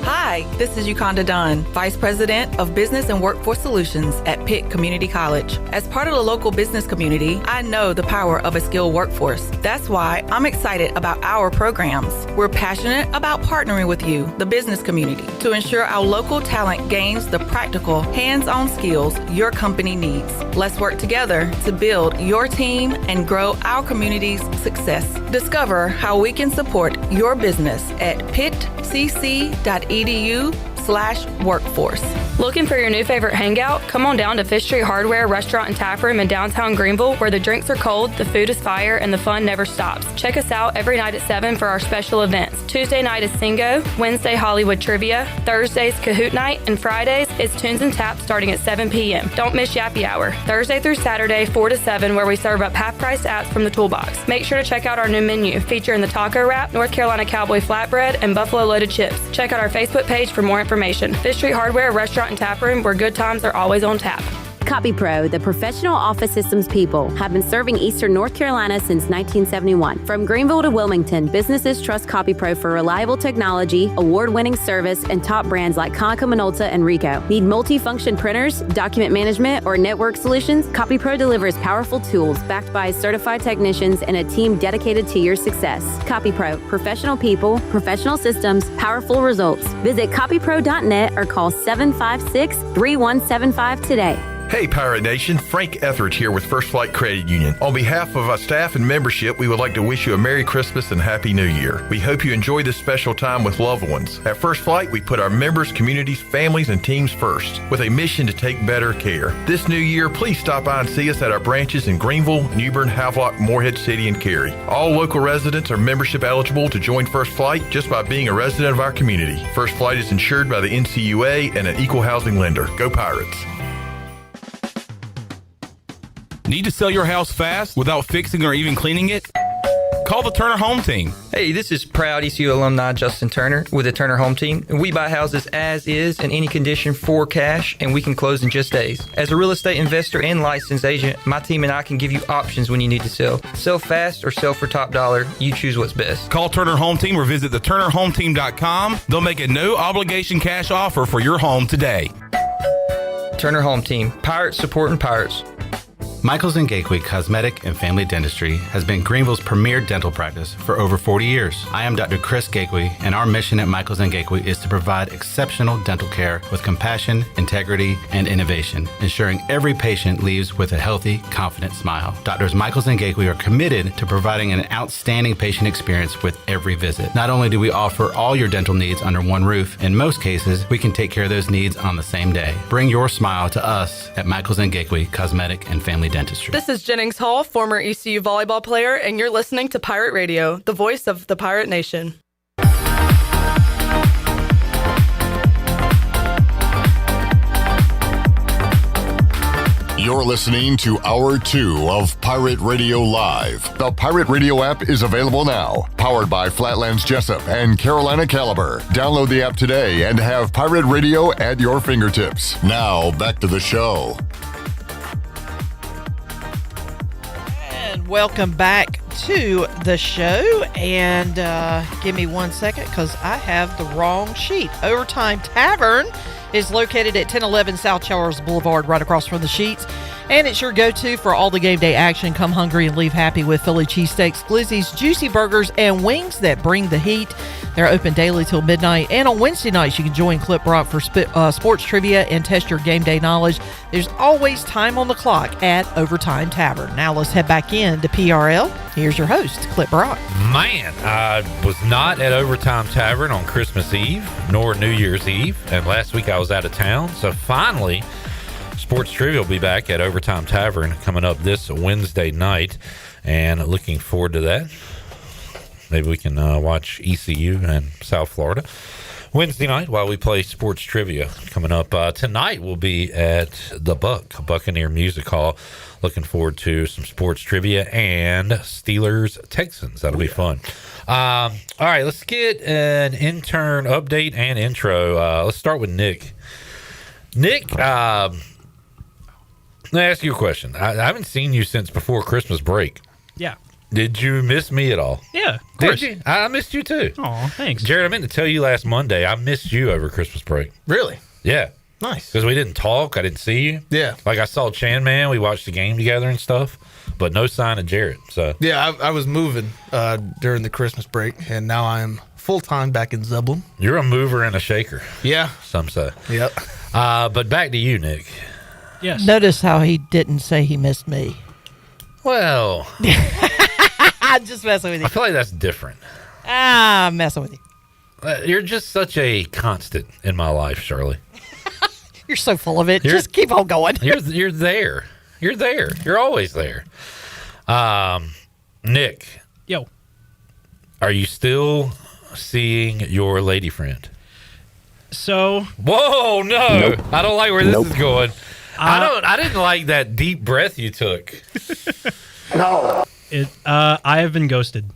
Hi, this is Yukanda Dunn, Vice President of Business and Workforce Solutions at Pitt Community College. As part of the local business community, I know the power of a skilled workforce. That's why I'm excited about our programs. We're passionate about partnering with you, the business community, to ensure our local talent gains the practical, hands-on skills your company needs. Let's work together to build your team and grow our community's success. Discover how we can support your business at pittcc.edu/workforce. Looking for your new favorite hangout? Come on down to Fish Street Hardware Restaurant and Tap Room in downtown Greenville, where the drinks are cold, the food is fire, and the fun never stops. Check us out every night at 7 for our special events. Tuesday night is Singo, Wednesday Hollywood Trivia, Thursday's Kahoot Night, and Fridays is Tunes and Taps starting at 7 p.m. Don't miss Yappy Hour, Thursday through Saturday, 4 to 7, where we serve up half-price apps from the toolbox. Make sure to check out our new menu, featuring the taco wrap, North Carolina Cowboy flatbread, and buffalo loaded chips. Check out our Facebook page for more information. Fish Street Hardware Restaurant and Tap Room, where good times are always on tap. CopyPro, the professional office systems people, have been serving Eastern North Carolina since 1971. From Greenville to Wilmington, businesses trust CopyPro for reliable technology, award-winning service, and top brands like Konica Minolta and Ricoh. Need multi-function printers, document management, or network solutions? CopyPro delivers powerful tools backed by certified technicians and a team dedicated to your success. CopyPro, professional people, professional systems, powerful results. Visit copypro.net or call 756-3175 today. Hey Pirate Nation, Frank Etheridge here with First Flight Credit Union. On behalf of our staff and membership, we would like to wish you a Merry Christmas and Happy New Year. We hope you enjoy this special time with loved ones. At First Flight, we put our members, communities, families, and teams first, with a mission to take better care. This new year, please stop by and see us at our branches in Greenville, Newbern, Havelock, Morehead City, and Cary. All local residents are membership eligible to join First Flight just by being a resident of our community. First Flight is insured by the NCUA and an equal housing lender. Go Pirates! Need to sell your house fast without fixing or even cleaning it? Call the Turner Home Team. Hey, this is proud ECU alumni Justin Turner with the Turner Home Team. We buy houses as is in any condition for cash, and we can close in just days. As a real estate investor and licensed agent, my team and I can give you options when you need to sell. Sell fast or sell for top dollar. You choose what's best. Call Turner Home Team or visit theturnerhometeam.com. They'll make a no-obligation cash offer for your home today. Turner Home Team. Pirates supporting pirates. Michaels & Gateway Cosmetic and Family Dentistry has been Greenville's premier dental practice for over 40 years. I am Dr. Chris Gateway, and our mission at Michaels & Gateway is to provide exceptional dental care with compassion, integrity, and innovation, ensuring every patient leaves with a healthy, confident smile. Doctors Michaels & Gateway are committed to providing an outstanding patient experience with every visit. Not only do we offer all your dental needs under one roof, in most cases, we can take care of those needs on the same day. Bring your smile to us at Michaels & Gateway Cosmetic and Family Dentistry. This is Jennings Hall, former ECU volleyball player, and you're listening to Pirate Radio, the voice of the Pirate Nation. You're listening to Hour 2 of Pirate Radio Live. The Pirate Radio app is available now. Powered by Flatlands Jessup and Carolina Caliber. Download the app today and have Pirate Radio at your fingertips. Now, back to the show. Welcome back to the show, and give me 1 second because I have the wrong sheet. Overtime Tavern is located at 1011 South Charles Boulevard, right across from the Sheets, and it's your go-to for all the game day action. Come hungry and leave happy with Philly cheesesteaks, glizzies, juicy burgers, and wings that bring the heat. They're open daily till midnight. And on Wednesday nights, you can join Clip Brock for sports trivia and test your game day knowledge. There's always time on the clock at Overtime Tavern. Now let's head back in to PRL. Here's your host, Clip Brock. Man, I was not at Overtime Tavern on Christmas Eve nor New Year's Eve. And last week I was out of town. So finally, Sports Trivia will be back at Overtime Tavern coming up this Wednesday night. And looking forward to that. Maybe we can watch ECU and South Florida Wednesday night while we play sports trivia coming up. Tonight we'll be at the Buccaneer Music Hall. Looking forward to some sports trivia and Steelers-Texans. That'll be fun. All right, let's get an intern update and intro. Let's start with Nick. Nick, let me ask you a question. I haven't seen you since before Christmas break. Yeah. Did you miss me at all? Yeah, of course. Did you? I missed you too. Oh, thanks. Jared, I meant to tell you last Monday, I missed you over Christmas break. Really? Yeah. Nice. Because we didn't talk. I didn't see you. Yeah. Like I saw Chan Man. We watched the game together and stuff, but no sign of Jared. So Yeah, I was moving during the Christmas break, and now I am full-time back in Zeblin. You're a mover and a shaker. Yeah. Some say. Yep. But back to you, Nick. Yes. Notice how he didn't say he missed me. Well, I'm just messing with you. I feel like that's different. I'm messing with you. You're just such a constant in my life, Shirley. You're so full of it. Just keep on going. You're there. You're there. You're always there. Nick. Yo. Are you still seeing your lady friend? So. Whoa, no. Nope. I don't like where this is going. I didn't like that deep breath you took. No. I have been ghosted.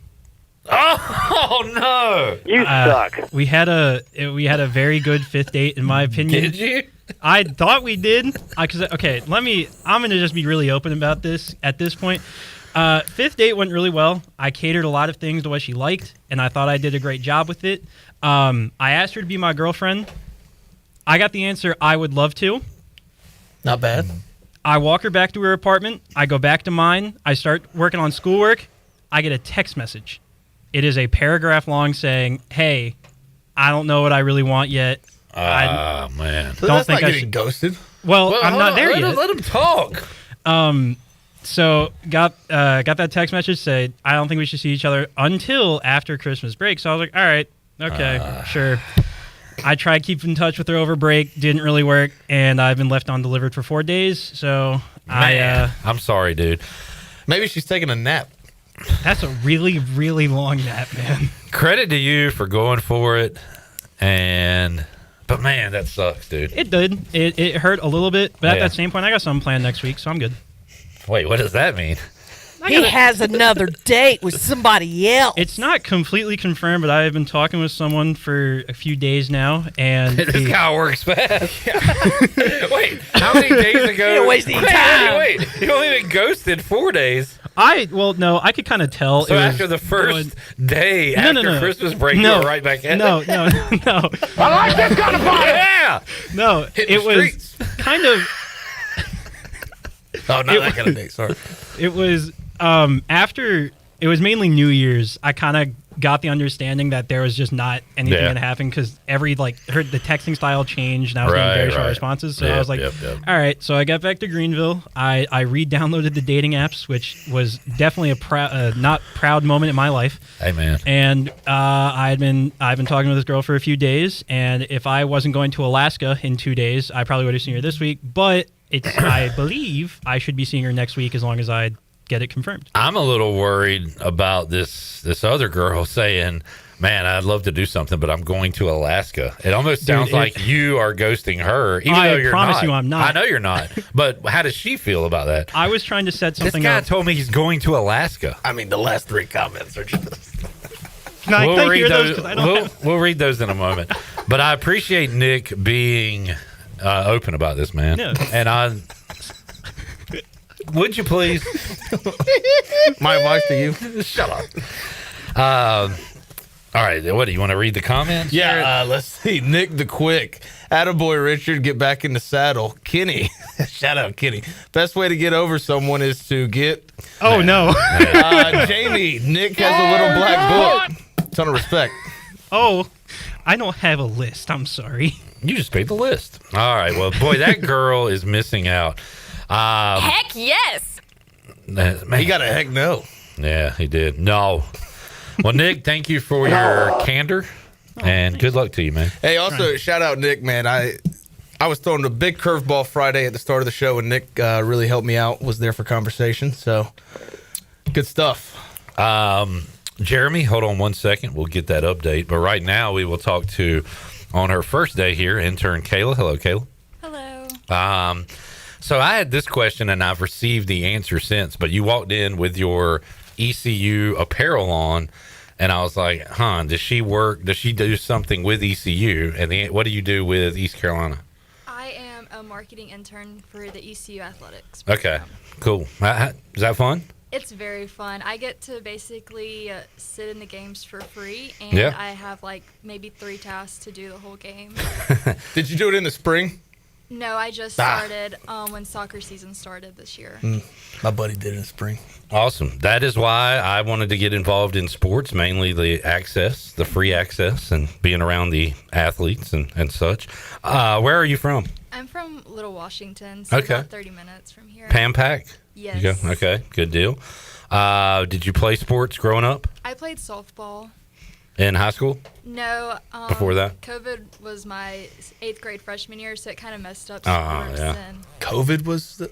Oh no! You suck. We had a very good fifth date, in my opinion. Did you? I thought we did. I'm gonna just be really open about this at this point. Fifth date went really well. I catered a lot of things to what she liked, and I thought I did a great job with it. I asked her to be my girlfriend. I got the answer, I would love to. Not bad. I walk her back to her apartment. I go back to mine. I start working on schoolwork. I get a text message. It is a paragraph long saying, "Hey, I don't know what I really want yet." Man. So that's not getting ghosted. Well, I'm not there yet. Let him talk. So got that text message said, "I don't think we should see each other until after Christmas break." So I was like, "All right, okay, sure." I tried keeping in touch with her over break, didn't really work, and I've been left undelivered for 4 days. So I'm sorry, dude. Maybe she's taking a nap. That's a really, really long nap, man. Credit to you for going for it, but man, that sucks, dude. It did. It hurt a little bit, but at that same point, I got something planned next week, so I'm good. Wait, what does that mean? He has another date with somebody else. It's not completely confirmed, but I have been talking with someone for a few days now, and this guy works fast. Wait, how many days ago? You're wasting time. Wait, you only been ghosted 4 days. No, I could kind of tell. So after the first day after Christmas break, you were right back in. No. I like this kind of fun. Yeah. No, it was kind of. Oh, not that kind of date. Sorry. It was after. It was mainly New Year's. I kind of got the understanding that there was just not anything going to happen because the texting style changed and I was getting very short responses. So I was like, all right. So I got back to Greenville. I re-downloaded the dating apps, which was definitely a not proud moment in my life. Hey, man. And I've been talking with this girl for a few days. And if I wasn't going to Alaska in 2 days, I probably would have seen her this week. But I believe I should be seeing her next week as long as I get it confirmed. I'm a little worried about this other girl saying, "Man, I'd love to do something, but I'm going to Alaska." It almost sounds like you are ghosting her, even though you're not. I promise you I'm not. I know you're not. But how does she feel about that? I was trying to set something This guy up. told me he's going to Alaska. I mean, the last 3 comments are just... We'll read those. We'll read those in a moment. But I appreciate Nick being open about this, man. Yeah. And would you please? My advice to you: shut up. All right, what do you want to read the comments? Yeah, let's see. Nick the Quick, attaboy Richard, get back in the saddle. Kenny, shout out Kenny. Best way to get over someone is to get. Oh no. Jamie, Nick has a little black book. Ton of respect. Oh, I don't have a list. I'm sorry. You just made the list. All right. Well, boy, that girl is missing out. Heck yes. Man. He got a heck no. Yeah, he did. No. Well, Nick, thank you for your candor, and good luck to you, man. Hey, also, shout out Nick, man. I was throwing a big curveball Friday at the start of the show, and Nick really helped me out, was there for conversation. So, good stuff. Jeremy, hold on 1 second. We'll get that update. But right now, we will talk to, on her first day here, intern Kayla. Hello, Kayla. Hello. So I had this question, and I've received the answer since, but you walked in with your ECU apparel on, and I was like, does she work? Does she do something with ECU? And what do you do with East Carolina? I am a marketing intern for the ECU athletics. Okay, cool. Is that fun? It's very fun. I get to basically sit in the games for free, and I have like maybe 3 tasks to do the whole game. Did you do it in the spring? No, I just started when soccer season started this year. My buddy did it in the spring. Awesome. That is why I wanted to get involved in sports, mainly the free access, and being around the athletes and such. Where are you from? I'm from Little Washington, so about 30 minutes from here. Pampac? Yes. Okay, good deal. Did you play sports growing up? I played softball. In high school? No. Before that? COVID was my 8th grade freshman year, so it kind of messed up sports. And COVID was the...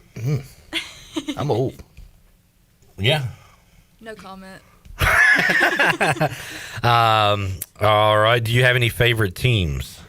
I'm old. Yeah. No comment. All right. Do you have any favorite teams?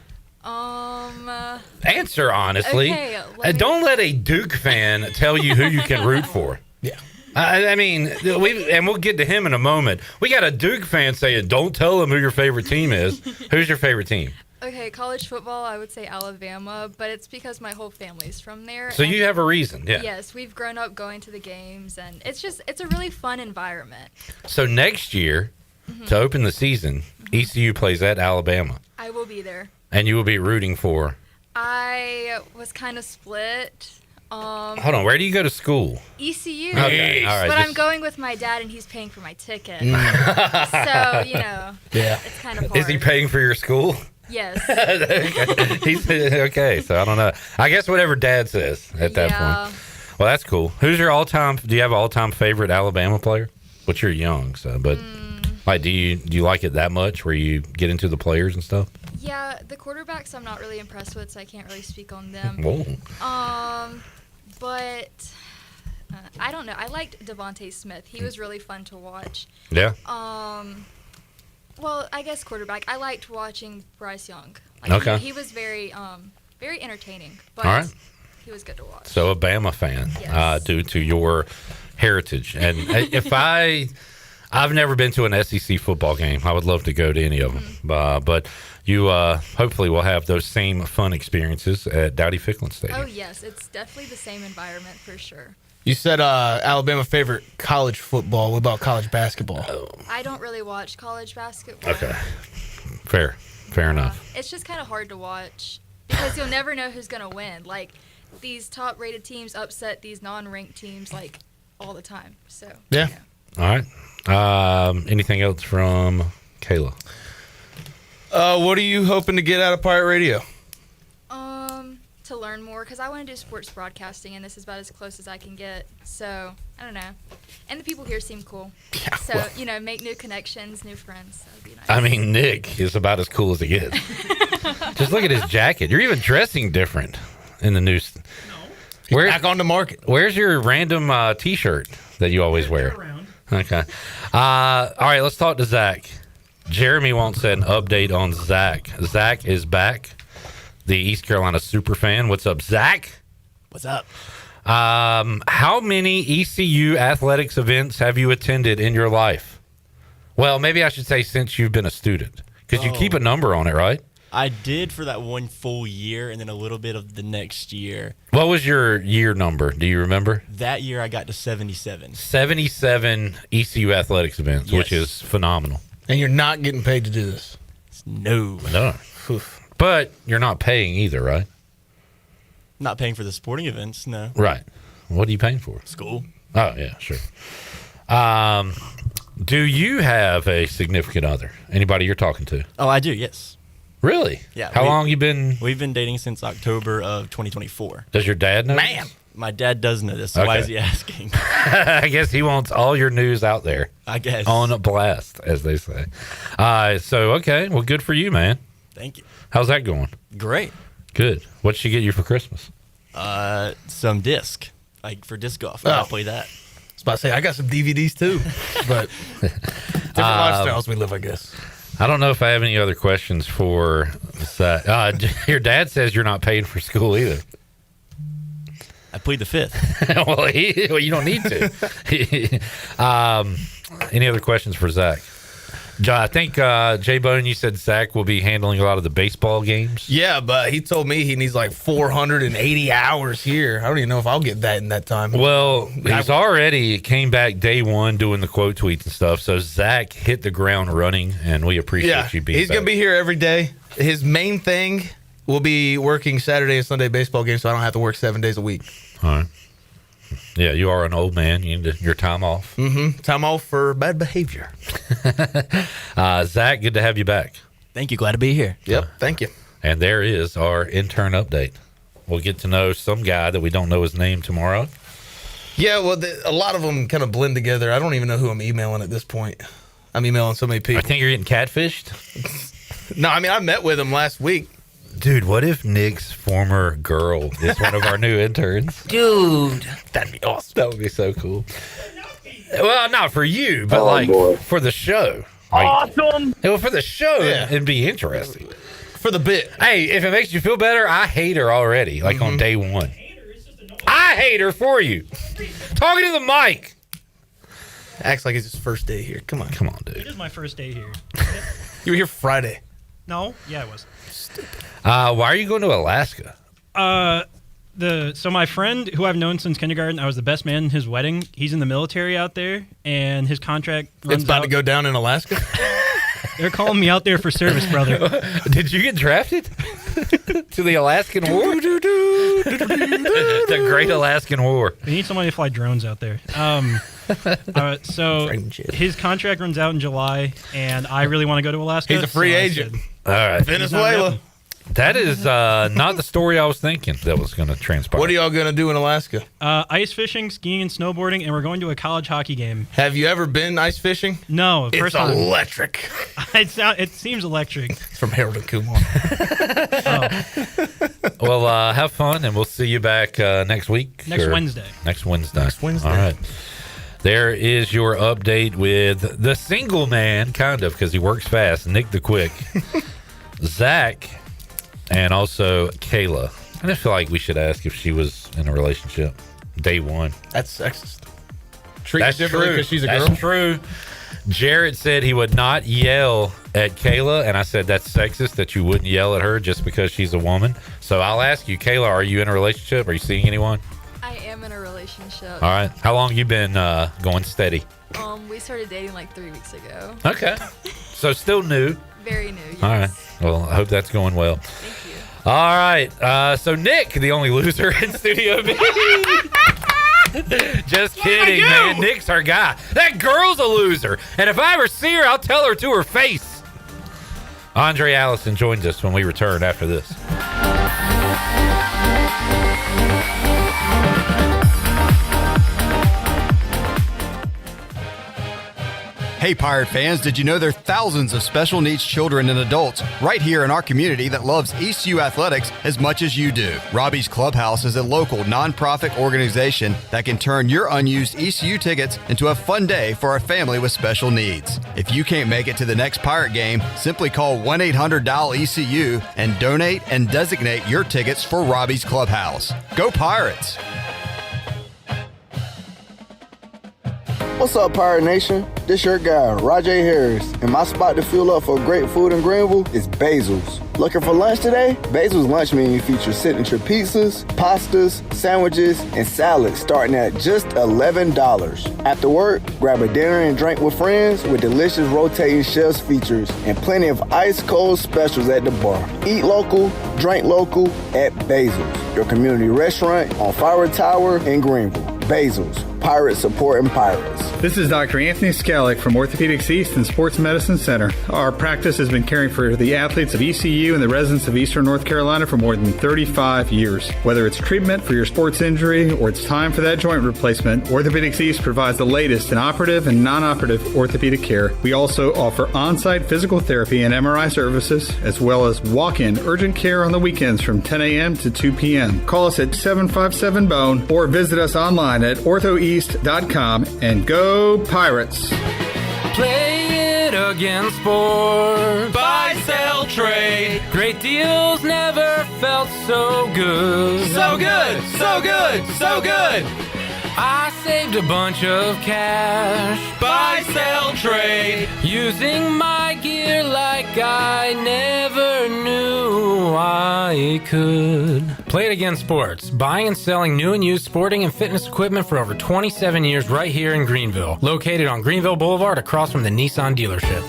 Answer honestly. Okay, don't let a Duke fan tell you who you can root for. Yeah. I mean, we'll get to him in a moment. We got a Duke fan saying, "Don't tell him who your favorite team is." Who's your favorite team? Okay, college football, I would say Alabama, but it's because my whole family's from there. So you have a reason, yeah. Yes, we've grown up going to the games, and it's a really fun environment. So next year, to open the season, ECU plays at Alabama. I will be there. And you will be rooting for? I was kind of split. Hold on, where do you go to school? ECU. Okay, all right. But I'm going with my dad, and he's paying for my ticket. So, it's kind of hard. Is he paying for your school? Yes. He's okay, so I don't know. I guess whatever dad says at that point. Well, that's cool. Who's your do you have an all-time favorite Alabama player? But you're young, so, but like, do you like it that much where you get into the players and stuff? Yeah, the quarterbacks I'm not really impressed with, so I can't really speak on them. Whoa. But I don't know. I liked Devontae Smith. He was really fun to watch. Yeah. Well, I guess quarterback. I liked watching Bryce Young. Okay. He was very entertaining, but all right. He was good to watch. So a Bama fan, yes. Due to your heritage. And if I've never been to an SEC football game. I would love to go to any of them. But you hopefully will have those same fun experiences at Dowdy-Ficklin Stadium. Oh, yes. It's definitely the same environment for sure. You said Alabama favorite college football. What about college basketball? I don't really watch college basketball. Okay. Fair enough. It's just kind of hard to watch because you'll never know who's going to win. Like, these top-rated teams upset these non-ranked teams, like, all the time. So, yeah. All right. Anything else from Kayla? What are you hoping to get out of Pirate Radio? To learn more, because I want to do sports broadcasting, and this is about as close as I can get. So, I don't know. And the people here seem cool. Yeah, so, make new connections, new friends. That would be nice. I mean, Nick is about as cool as it gets. Just look at his jacket. You're even dressing different in the news. No. Back on the market. Where's your random T-shirt that you always wear? Okay. All right, let's talk to Zach. Jeremy wants an update on Zach. Zach is back, the East Carolina super fan. What's up, Zach? What's up? How many ECU athletics events have you attended in your life? Well, maybe I should say since you've been a student, because you keep a number on it, right? I did for that one full year and then a little bit of the next year. What was your year number? Do you remember? That year I got to 77. 77 ECU athletics events, yes. Which is phenomenal. And you're not getting paid to do this? No. But you're not paying either, right? Not paying for the sporting events, no. Right. What are you paying for? School. Oh, yeah, sure. Do you have a significant other? Anybody you're talking to? Oh, I do, yes. Really? Yeah. How long you been? We've been dating since October of 2024. Does your dad know? Man. My dad does know this, so why is he asking? I guess he wants all your news out there. I guess. On blast, as they say. Okay. Well, good for you, man. Thank you. How's that going? Great. Good. What'd she get you for Christmas? Some disc, like for disc golf. I'll play that. I was about to say, I got some DVDs too, but different lifestyles we live, I guess. I don't know if I have any other questions for your dad says you're not paying for school either. I plead the fifth. well, you don't need to. Any other questions for Zach? I think, Jay Bone, you said Zach will be handling a lot of the baseball games. Yeah, but he told me he needs like 480 hours here. I don't even know if I'll get that in that time. Well, he's already came back day one doing the quote tweets and stuff. So Zach hit the ground running, and we appreciate you being he's going to be here every day. His main thing will be working Saturday and Sunday baseball games, so I don't have to work 7 days a week. All right. Yeah, you are an old man. You need your time off. Mm-hmm. Time off for bad behavior. Zach, good to have you back. Thank you. Glad to be here. Yep. Thank you. And there is our intern update. We'll get to know some guy that we don't know his name tomorrow. Yeah, well, a lot of them kind of blend together. I don't even know who I'm emailing at this point. I'm emailing so many people. I think you're getting catfished. No, I mean, I met with him last week. Dude, what if Nick's former girl is one of our new interns? Dude, that'd be awesome. That would be so cool. Well, not for you, but for the show. Awesome. Well, for the show, it'd be interesting. For the bit. Hey, if it makes you feel better, I hate her already, like on day one. I hate her for you. Talking to the mic. Acts like it's his first day here. Come on, dude. It is my first day here. You were here Friday. No? Yeah, it was. Why are you going to Alaska? So my friend who I've known since kindergarten, I was the best man in his wedding. He's in the military out there, and his contract runs It's about out. to go down in Alaska? They're calling me out there for service, brother. Did you get drafted to the Alaskan War? The Great Alaskan War. We need somebody to fly drones out there. So his contract runs out in July, and I really want to go to Alaska. He's a free agent. All right. Venezuela. That is not the story I was thinking that was going to transpire. What are y'all going to do in Alaska? Ice fishing, skiing, and snowboarding, and we're going to a college hockey game. Have you ever been ice fishing? No. It's first time. electric. It seems electric. It's from Harold and Kumar. Well, have fun, and we'll see you back next week. Next Wednesday. Next Wednesday. All right. There is your update with the single man, kind of, because he works fast, Nick the Quick, Zach, and also Kayla. I just feel like we should ask if she was in a relationship day one. That's sexist. Treat That's her differently true. because she's a girl? That's true. Jared said he would not yell at Kayla, and I said that's sexist that you wouldn't yell at her just because she's a woman. So I'll ask you, Kayla, are you in a relationship? Are you seeing anyone? I am in a relationship. All right. How long you been going steady? We started dating like 3 weeks ago. Okay. So still new. Very new, yes. All right. Well, I hope that's going well. Thank you. All right. So Nick, the only loser in Studio B. Just kidding, man. Nick's our guy. That girl's a loser. And if I ever see her, I'll tell her to her face. Aundrae Allison joins us when we return after this. Hey Pirate fans, did you know there are thousands of special needs children and adults right here in our community that loves ECU athletics as much as you do? Robbie's Clubhouse is a local nonprofit organization that can turn your unused ECU tickets into a fun day for a family with special needs. If you can't make it to the next Pirate game, simply call 1-800-DIAL-ECU and donate and designate your tickets for Robbie's Clubhouse. Go Pirates! What's up, Pirate Nation? This your guy, Rajay Harris, and my spot to fuel up for great food in Greenville is Basil's. Looking for lunch today? Basil's lunch menu features signature pizzas, pastas, sandwiches, and salads starting at just $11. After work, grab a dinner and drink with friends with delicious rotating chefs features and plenty of ice-cold specials at the bar. Eat local, drink local at Basil's, your community restaurant on Fire Tower in Greenville. Basil's, Pirates supporting Pirates. This is Dr. Anthony Skellick from Orthopedics East and Sports Medicine Center. Our practice has been caring for the athletes of ECU and the residents of Eastern North Carolina for more than 35 years. Whether it's treatment for your sports injury or it's time for that joint replacement, Orthopedics East provides the latest in operative and non-operative orthopedic care. We also offer on-site physical therapy and MRI services, as well as walk-in urgent care on the weekends from 10 a.m. to 2 p.m. Call us at 757-BONE or visit us online at orthoeast.com and go Pirates. Play it again, sport. Buy, sell, trade. Great deals never felt so good. So good, so good, so good. I saved a bunch of cash. Buy, sell, trade. Using my gear like I never knew I could. Play It Again Sports. Buying and selling new and used sporting and fitness equipment for over 27 years right here in Greenville. Located on Greenville Boulevard across from the Nissan dealership.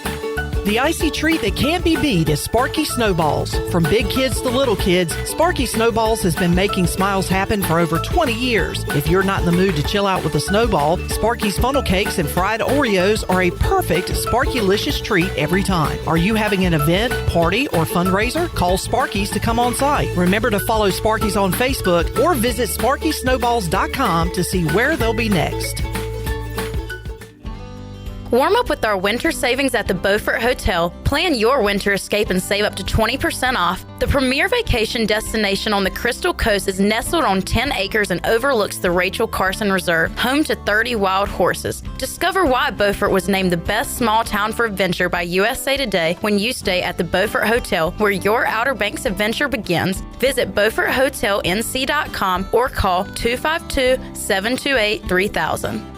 The icy treat that can't be beat is Sparky Snowballs. From big kids to little kids, Sparky Snowballs has been making smiles happen for over 20 years. If you're not in the mood to chill out with a snowball, Sparky's funnel cakes and fried Oreos are a perfect Sparkylicious treat every time. Are you having an event, party, or fundraiser? Call Sparky's to come on site. Remember to follow Sparky's on Facebook or visit SparkySnowballs.com to see where they'll be next. Warm up with our winter savings at the Beaufort Hotel. Plan your winter escape and save up to 20% off. The premier vacation destination on the Crystal Coast is nestled on 10 acres and overlooks the Rachel Carson Reserve, home to 30 wild horses. Discover why Beaufort was named the best small town for adventure by USA Today when you stay at the Beaufort Hotel, where your Outer Banks adventure begins. Visit BeaufortHotelNC.com or call 252-728-3000.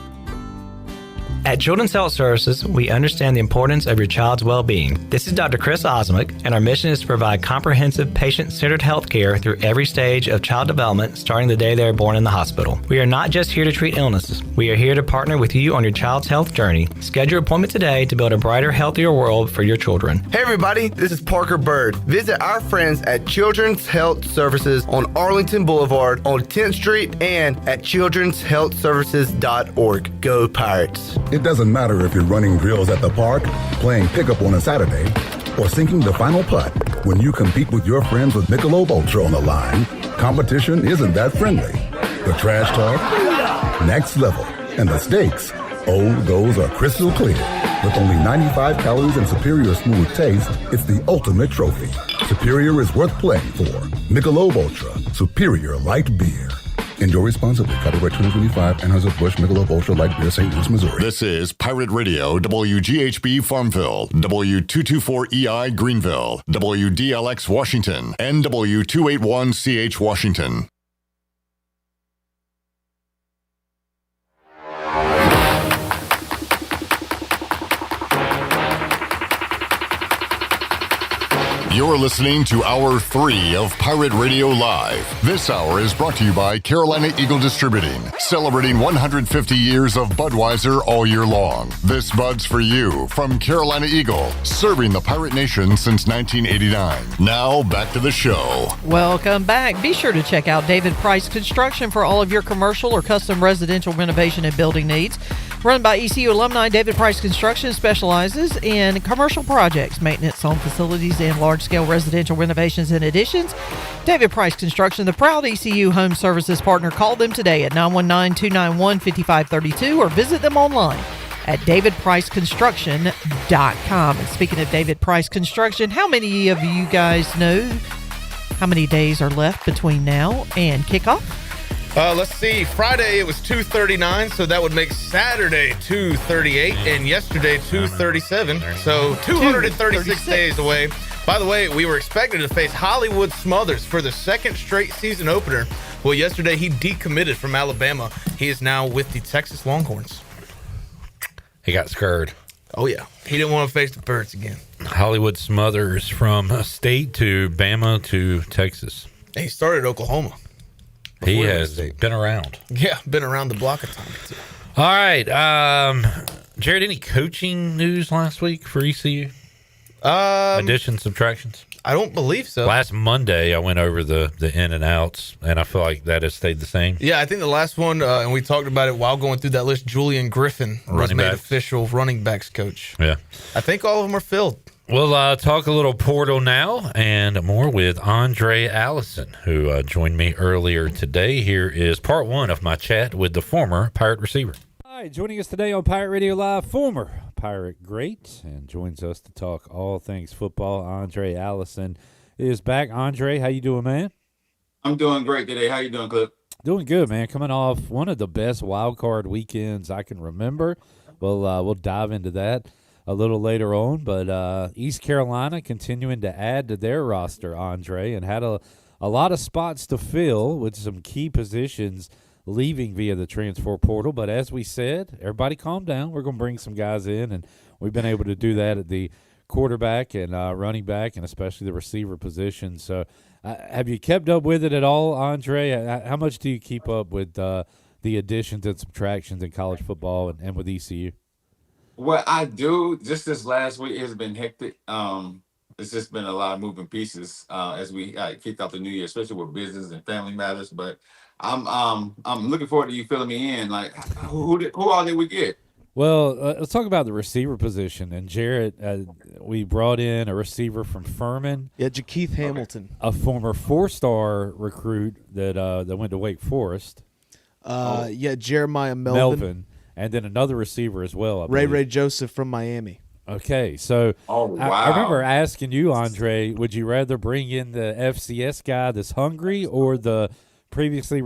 At Children's Health Services, we understand the importance of your child's well-being. This is Dr. Chris Osmick, and our mission is to provide comprehensive, patient-centered health care through every stage of child development, starting the day they are born in the hospital. We are not just here to treat illnesses. We are here to partner with you on your child's health journey. Schedule your appointment today to build a brighter, healthier world for your children. Hey everybody, this is Parker Bird. Visit our friends at Children's Health Services on Arlington Boulevard on 10th Street and at childrenshealthservices.org. Go Pirates. It doesn't matter if you're running drills at the park, playing pickup on a Saturday, or sinking the final putt. When you compete with your friends with Michelob Ultra on the line, competition isn't that friendly. The trash talk, next level, and the stakes, oh, those are crystal clear. With only 95 calories and superior smooth taste, it's the ultimate trophy. Superior is worth playing for. Michelob Ultra, superior light beer. Enjoy responsibly. Copyright 2025, Anheuser-Busch Michelob Ultra Light Beer, St. Louis, Missouri. This is Pirate Radio, WGHB Farmville, W224EI Greenville, WDLX Washington, and W281CH Washington. You're listening to Hour 3 of Pirate Radio Live. This hour is brought to you by Carolina Eagle Distributing, celebrating 150 years of Budweiser all year long. This Bud's for you from Carolina Eagle, serving the Pirate Nation since 1989. Now, back to the show. Welcome back. Be sure to check out David Price Construction for all of your commercial or custom residential renovation and building needs. Run by ECU alumni, David Price Construction specializes in commercial projects, maintenance, home facilities, and large-scale residential renovations and additions. David Price Construction, the proud ECU home services partner. Call them today at 919-291-5532 or visit them online at davidpriceconstruction.com. And speaking of David Price Construction, how many of you guys know how many days are left between now and kickoff? Let's see. Friday, it was 2:39, so that would make Saturday 2:38, and yesterday 2:37. So 236 days away. By the way, we were expected to face Hollywood Smothers for the second straight season opener. Well, yesterday he decommitted from Alabama. He is now with the Texas Longhorns. He got scared. Oh, yeah. He didn't want to face the Birds again. Hollywood Smothers from state to Bama to Texas. And he started at Oklahoma. He has been around. Yeah, been around the block a time or two. All right. Jared, any coaching news last week for ECU? Additions, subtractions? I don't believe so. Last Monday, I went over the in and outs, and I feel like that has stayed the same. Yeah, I think the last one, and we talked about it while going through that list, Julian Griffin was made official running backs coach. Yeah. I think all of them are filled. We'll talk a little portal now and more with Aundrae Allison, who joined me earlier today. Here is part one of my chat with the former Pirate receiver. All right, joining us today on Pirate Radio Live, former Pirate great, and joins us to talk all things football. Aundrae Allison is back. Aundrae, how you doing, man? I'm doing great today. How you doing, Cliff? Doing good, man. Coming off one of the best wild card weekends I can remember. We'll dive into that a little later on, but East Carolina continuing to add to their roster, Aundrae, and had a lot of spots to fill with some key positions leaving via the transfer portal. But as we said, everybody calm down. We're going to bring some guys in, and we've been able to do that at the quarterback and running back and especially the receiver position. So have you kept up with it at all, Aundrae? How much do you keep up with the additions and subtractions in college football and with ECU? Well, I do. Just this last week has been hectic. It's just been a lot of moving pieces as we kicked off the new year, especially with business and family matters. But I'm looking forward to you filling me in. Like, who all did we get? Well, let's talk about the receiver position. And Jarrett, we brought in a receiver from Furman. Yeah, Jakeith Hamilton, a former 4-star recruit that went to Wake Forest. Yeah, Jeremiah Melvin, and then another receiver as well. Ray Joseph from Miami. Okay, so wow. I remember asking you, Aundrae, would you rather bring in the FCS guy that's hungry or the previously,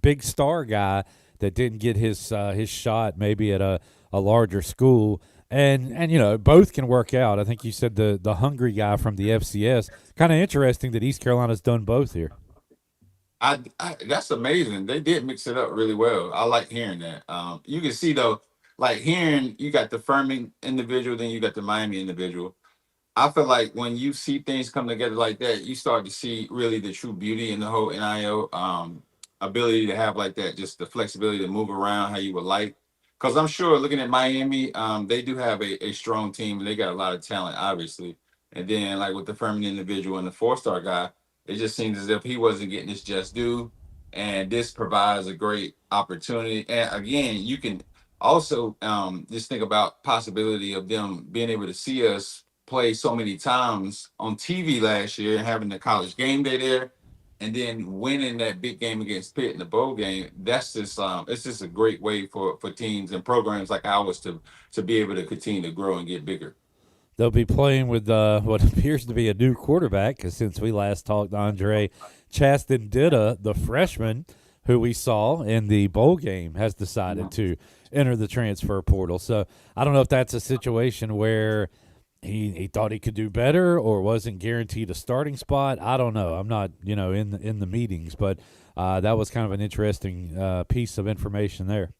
big star guy that didn't get his shot maybe at a larger school? And both can work out. I think you said the hungry guy from the FCS. Kind of interesting that East Carolina's done both here. That's amazing. They did mix it up really well. I like hearing that. You can see though, like hearing you got the Furman individual, then you got the Miami individual. I feel like when you see things come together like that, you start to see really the true beauty in the whole NIL ability to have like that, just the flexibility to move around how you would like. Because I'm sure looking at Miami, they do have a strong team and they got a lot of talent, obviously. And then like with the Furman individual and the 4-star guy, it just seems as if he wasn't getting his just due. And this provides a great opportunity. And again, you can also just think about possibility of them being able to see us play so many times on TV last year and having the college game day there and then winning that big game against Pitt in the bowl game. That's just it's just a great way for teams and programs like ours to be able to continue to grow and get bigger. They'll be playing with what appears to be a new quarterback, because since we last talked, Aundrae, Chaston Ditta, the freshman who we saw in the bowl game, has decided to enter the transfer portal. So I don't know if that's a situation where he thought he could do better or wasn't guaranteed a starting spot. I don't know. I'm not in the meetings, but that was kind of an interesting piece of information there.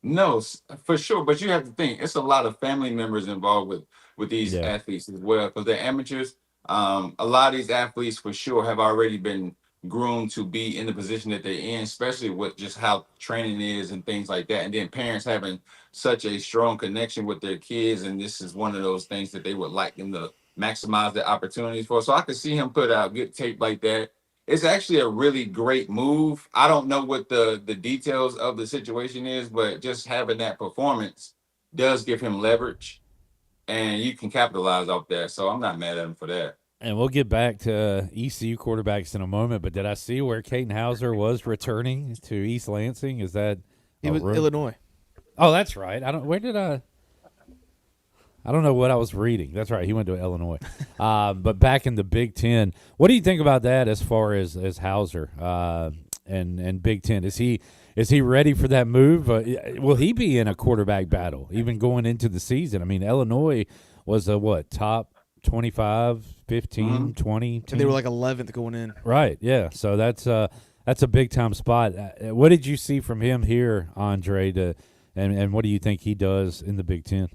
No, for sure. But you have to think it's a lot of family members involved with these athletes as well, because they're amateurs. A lot of these athletes for sure have already been groomed to be in the position that they're in, especially with just how training is and things like that. And then parents having such a strong connection with their kids. And this is one of those things that they would like them to maximize their opportunities for. So I could see him put out good tape like that. It's actually a really great move. I don't know what the details of the situation is, but just having that performance does give him leverage, and you can capitalize off that. So I'm not mad at him for that. And we'll get back to ECU quarterbacks in a moment, but did I see where Caden Hauser was returning to East Lansing? Is that he was Illinois? Oh, that's right. I don't know what I was reading. That's right. He went to Illinois. But back in the Big Ten, what do you think about that as far as Hauser and Big Ten? Is he ready for that move? Will he be in a quarterback battle even going into the season? I mean, Illinois was a top 25, 15, 20 team. And they were like 11th going in. Right, yeah. So that's a big-time spot. What did you see from him here, Aundrae, and what do you think he does in the Big Ten?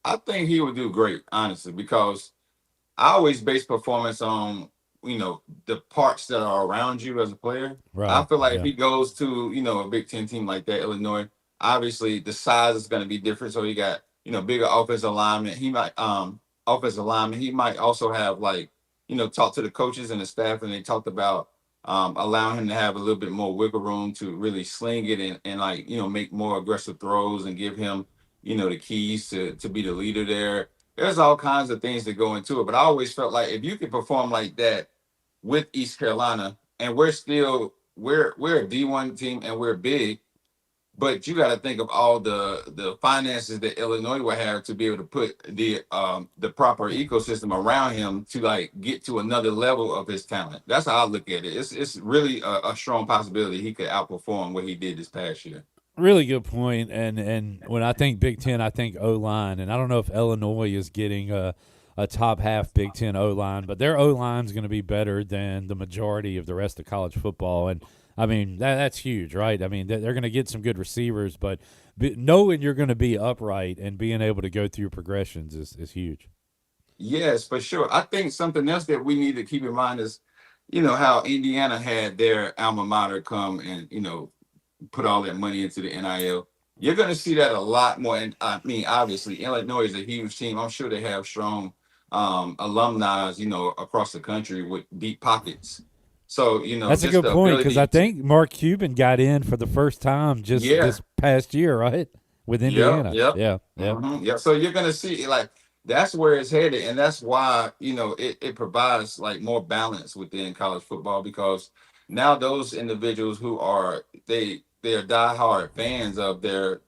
I think he would do great, honestly, because I always base performance on, the parts that are around you as a player. Right. I feel like if he goes to, a Big Ten team like that, Illinois, obviously the size is going to be different. So he got, bigger offensive alignment. He might, offensive lineman, he might also have like, talk to the coaches and the staff, and they talked about allowing him to have a little bit more wiggle room to really sling it and like, make more aggressive throws and give him, the keys to be the leader there. There's all kinds of things that go into it. But I always felt like if you could perform like that with East Carolina, and we're a D1 team and we're big, but you got to think of all the finances that Illinois will have to be able to put the proper ecosystem around him to like get to another level of his talent. That's how I look at it. It's really a strong possibility he could outperform what he did this past year. Really good point. And when I think Big Ten, I think O-line, and I don't know if Illinois is getting a top half Big Ten O-line, but their O-line is going to be better than the majority of the rest of college football. And I mean, that's huge, right? I mean, they're going to get some good receivers, but knowing you're going to be upright and being able to go through your progressions is huge. Yes, for sure. I think something else that we need to keep in mind is, how Indiana had their alma mater come and, put all that money into the NIL. You're going to see that a lot more. And I mean, obviously, Illinois is a huge team. I'm sure they have strong alumni, across the country with deep pockets. So, that's a good point, because I think Mark Cuban got in for the first time this past year, right? With Indiana. Yeah. Mm-hmm. Yeah. So you're going to see like that's where it's headed. And that's why, it provides like more balance within college football, because now those individuals who are they are diehard fans of their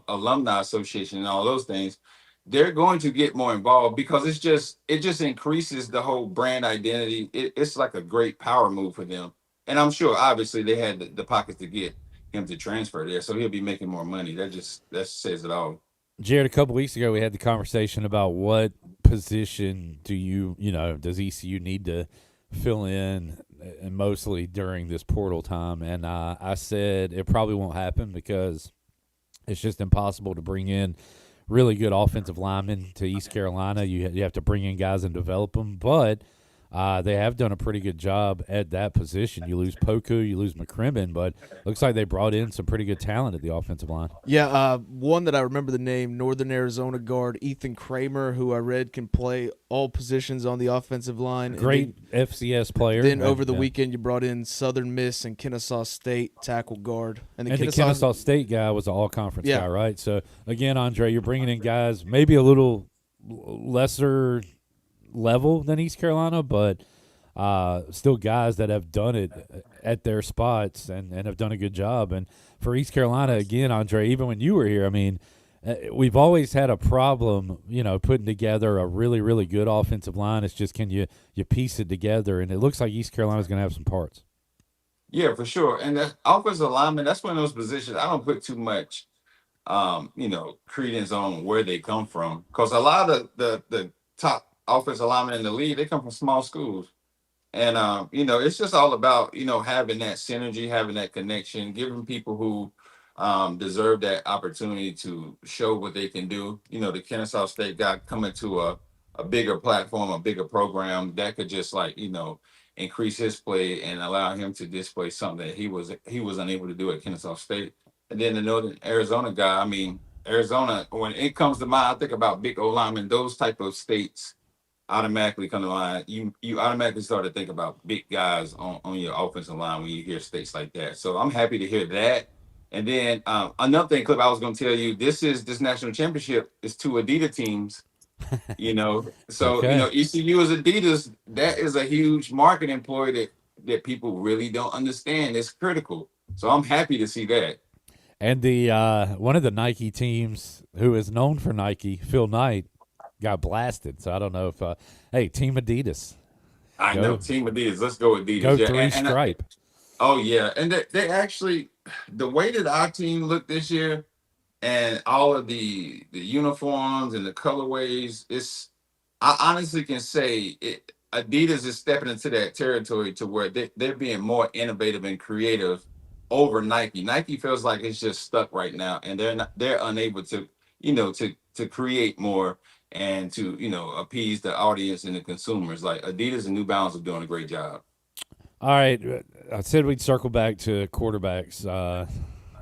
alumni association and all those things, they're going to get more involved, because it just increases the whole brand identity. It's like a great power move for them. And I'm sure obviously they had the pockets to get him to transfer there, so he'll be making more money. That says it all. Jared, a couple weeks ago we had the conversation about what position does ECU need to fill in, and mostly during this portal time. And I said it probably won't happen because it's just impossible to bring in really good offensive linemen to East Carolina. You have to bring in guys and develop them, but they have done a pretty good job at that position. You lose Poku, you lose McCrimmon, but looks like they brought in some pretty good talent at the offensive line. Yeah, one that I remember the name, Northern Arizona guard Ethan Kramer, who I read can play all positions on the offensive line. Great FCS player. Then over the weekend you brought in Southern Miss and Kennesaw State tackle guard. And the Kennesaw State guy was an all-conference guy, right? So, again, Aundrae, you're bringing in guys maybe a little lesser level than East Carolina, but still guys that have done it at their spots and have done a good job. And for East Carolina, again, Aundrae, even when you were here, I mean, we've always had a problem, putting together a really, really good offensive line. It's just, can you piece it together? And it looks like East Carolina's going to have some parts. Yeah, for sure. And that offensive lineman, that's one of those positions I don't put too much, credence on where they come from, because a lot of the top offensive linemen in the league, they come from small schools. And, it's just all about, having that synergy, having that connection, giving people who deserve that opportunity to show what they can do. The Kennesaw State guy coming to a bigger platform, a bigger program that could just increase his play and allow him to display something that he was unable to do at Kennesaw State. And then the Northern Arizona guy, I mean, Arizona, when it comes to mind, I think about big O linemen, those type of states automatically come to mind. You automatically start to think about big guys on your offensive line when you hear states like that. So I'm happy to hear that. And then another thing, Clip, I was going to tell you, this national championship is two Adidas teams. So ECU is Adidas. That is a huge marketing ploy that people really don't understand. It's critical. So I'm happy to see that. And the one of the Nike teams who is known for Nike, Phil Knight, got blasted. So I don't know if Team Adidas. I know Team Adidas. Let's go Adidas. Go three stripe. Oh yeah, and they actually, the way that our team looked this year, and all of the uniforms and the colorways, I honestly can say Adidas is stepping into that territory to where they're being more innovative and creative over Nike. Nike feels like it's just stuck right now, and they're unable to to create more and to appease the audience and the consumers. Like Adidas and New Balance are doing a great job. All right, I said we'd circle back to quarterbacks.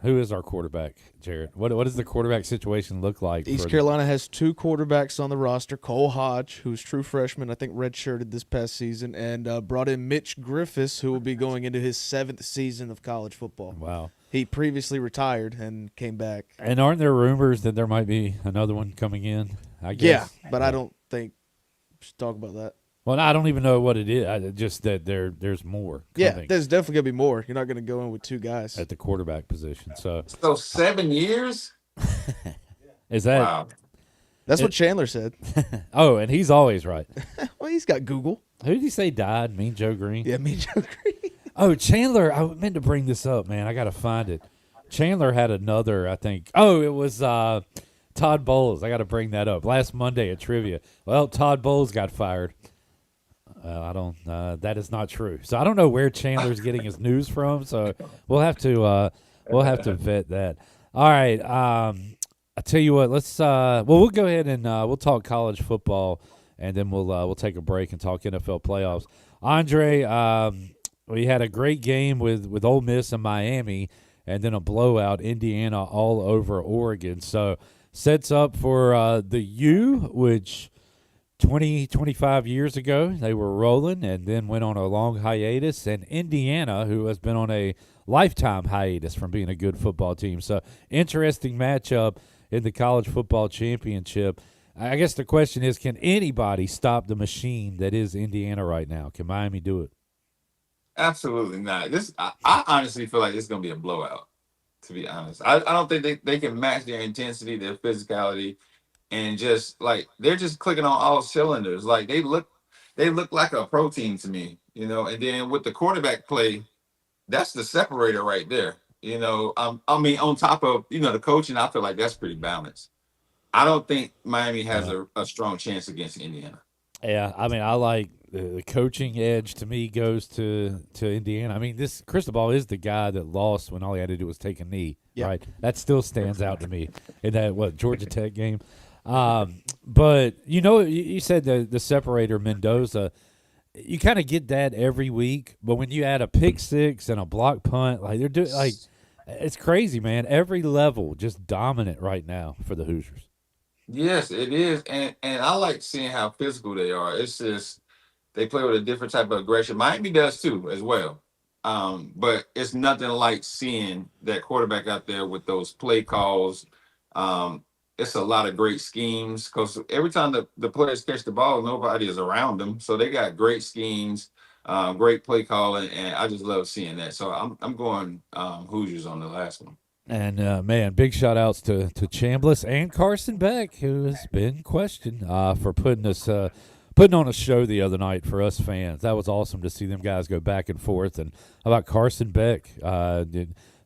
Who is our quarterback, Jared? What does the quarterback situation look like? East Carolina has 2 quarterbacks on the roster. Cole Hodge, who's true freshman, I think redshirted this past season, and brought in Mitch Griffiths, who will be going into his 7th season of college football. Wow. He previously retired and came back. And aren't there rumors that there might be another one coming in? I guess. Yeah, but I don't think we should talk about that. Well, I don't even know what it is. Just that there's more coming. Yeah, there's definitely going to be more. You're not going to go in with 2 guys. At the quarterback position. So 7 years? Is that? Wow. That's what Chandler said. Oh, and he's always right. Well, he's got Google. Who did he say died? Mean Joe Green? Yeah, Mean Joe Green. Oh, Chandler. I meant to bring this up, man. I got to find it. Chandler had another, I think. Oh, it was Todd Bowles. I got to bring that up. Last Monday at trivia. Well, Todd Bowles got fired. That is not true. So I don't know where Chandler's getting his news from. So we'll have to vet that. All right. I tell you what. Let's. We'll go ahead and we'll talk college football, and then we'll take a break and talk NFL playoffs. Aundrae, we had a great game with Ole Miss and Miami, and then a blowout, Indiana all over Oregon. So sets up for the U, which 25 years ago they were rolling and then went on a long hiatus, and Indiana, who has been on a lifetime hiatus from being a good football team. So interesting matchup in the college football championship. I guess the question is, can anybody stop the machine that is Indiana right now? Can Miami do it? Absolutely not. I honestly feel like this is going to be a blowout, to be honest. I don't think they can match their intensity, their physicality, and just like they're just clicking on all cylinders. Like they look like a pro team to me, you know. And then with the quarterback play, that's the separator right there. You know, I mean, on top of, you know, the coaching, I feel like that's pretty balanced. I don't think Miami has a strong chance against Indiana. Yeah, I mean, I like the coaching edge to me goes to Indiana. I mean, this Cristobal is the guy that lost when all he had to do was take a knee, right? That still stands out to me in that, Georgia Tech game. But, you know, you said the separator, Mendoza, you kind of get that every week. But when you add a pick six and a block punt, like they're doing, like, it's crazy, man. Every level just dominant right now for the Hoosiers. Yes, it is. And I like seeing how physical they are. It's just they play with a different type of aggression. Miami does too, as well. But it's nothing like seeing that quarterback out there with those play calls. It's a lot of great schemes because every time the players catch the ball, nobody is around them. So they got great schemes, great play calling, and I just love seeing that. So I'm going Hoosiers on the last one. And, man, big shout-outs to Chambliss and Carson Beck, who has been questioned for putting on a show the other night for us fans. That was awesome to see them guys go back and forth. And how about Carson Beck?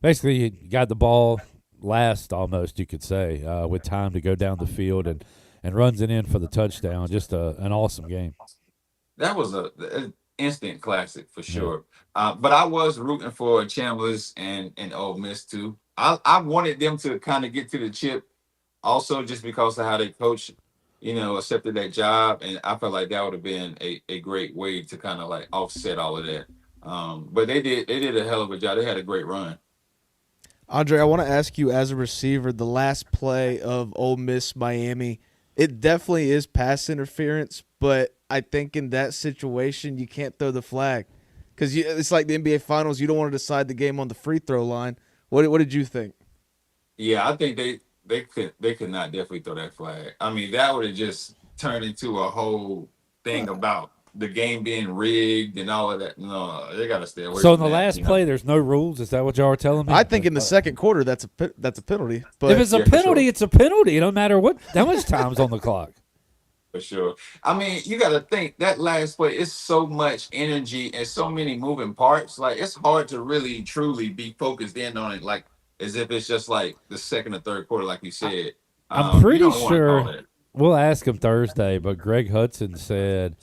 Basically, he got the ball last, almost, you could say, with time to go down the field and runs it in for the touchdown. Just an awesome game. That was an instant classic for sure. Yeah. But I was rooting for Chambliss and Ole Miss, too. I wanted them to kind of get to the chip also just because of how they coach, you know, accepted that job. And I felt like that would have been a great way to kind of like offset all of that. But they did a hell of a job. They had a great run. Aundrae, I want to ask you, as a receiver, the last play of Ole Miss Miami, it definitely is pass interference, but I think in that situation you can't throw the flag because it's like the NBA Finals. You don't want to decide the game on the free throw line. What did you think? Yeah, I think they could not definitely throw that flag. I mean, that would have just turned into a whole thing about the game being rigged and all of that. No, they got to stay away. So from in the last play, there's no rules. Is that what y'all are telling me? I think in the second quarter, that's a penalty. But if it's a penalty, it's a penalty. It don't matter how much time's on the clock. For sure. I mean, you got to think that last play is so much energy and so many moving parts. Like, it's hard to really, truly be focused in on it, like as if it's just like the second or third quarter, like you said. I'm pretty sure we'll ask him Thursday, but Greg Hudson said,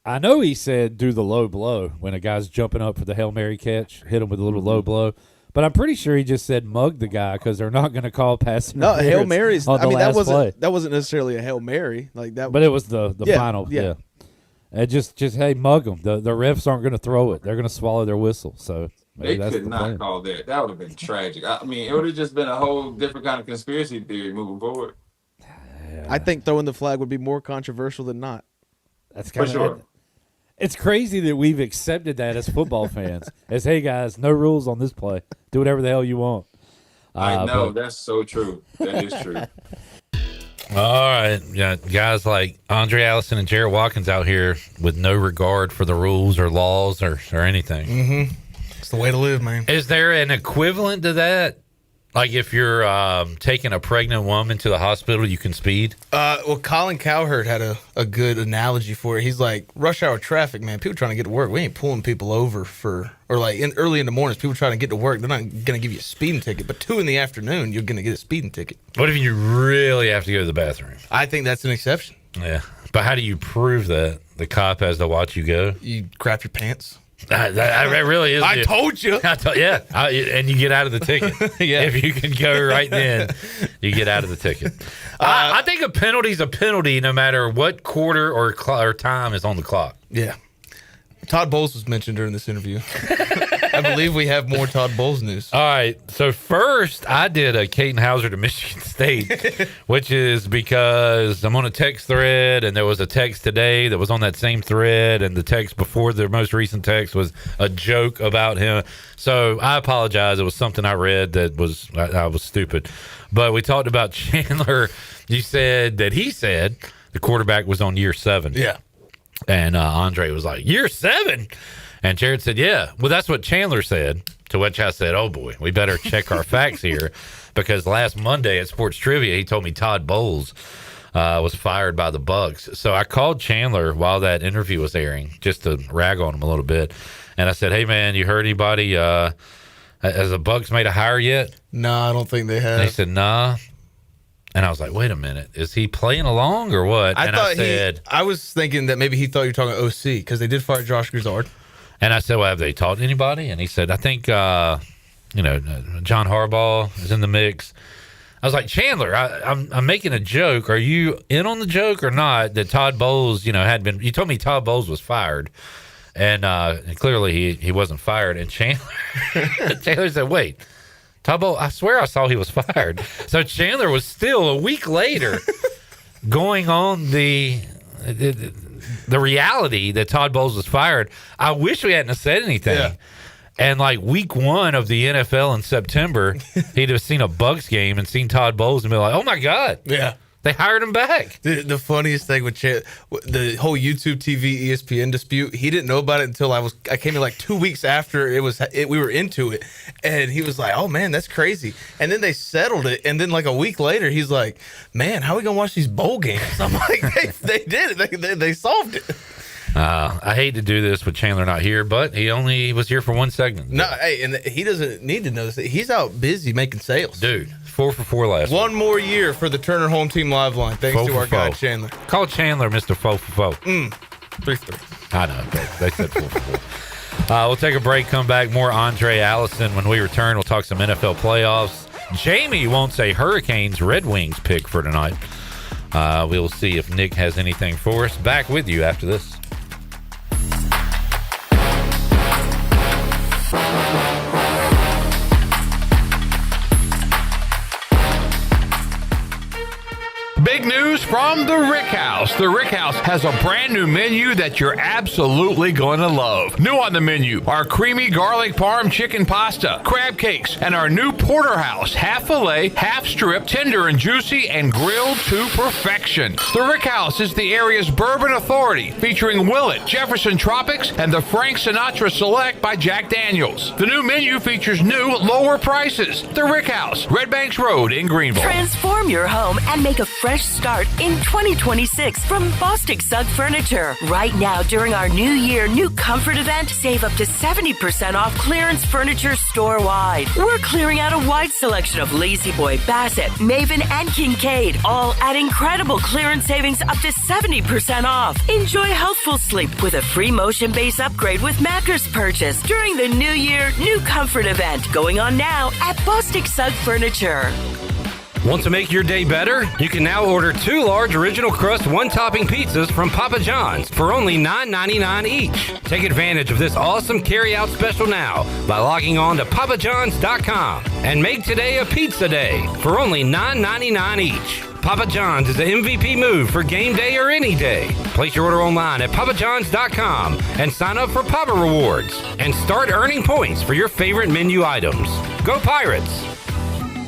I know he said do the low blow when a guy's jumping up for the Hail Mary catch, hit him with a little low blow. But I'm pretty sure he just said mug the guy because they're not going to call pass interference. No, Hail Mary's. I mean, that wasn't necessarily a Hail Mary like that. But it was the final. Yeah. And just hey, mug them. The refs aren't going to throw it. They're going to swallow their whistle. So They could not call that. That would have been tragic. I mean, it would have just been a whole different kind of conspiracy theory moving forward. I think throwing the flag would be more controversial than not. That's for sure. It's crazy that we've accepted that as football fans. As, hey, guys, no rules on this play. Do whatever the hell you want. I know. That's so true. That is true. All right. Yeah, guys like Aundrae Allison and Jarrett Watkins out here with no regard for the rules or laws or anything. Mm-hmm. It's the way to live, man. Is there an equivalent to that? Like if you're taking a pregnant woman to the hospital, you can speed? Well, Colin Cowherd had a good analogy for it. He's like, rush hour traffic, man. People trying to get to work. We ain't pulling people over early in the mornings, people trying to get to work. They're not going to give you a speeding ticket. But 2 PM, you're going to get a speeding ticket. What if you really have to go to the bathroom? I think that's an exception. Yeah. But how do you prove that? The cop has to watch you go? You crap your pants. That really is. I told you. Yeah. And you get out of the ticket. Yeah. If you can go right then, you get out of the ticket. I think a penalty's a penalty no matter what quarter or time is on the clock. Yeah. Todd Bowles was mentioned during this interview. I believe we have more Todd Bowles news. All right. So first, I did a Caden Hauser to Michigan State, which is because I'm on a text thread, and there was a text today that was on that same thread, and the text before the most recent text was a joke about him. So I apologize. It was something I read that was I was stupid. But we talked about Chandler. You said that he said the quarterback was on year 7. Yeah. And Aundrae was like, year 7? And Jared said, yeah. Well, that's what Chandler said, to which I said, oh, boy, we better check our facts here, because last Monday at Sports Trivia, he told me Todd Bowles was fired by the Bucs. So I called Chandler while that interview was airing just to rag on him a little bit. And I said, hey, man, you heard anybody? Has the Bucs made a hire yet? No, I don't think they have. And he said, nah. And I was like, wait a minute, is he playing along or what? I was thinking that maybe he thought you were talking OC, because they did fire Josh Grizzard. And I said, well, have they talked to anybody? And he said, I think, John Harbaugh is in the mix. I was like, Chandler, I'm making a joke. Are you in on the joke or not? That Todd Bowles, had been, you told me Todd Bowles was fired. And clearly he wasn't fired. And Chandler said, wait. Todd Bowles, I swear I saw he was fired. So Chandler was still a week later going on the reality that Todd Bowles was fired. I wish we hadn't said anything. Yeah. And like week 1 of the NFL in September, he'd have seen a Bucs game and seen Todd Bowles and be like, oh my God. Yeah. They hired him back. The funniest thing with the whole YouTube TV ESPN dispute, he didn't know about it until I came in like 2 weeks after we were into it, and he was like, "Oh man, that's crazy." And then they settled it, and then like a week later, he's like, "Man, how are we gonna watch these bowl games?" I'm like, "They did it. They solved it." I hate to do this with Chandler not here, but he only was here for 1 segment. No, hey, and he doesn't need to know this. He's out busy making sales, dude. 4 for 4 last One week. more year for the Turner Home Team Live line, thanks to our guy Chandler. Call Chandler Mr. 4 for 4. 3-3. I know. They said 4 for 4. We'll take a break, come back. More Aundrae Allison. When we return, we'll talk some NFL playoffs. Jamie wants a Hurricanes Red Wings pick for tonight. We'll see if Nick has anything for us. Back with you after this. Big news from the Rick House. The Rick House has a brand new menu that you're absolutely going to love. New on the menu are creamy garlic parm chicken pasta, crab cakes, and our new porterhouse, half filet, half strip, tender and juicy, and grilled to perfection. The Rick House is the area's bourbon authority, featuring Willet, Jefferson Tropics, and the Frank Sinatra Select by Jack Daniels. The new menu features new, lower prices. The Rick House, Red Banks Road in Greenville. Transform your home and make a fresh start in 2026 from Bostic Sugg Furniture. Right now, during our New Year New Comfort event, save up to 70% off clearance furniture store-wide. We're clearing out a wide selection of Lazy Boy, Bassett, Maven, and Kincaid, all at incredible clearance savings up to 70% off. Enjoy healthful sleep with a free motion base upgrade with mattress purchase during the New Year New Comfort event, going on now at Bostic Sugg Furniture. Want to make your day better? You can now order 2 large original crust one-topping pizzas from Papa John's for only $9.99 each. Take advantage of this awesome carry-out special now by logging on to papajohns.com and make today a pizza day for only $9.99 each. Papa John's is the MVP move for game day or any day. Place your order online at papajohns.com and sign up for Papa Rewards and start earning points for your favorite menu items. Go Pirates!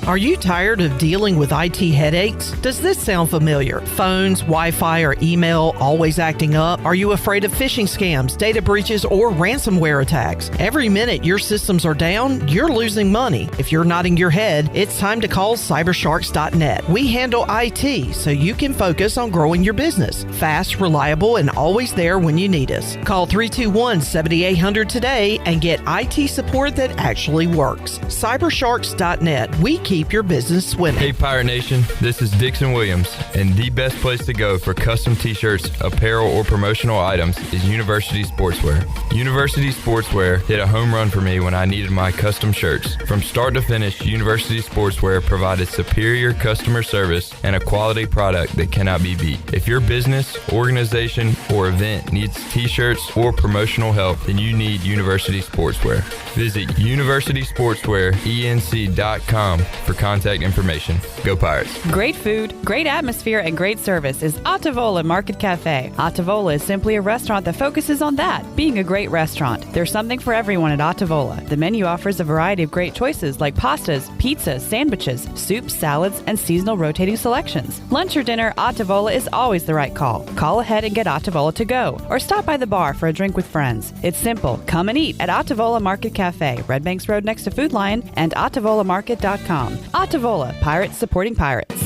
Are you tired of dealing with IT headaches? Does this sound familiar? Phones, Wi-Fi, or email always acting up? Are you afraid of phishing scams, data breaches, or ransomware attacks? Every minute your systems are down, you're losing money. If you're nodding your head, it's time to call cybersharks.net. We handle IT so you can focus on growing your business. Fast, reliable, and always there when you need us. Call 321-7800 today and get IT support that actually works. Cybersharks.net. We keep your business swimming. Hey Pirate Nation, this is Dixon Williams, and the best place to go for custom t-shirts, apparel, or promotional items is University Sportswear. University Sportswear hit a home run for me when I needed my custom shirts. From start to finish, University Sportswear provided superior customer service and a quality product that cannot be beat. If your business, organization, or event needs t-shirts or promotional help, then you need University Sportswear. Visit universitysportswearenc.com for contact information. Go Pirates. Great food, great atmosphere, and great service is Ottavola Market Cafe. Ottavola is simply a restaurant that focuses on that, being a great restaurant. There's something for everyone at Ottavola. The menu offers a variety of great choices like pastas, pizzas, sandwiches, soups, salads, and seasonal rotating selections. Lunch or dinner, Ottavola is always the right call. Call ahead and get Ottavola to go, or stop by the bar for a drink with friends. It's simple. Come and eat at Ottavola Market Cafe, Red Banks Road next to Food Lion, and OttavolaMarket.com. Ottavola, Pirates supporting pirates.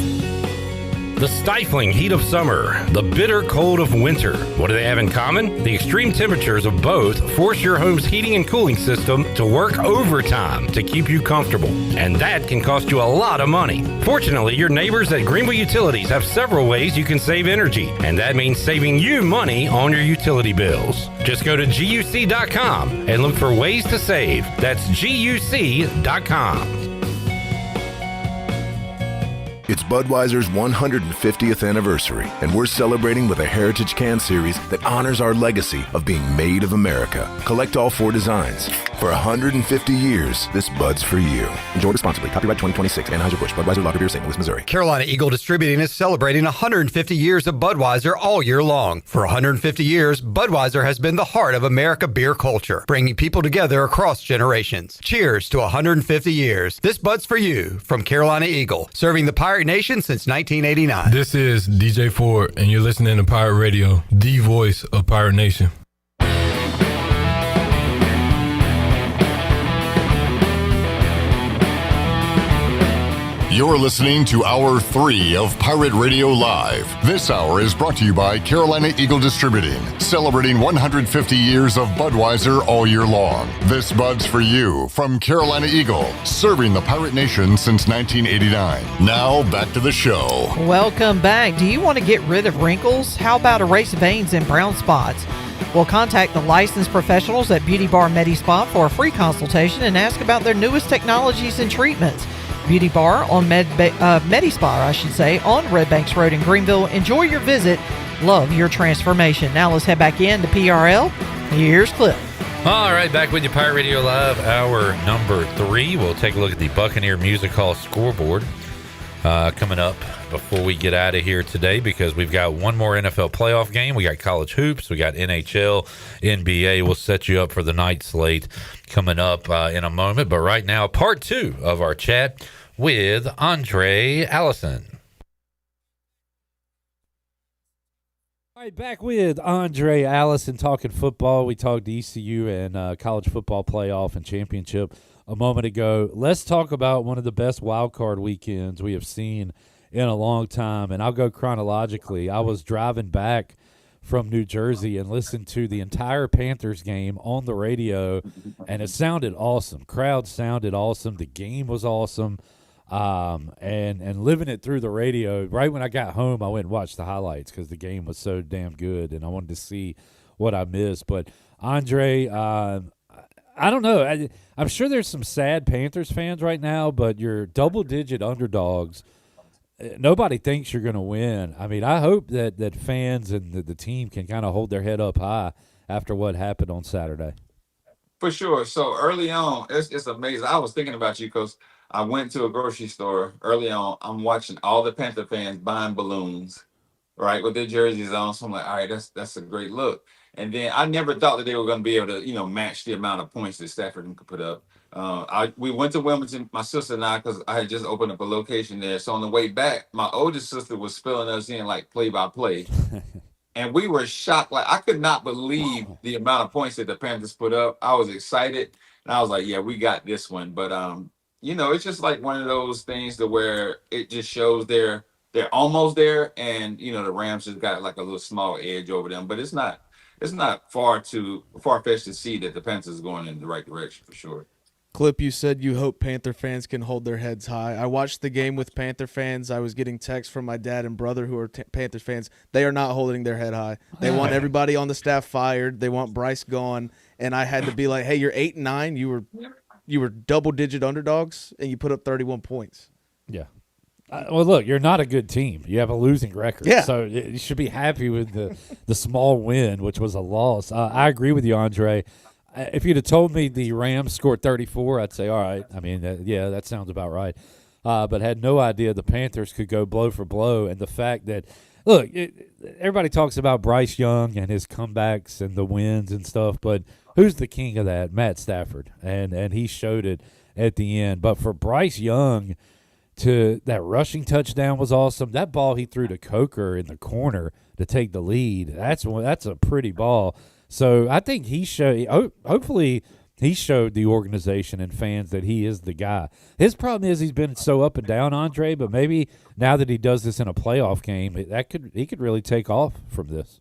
The stifling heat of summer, the bitter cold of winter. What do they have in common? The extreme temperatures of both force your home's heating and cooling system to work overtime to keep you comfortable. And that can cost you a lot of money. Fortunately, your neighbors at Greenville Utilities have several ways you can save energy. And that means saving you money on your utility bills. Just go to GUC.com and look for ways to save. That's GUC.com. It's Budweiser's 150th anniversary, and we're celebrating with a Heritage Can Series that honors our legacy of being made of America. Collect all 4 designs. For 150 years, this Bud's for you. Enjoy responsibly. Copyright 2026. Anheuser-Busch. Budweiser Lager Beer, St. Louis, Missouri. Carolina Eagle Distributing is celebrating 150 years of Budweiser all year long. For 150 years, Budweiser has been the heart of America beer culture, bringing people together across generations. Cheers to 150 years. This Bud's for you from Carolina Eagle, serving the Pirate Nation since 1989. This is DJ Ford, and you're listening to Pirate Radio, the voice of Pirate Nation. You're listening to Hour 3 of Pirate Radio Live. This hour is brought to you by Carolina Eagle Distributing, celebrating 150 years of Budweiser all year long. This Bud's for you from Carolina Eagle, serving the Pirate Nation since 1989. Now, back to the show. Welcome back. Do you want to get rid of wrinkles? How about erase veins and brown spots? Well, contact the licensed professionals at Beauty Bar MediSpa for a free consultation and ask about their newest technologies and treatments. Beauty Bar on MediSpa, on Red Banks Road in Greenville. Enjoy your visit. Love your transformation. Now let's head back in to PRL. Here's Cliff. All right, back with you, Pirate Radio Live, hour number 3. We'll take a look at the Buccaneer Music Hall scoreboard coming up before we get out of here today, because we've got one more NFL playoff game. We got college hoops. We got NHL, NBA. We'll set you up for the night slate coming up in a moment. But right now, part 2 of our chat with Aundrae Allison. All right, back with Aundrae Allison talking football. We talked ECU and college football playoff and championship a moment ago. Let's talk about one of the best wild card weekends we have seen in a long time, and I'll go chronologically. I was driving back from New Jersey and listened to the entire Panthers game on the radio, and it sounded awesome. Crowd sounded awesome. The game was awesome, and living it through the radio. Right when I got home, I went and watched the highlights because the game was so damn good, and I wanted to see what I missed. But Aundrae, I don't know. I'm sure there's some sad Panthers fans right now, but you're double-digit underdogs nobody thinks you're going to win. I mean, I hope that fans and the team can kind of hold their head up high after what happened on Saturday. For sure. So early on, it's amazing. I was thinking about you because I went to a grocery store early on. I'm watching all the Panther fans buying balloons, right, with their jerseys on. So I'm like, all right, that's a great look. And then I never thought that they were going to be able to, match the amount of points that Stafford could put up. We went to Wilmington, my sister and I, because I had just opened up a location there. So on the way back, my oldest sister was filling us in like play by play. And we were shocked. Like, I could not believe the amount of points that the Panthers put up. I was excited. And I was like, yeah, we got this one. But it's just like one of those things to where it just shows they're almost there. And the Rams just got like a little small edge over them. But it's not far-fetched to see that the Panthers are going in the right direction for sure. Clip, you said you hope Panther fans can hold their heads high. I watched the game with Panther fans. I was getting texts from my dad and brother who are Panthers fans. They are not holding their head high. They want everybody on the staff fired. They want Bryce gone. And I had to be like, hey, you're 8-9. You were double-digit underdogs, and you put up 31 points. Yeah. Well, look, you're not a good team. You have a losing record. Yeah. So you should be happy with the small win, which was a loss. I agree with you, Aundrae. If you'd have told me the Rams scored 34, I'd say, all right. I mean, that sounds about right. But had no idea the Panthers could go blow for blow. And the fact that, look, everybody talks about Bryce Young and his comebacks and the wins and stuff, but who's the king of that? Matt Stafford. And he showed it at the end. But for Bryce Young, that rushing touchdown was awesome. That ball he threw to Coker in the corner to take the lead, that's a pretty ball. So I think hopefully he showed the organization and fans that he is the guy. His problem is he's been so up and down, Aundrae, but maybe now that he does this in a playoff game, he could really take off from this.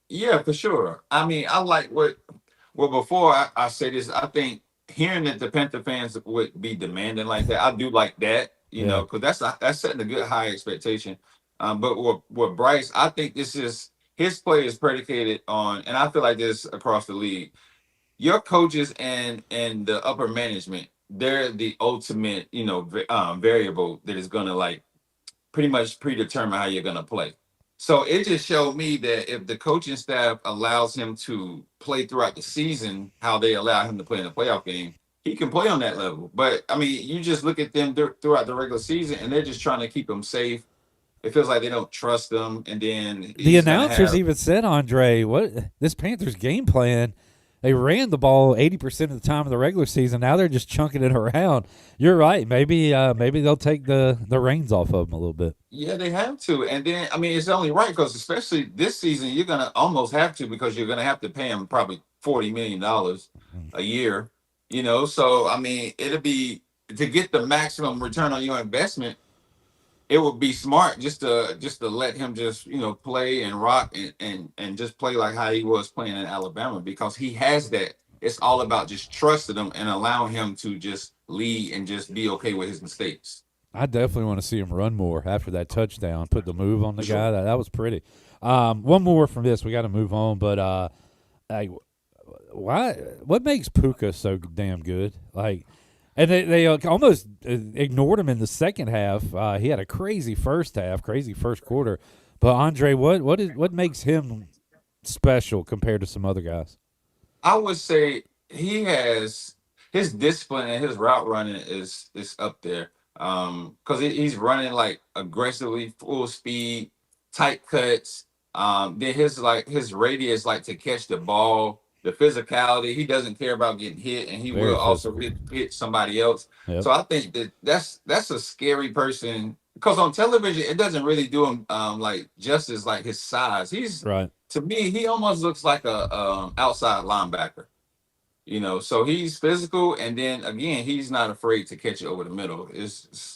Yeah, for sure. I mean, I like before I say this, I think hearing that the Panther fans would be demanding like that, I do like that, because that's setting a good high expectation. But with Bryce, I think his play is predicated on, and I feel like this across the league, your coaches and the upper management, they're the ultimate, variable that is going to like pretty much predetermine how you're going to play. So it just showed me that if the coaching staff allows him to play throughout the season, how they allow him to play in a playoff game, he can play on that level. But I mean, you just look at them throughout the regular season and they're just trying to keep him safe. It feels like they don't trust them, and then the announcers even said, Aundrae, what this Panthers game plan, they ran the ball 80% of the time in the regular season. Now they're just chunking it around. You're right. Maybe they'll take the reins off of them a little bit. Yeah, they have to. And then, I mean, it's only right because especially this season, you're going to almost have to because you're going to have to pay him probably $40 million a year, So, I mean, it'll be to get the maximum return on your investment. It would be smart just to let him just play and rock and just play like how he was playing in Alabama because he has that. It's all about just trusting him and allowing him to just lead and just be okay with his mistakes. I definitely want to see him run more after that touchdown. Put the move on the guy. That was pretty. One more from this. We got to move on. But what makes Puka so damn good? And they almost ignored him in the second half. He had a crazy first half, crazy first quarter. But Aundrae, what makes him special compared to some other guys? I would say he has his discipline and his route running is up there. Because he's running like aggressively, full speed, tight cuts. Then his radius like to catch the ball. The physicality, he doesn't care about getting hit, and he will also hit somebody else. Yep. So I think that's a scary person because on television it doesn't really do him like justice like his size. He's right. To me, he almost looks like a outside linebacker. So he's physical, and then again, he's not afraid to catch it over the middle. He's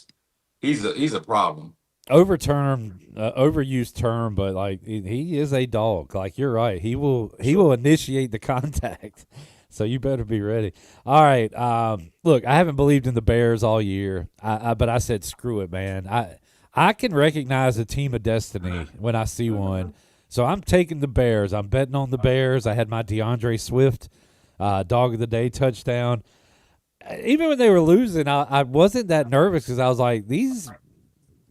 a problem. Overused term, but like he is a dog. Like you're right, he will initiate the contact. So you better be ready. All right, look, I haven't believed in the Bears all year, but I said screw it, man. I can recognize a team of destiny when I see one. So I'm taking the Bears. I'm betting on the Bears. I had my DeAndre Swift dog of the day touchdown. Even when they were losing, I wasn't that nervous because I was like, these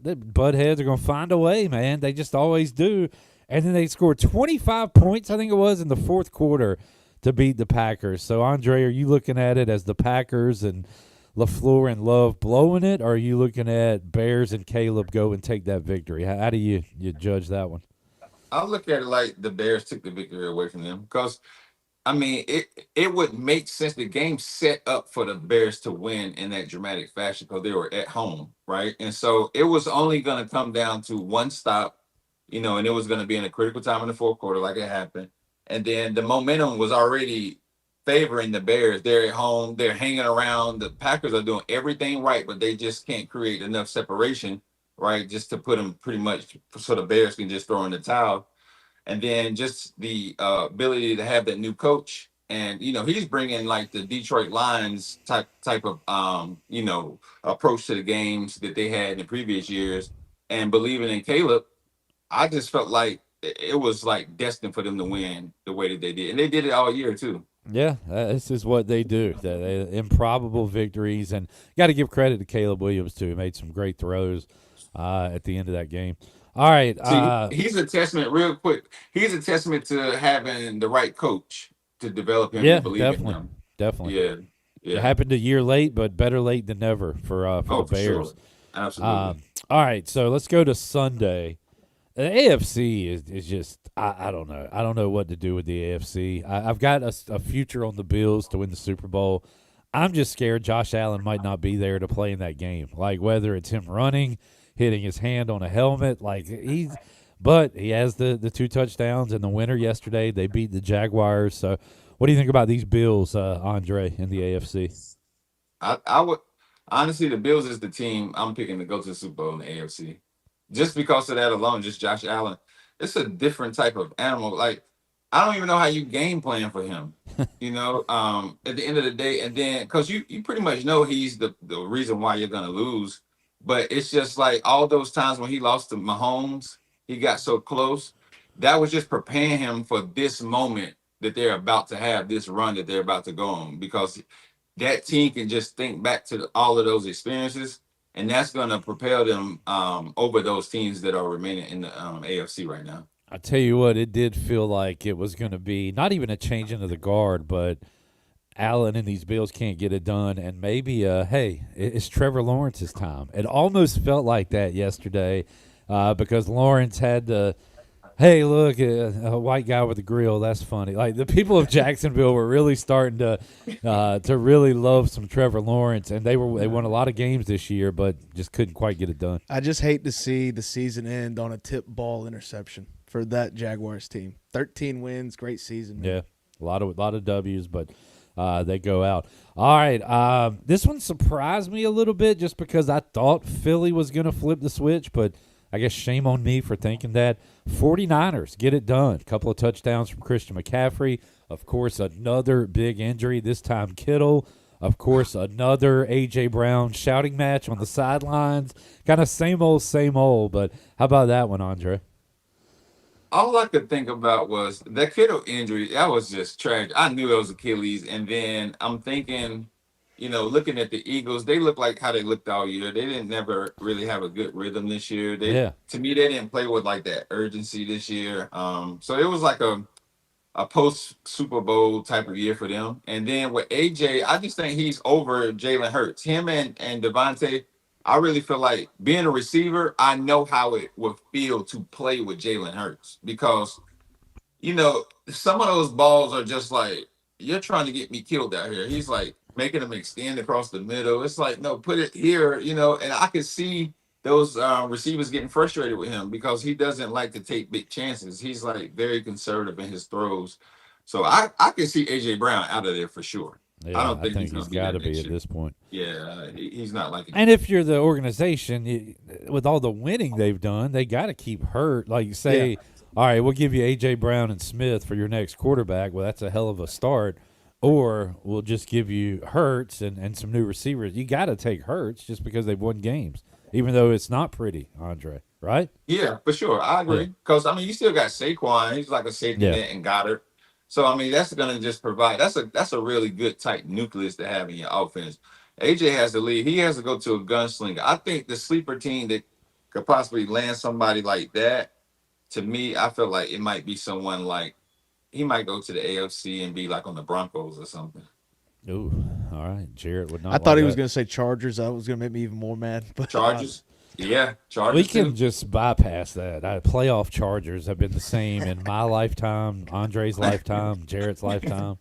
the Buttheads are going to find a way, man. They just always do. And then they scored 25 points, I think it was, in the fourth quarter to beat the Packers. So, Andre, are you looking at it as the Packers and LaFleur and Love blowing it, or are you looking at Bears and Caleb go and take that victory? How do you judge that one? I look at it like the Bears took the victory away from them because I mean, it would make sense. The game set up for the Bears to win in that dramatic fashion because they were at home, right? And so it was only going to come down to one stop, and it was going to be in a critical time in the fourth quarter, like it happened. And then the momentum was already favoring the Bears. They're at home. They're hanging around. The Packers are doing everything right, but they just can't create enough separation, right? Just to put them pretty much so the Bears can just throw in the towel. And then just the ability to have that new coach, and he's bringing like the Detroit Lions type of approach to the games that they had in the previous years, and believing in Caleb. I just felt like it was like destined for them to win the way that they did, and they did it all year too. Yeah, this is what they do. They improbable victories, and got to give credit to Caleb Williams too. He made some great throws at the end of that game. All right. He's a testament, real quick. He's a testament to having the right coach to develop him Yeah, and believe definitely. in him. Definitely. Yeah. It happened a year late, but better late than never for the Bears. Sure. Absolutely. All right, so let's go to Sunday. The AFC is just I don't know. I don't know what to do with the AFC. I've got a future on the Bills to win the Super Bowl. I'm just scared Josh Allen might not be there to play in that game. Like whether it's him running, hitting his hand on a helmet, but he has the 2 touchdowns and the winner yesterday. They beat the Jaguars. So, what do you think about these Bills, Andre, in the AFC? I would honestly, the Bills is the team I'm picking to go to the Super Bowl in the AFC. Just because of that alone, just Josh Allen. It's a different type of animal. Like, I don't even know how you game plan for him. At the end of the day, and then because you pretty much know he's the reason why you're gonna lose. But it's just like all those times when he lost to Mahomes, he got so close. That was just preparing him for this moment that they're about to have, this run that they're about to go on, because that team can just think back to all of those experiences, and that's going to propel them over those teams that are remaining in the AFC right now. I tell you what, it did feel like it was going to be not even a change into the guard, but Allen and these Bills can't get it done, and maybe, hey, it's Trevor Lawrence's time. It almost felt like that yesterday because Lawrence had the, hey, look, a white guy with a grill, that's funny. Like, the people of Jacksonville were really starting to really love some Trevor Lawrence, and they won a lot of games this year, but just couldn't quite get it done. I just hate to see the season end on a tip ball interception for that Jaguars team. 13 wins, great season, man. Yeah, a lot of W's, but they go out. All right, this one surprised me a little bit just because I thought Philly was going to flip the switch, but I guess shame on me for thinking that. 49ers get it done. A couple of touchdowns from Christian McCaffrey. Of course, another big injury, this time Kittle. Of course, another A.J. Brown shouting match on the sidelines. Kind of same old, but how about that one, Andre? All I could think about was that Kittle injury. That was just tragic. I knew it was Achilles, and then I'm thinking, looking at the Eagles, they look like how they looked all year. They didn't never really have a good rhythm this year. To me, they didn't play with like that urgency this year. So it was like a post Super Bowl type of year for them. And then with AJ, I just think he's over Jalen Hurts. Him and Devontae, I really feel like being a receiver, I know how it would feel to play with Jalen Hurts because, some of those balls are just like, you're trying to get me killed out here. He's like making them extend across the middle. It's like, no, put it here, and I could see those receivers getting frustrated with him because he doesn't like to take big chances. He's like very conservative in his throws. So I can see AJ Brown out of there for sure. Yeah, I don't think he's got to be at this point. Yeah, he's not like it. And if you're the organization, with all the winning they've done, they got to keep Hurt. Like, say, all right, we'll give you A.J. Brown and Smith for your next quarterback. Well, that's a hell of a start. Or we'll just give you Hurts and some new receivers. You got to take Hurts just because they've won games, even though it's not pretty, Andre, right? Yeah, for sure. I agree. Because, you still got Saquon. He's like a safety net, and Goddard. So, that's going to just provide – that's a really good, tight nucleus to have in your offense. AJ has to leave. He has to go to a gunslinger. I think the sleeper team that could possibly land somebody like that, to me, I feel like it might be someone like he might go to the AFC and be like on the Broncos or something. Ooh, all right. Jarrett would not. I thought he was going going to say Chargers. That was going to make me even more mad. But Chargers? Yeah, Chargers. We can just bypass that. Playoff Chargers have been the same in my lifetime, Andre's lifetime, Jarrett's lifetime.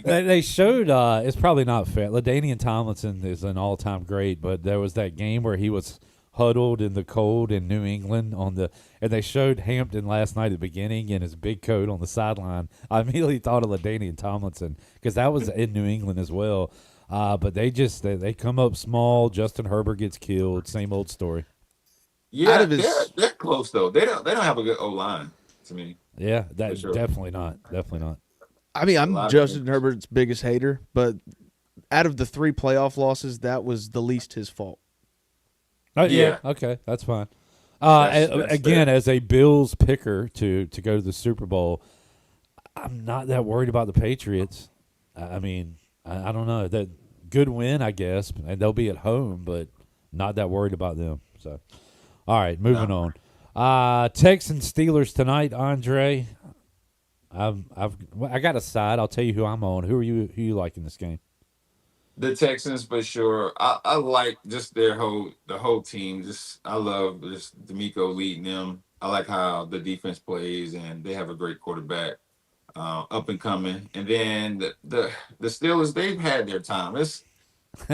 They showed, it's probably not fair. LaDainian Tomlinson is an all-time great, but there was that game where he was huddled in the cold in New England and they showed Hampton last night at the beginning in his big coat on the sideline. I immediately thought of LaDainian Tomlinson because that was in New England as well. But they come up small. Justin Herbert gets killed. Same old story. Yeah, they're close though. They don't have a good O-line to me. Yeah, that's definitely not. I mean, I'm Justin Herbert's biggest hater, but out of the 3 playoff losses, that was the least his fault. Oh yeah, okay, that's fine. Again, as a Bills picker to go to the Super Bowl, I'm not that worried about the Patriots. I mean, I don't know. That good win, I guess, and they'll be at home, but not that worried about them. So, all right, moving on. Texans Steelers tonight, Andre. I got a side. I'll tell you who I'm on. Who you like in this game? The Texans for sure. I like just the whole team. I love just D'Amico leading them. I like how the defense plays, and they have a great quarterback, up and coming. And then the Steelers, they've had their time.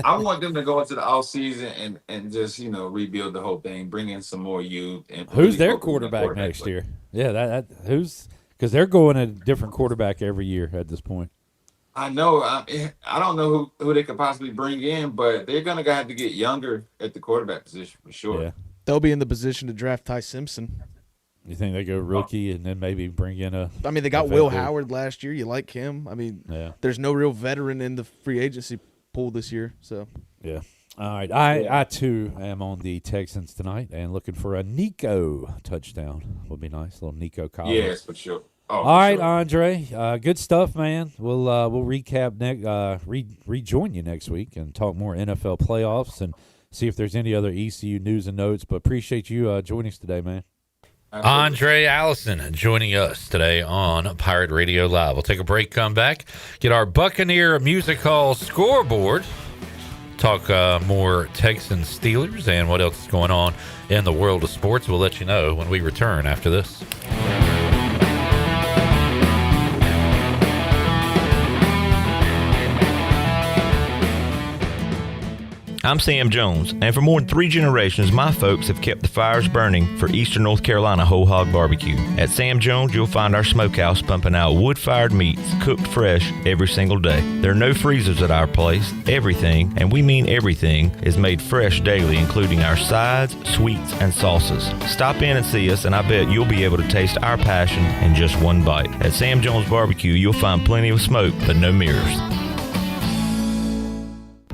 I want them to go into the offseason and just rebuild the whole thing, bring in some more youth. And who's their quarterback next year? Yeah, that who's because they're going a different quarterback every year at this point. I know. I don't know who they could possibly bring in, but they're gonna have to get younger at the quarterback position for sure. Yeah, they'll be in the position to draft Ty Simpson. You think they go rookie and then maybe bring in a? I mean, they got Will Howard last year. You like him? I mean, yeah. There's no real veteran in the free agency pool this year, so yeah. All right, I too am on the Texans tonight and looking for a Nico touchdown. Would be nice, a little Nico Collins. Yes, for sure. Oh, all right, sure. Andre, good stuff, man. We'll recap rejoin you next week and talk more NFL playoffs and see if there's any other ECU news and notes. But appreciate you joining us today, man. Aundrae Allison joining us today on Pirate Radio Live. We'll take a break, come back, get our Buccaneer Music Hall scoreboard, talk more Texans Steelers and what else is going on in the world of sports. We'll let you know when we return after this. I'm Sam Jones, and for more than 3 generations, my folks have kept the fires burning for Eastern North Carolina Whole Hog Barbecue. At Sam Jones, you'll find our smokehouse pumping out wood-fired meats cooked fresh every single day. There are no freezers at our place. Everything, and we mean everything, is made fresh daily, including our sides, sweets, and sauces. Stop in and see us, and I bet you'll be able to taste our passion in just one bite. At Sam Jones Barbecue, you'll find plenty of smoke, but no mirrors.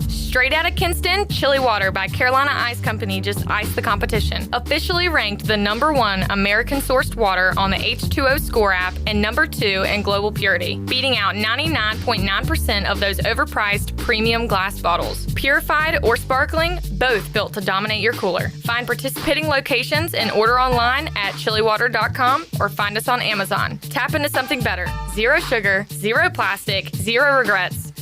Straight out of Kinston, Chili Water by Carolina Ice Company just iced the competition. Officially ranked the #1 American-sourced water on the H2O Score app and #2 in global purity, beating out 99.9% of those overpriced premium glass bottles. Purified or sparkling, both built to dominate your cooler. Find participating locations and order online at chiliwater.com or find us on Amazon. Tap into something better. Zero sugar, zero plastic, zero regrets.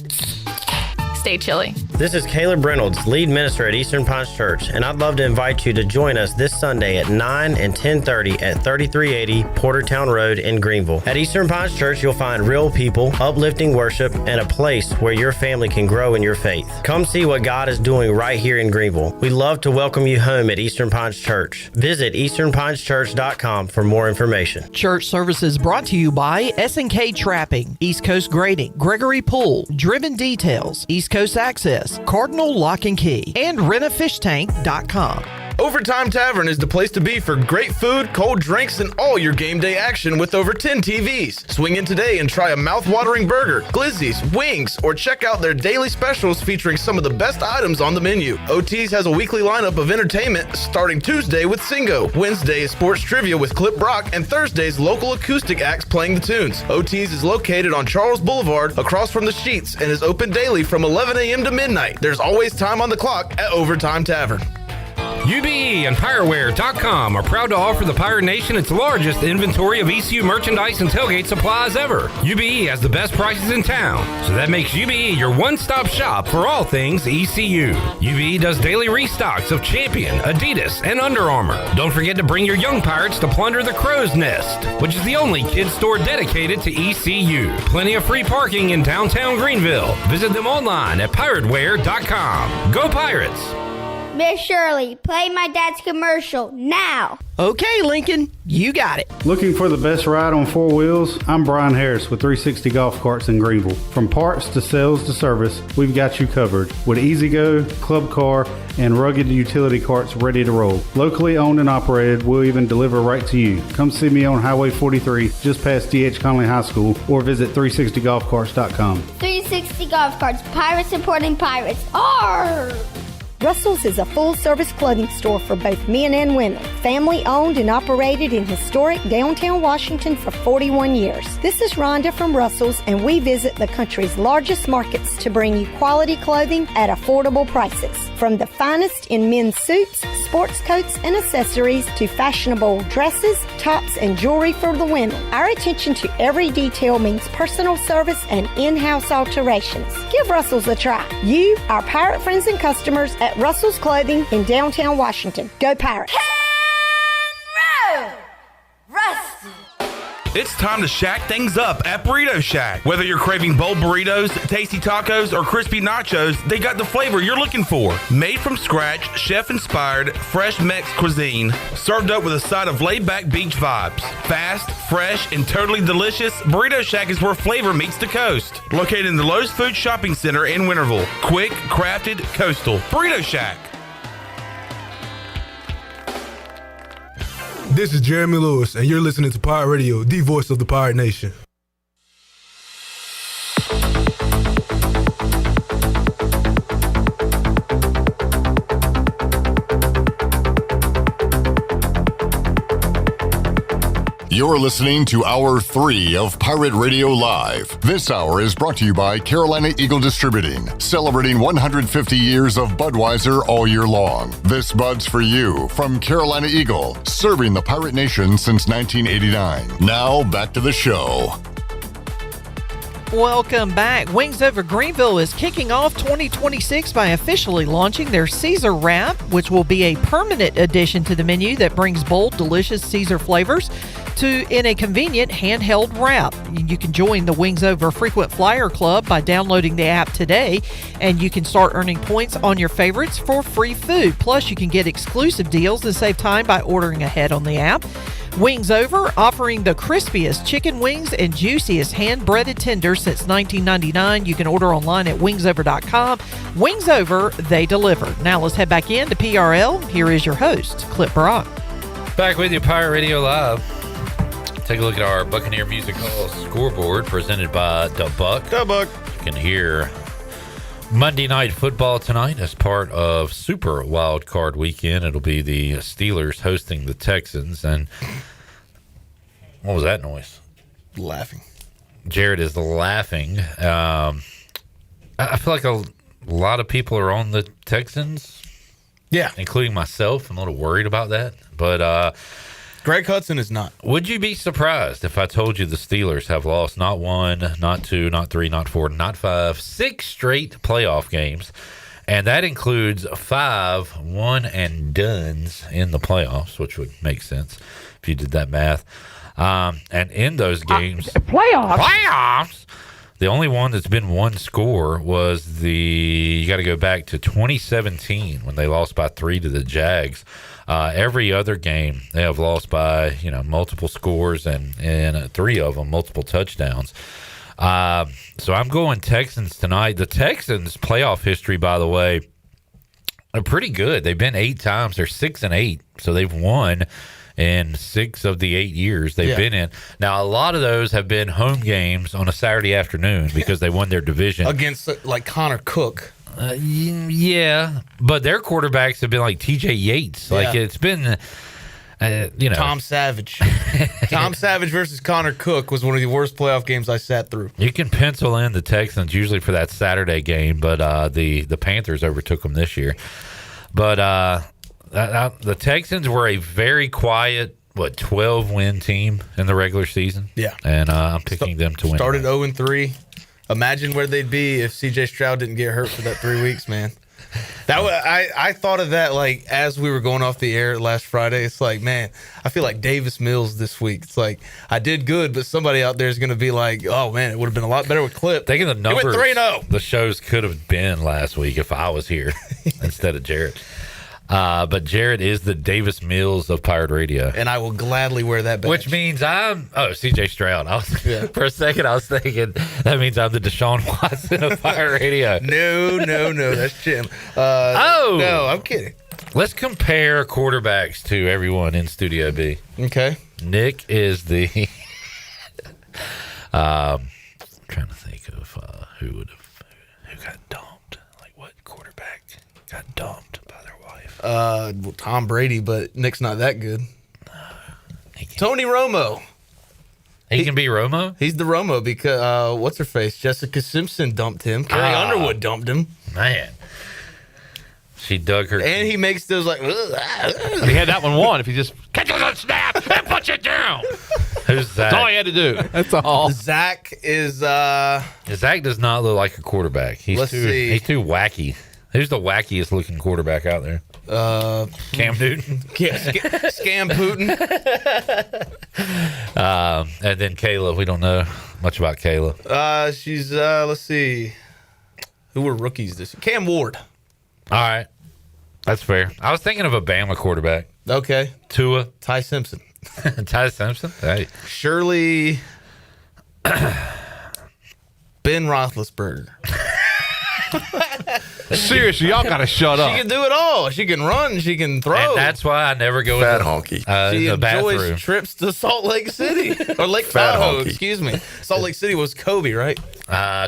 Stay chilly. This is Caleb Reynolds, lead minister at Eastern Pines Church, and I'd love to invite you to join us this Sunday at 9 and 10:30 at 3380 Portertown Road in Greenville. At Eastern Pines Church, you'll find real people, uplifting worship, and a place where your family can grow in your faith. Come see what God is doing right here in Greenville. We'd love to welcome you home at Eastern Pines Church. Visit easternpineschurch.com for more information. Church services brought to you by S&K Trapping, East Coast Grading, Gregory Pool, Driven Details, East Coast Access, Cardinal Lock and Key, and rentafishtank.com. Overtime Tavern is the place to be for great food, cold drinks, and all your game day action with over 10 TVs. Swing in today and try a mouth-watering burger, glizzies, wings, or check out their daily specials featuring some of the best items on the menu. OT's has a weekly lineup of entertainment starting Tuesday with Singo, Wednesday is sports trivia with Clip Brock, and Thursday's local acoustic acts playing the tunes. OT's is located on Charles Boulevard across from the Sheets and is open daily from 11 a.m. to midnight. There's always time on the clock at Overtime Tavern. UBE and PirateWear.com are proud to offer the Pirate Nation its largest inventory of ECU merchandise and tailgate supplies ever. UBE has the best prices in town, so that makes UBE your one-stop shop for all things ECU. UBE does daily restocks of Champion, Adidas, and Under Armour. Don't forget to bring your young Pirates to plunder the Crow's Nest, which is the only kids store dedicated to ECU. Plenty of free parking in downtown Greenville. Visit them online at PirateWear.com. Go Pirates! Miss Shirley, play my dad's commercial now. Okay, Lincoln, you got it. Looking for the best ride on four wheels? I'm Brian Harris with 360 Golf Carts in Greenville. From parts to sales to service, we've got you covered with E-Z-Go, Club Car, and rugged utility carts ready to roll. Locally owned and operated, we'll even deliver right to you. Come see me on Highway 43, just past D.H. Conley High School, or visit 360golfcarts.com. 360 Golf Carts, pirates supporting pirates. Arr! Russell's is a full-service clothing store for both men and women. Family-owned and operated in historic downtown Washington for 41 years. This is Rhonda from Russell's, and we visit the country's largest markets to bring you quality clothing at affordable prices. From the finest in men's suits, sports coats, and accessories to fashionable dresses, tops, and jewelry for the women. Our attention to every detail means personal service and in-house alterations. Give Russell's a try. You, our pirate friends and customers at Russell's Clothing in downtown Washington. Go Pirates! Rusty. It's time to shack things up at Burrito Shack. Whether you're craving bold burritos, tasty tacos, or crispy nachos, they got the flavor you're looking for. Made from scratch, chef-inspired, fresh Mex cuisine, served up with a side of laid-back beach vibes. Fast, fresh, and totally delicious, Burrito Shack is where flavor meets the coast. Located in the Lowe's Food Shopping Center in Winterville. Quick, crafted, coastal. Burrito Shack. This is Jeremy Lewis, and you're listening to Pirate Radio, the voice of the Pirate Nation. You're listening to Hour 3 of Pirate Radio Live. This hour is brought to you by Carolina Eagle Distributing, celebrating 150 years of Budweiser all year long. This Bud's for you from Carolina Eagle, serving the Pirate Nation since 1989. Now, back to the show. Welcome back. Wings Over Greenville is kicking off 2026 by officially launching their Caesar Wrap, which will be a permanent addition to the menu that brings bold, delicious Caesar flavors in a convenient handheld wrap. You can join the Wings Over Frequent Flyer Club by downloading the app today, and you can start earning points on your favorites for free food. Plus, you can get exclusive deals and save time by ordering ahead on the app. Wings Over, offering the crispiest chicken wings and juiciest hand-breaded tenders since 1999. You can order online at wingsover.com. Wings Over, they deliver. Now let's head back in to PRL. Here is your host, Clip Brock. Back with you, Pirate Radio Live. Take a look at our Buccaneer Music Hall scoreboard presented by Da Buck. Da Buck. You can hear Monday Night Football tonight as part of Super Wild Card Weekend. It'll be the Steelers hosting the Texans. And what was that noise? Laughing. Jared is laughing. I feel like a lot of people are on the Texans. Yeah. Including myself. I'm a little worried about that. But Greg Hudson is not. Would you be surprised if I told you the Steelers have lost not one, not two, not three, not four, not five, 6 straight playoff games? And that includes 5 one-and-dones in the playoffs, which would make sense if you did that math. And in those games... Playoffs! The only one that's been one score was you got to go back to 2017 when they lost by 3 to the Jags. Every other game they have lost by multiple scores and 3 of them multiple touchdowns. So I'm going Texans tonight. The Texans' playoff history, by the way, are pretty good. They've been 8 times. They're 6-8, so they've won in 6 of the 8 years they've been in. Now, a lot of those have been home games on a Saturday afternoon because they won their division against like Connor Cook. Yeah, but their quarterbacks have been like TJ Yates. Like it's been, Tom Savage. Tom Savage versus Connor Cook was one of the worst playoff games I sat through. You can pencil in the Texans usually for that Saturday game, but the Panthers overtook them this year. But The Texans were a very quiet, 12-win team in the regular season. Yeah. And I'm picking them to win. Started 0-3. Imagine where they'd be if C.J. Stroud didn't get hurt for that 3 weeks, man. I thought of that like as we were going off the air last Friday. It's like, man, I feel like Davis Mills this week. It's like I did good, but somebody out there is going to be like, oh man, it would have been a lot better with Clip. Thinking the numbers, went 3-0. The shows could have been last week if I was here instead of Jarrett. But Jarrett is the Davis Mills of Pirate Radio. And I will gladly wear that badge. Which means CJ Stroud. For a second, I was thinking that means I'm the Deshaun Watson of Pirate Radio. No, that's Jim. No, I'm kidding. Let's compare quarterbacks to everyone in Studio B. Okay. Nick is the... I'm trying to think of who got dumped. Like what quarterback got dumped by their wife? Well, Tom Brady, but Nick's not that good. Tony Romo. He can be Romo? He's the Romo because what's her face? Jessica Simpson dumped him. Carrie Underwood dumped him. Man. She dug her. And he makes those like. He had that one won if he just catch it on snap and punch it down. Who's Zach? That's all he had to do. That's all. Zach is. Zach does not look like a quarterback. He's too wacky. Who's the wackiest looking quarterback out there? Cam Newton. Yeah, Scam Putin. And then Kayla. We don't know much about Kayla. She's let's see. Who were rookies this year? Cam Ward. All right. That's fair. I was thinking of a Bama quarterback. Okay. Tua. Ty Simpson. Ty Simpson? Hey. Shirley. Ben Roethlisberger. Seriously, y'all got to shut up. She can do it all. She can run. She can throw. And that's why I never go Fat in honky. She the enjoys bathroom. Trips to Salt Lake City or Lake Fat Tahoe. honky. Excuse me. Salt Lake City was Kobe, right?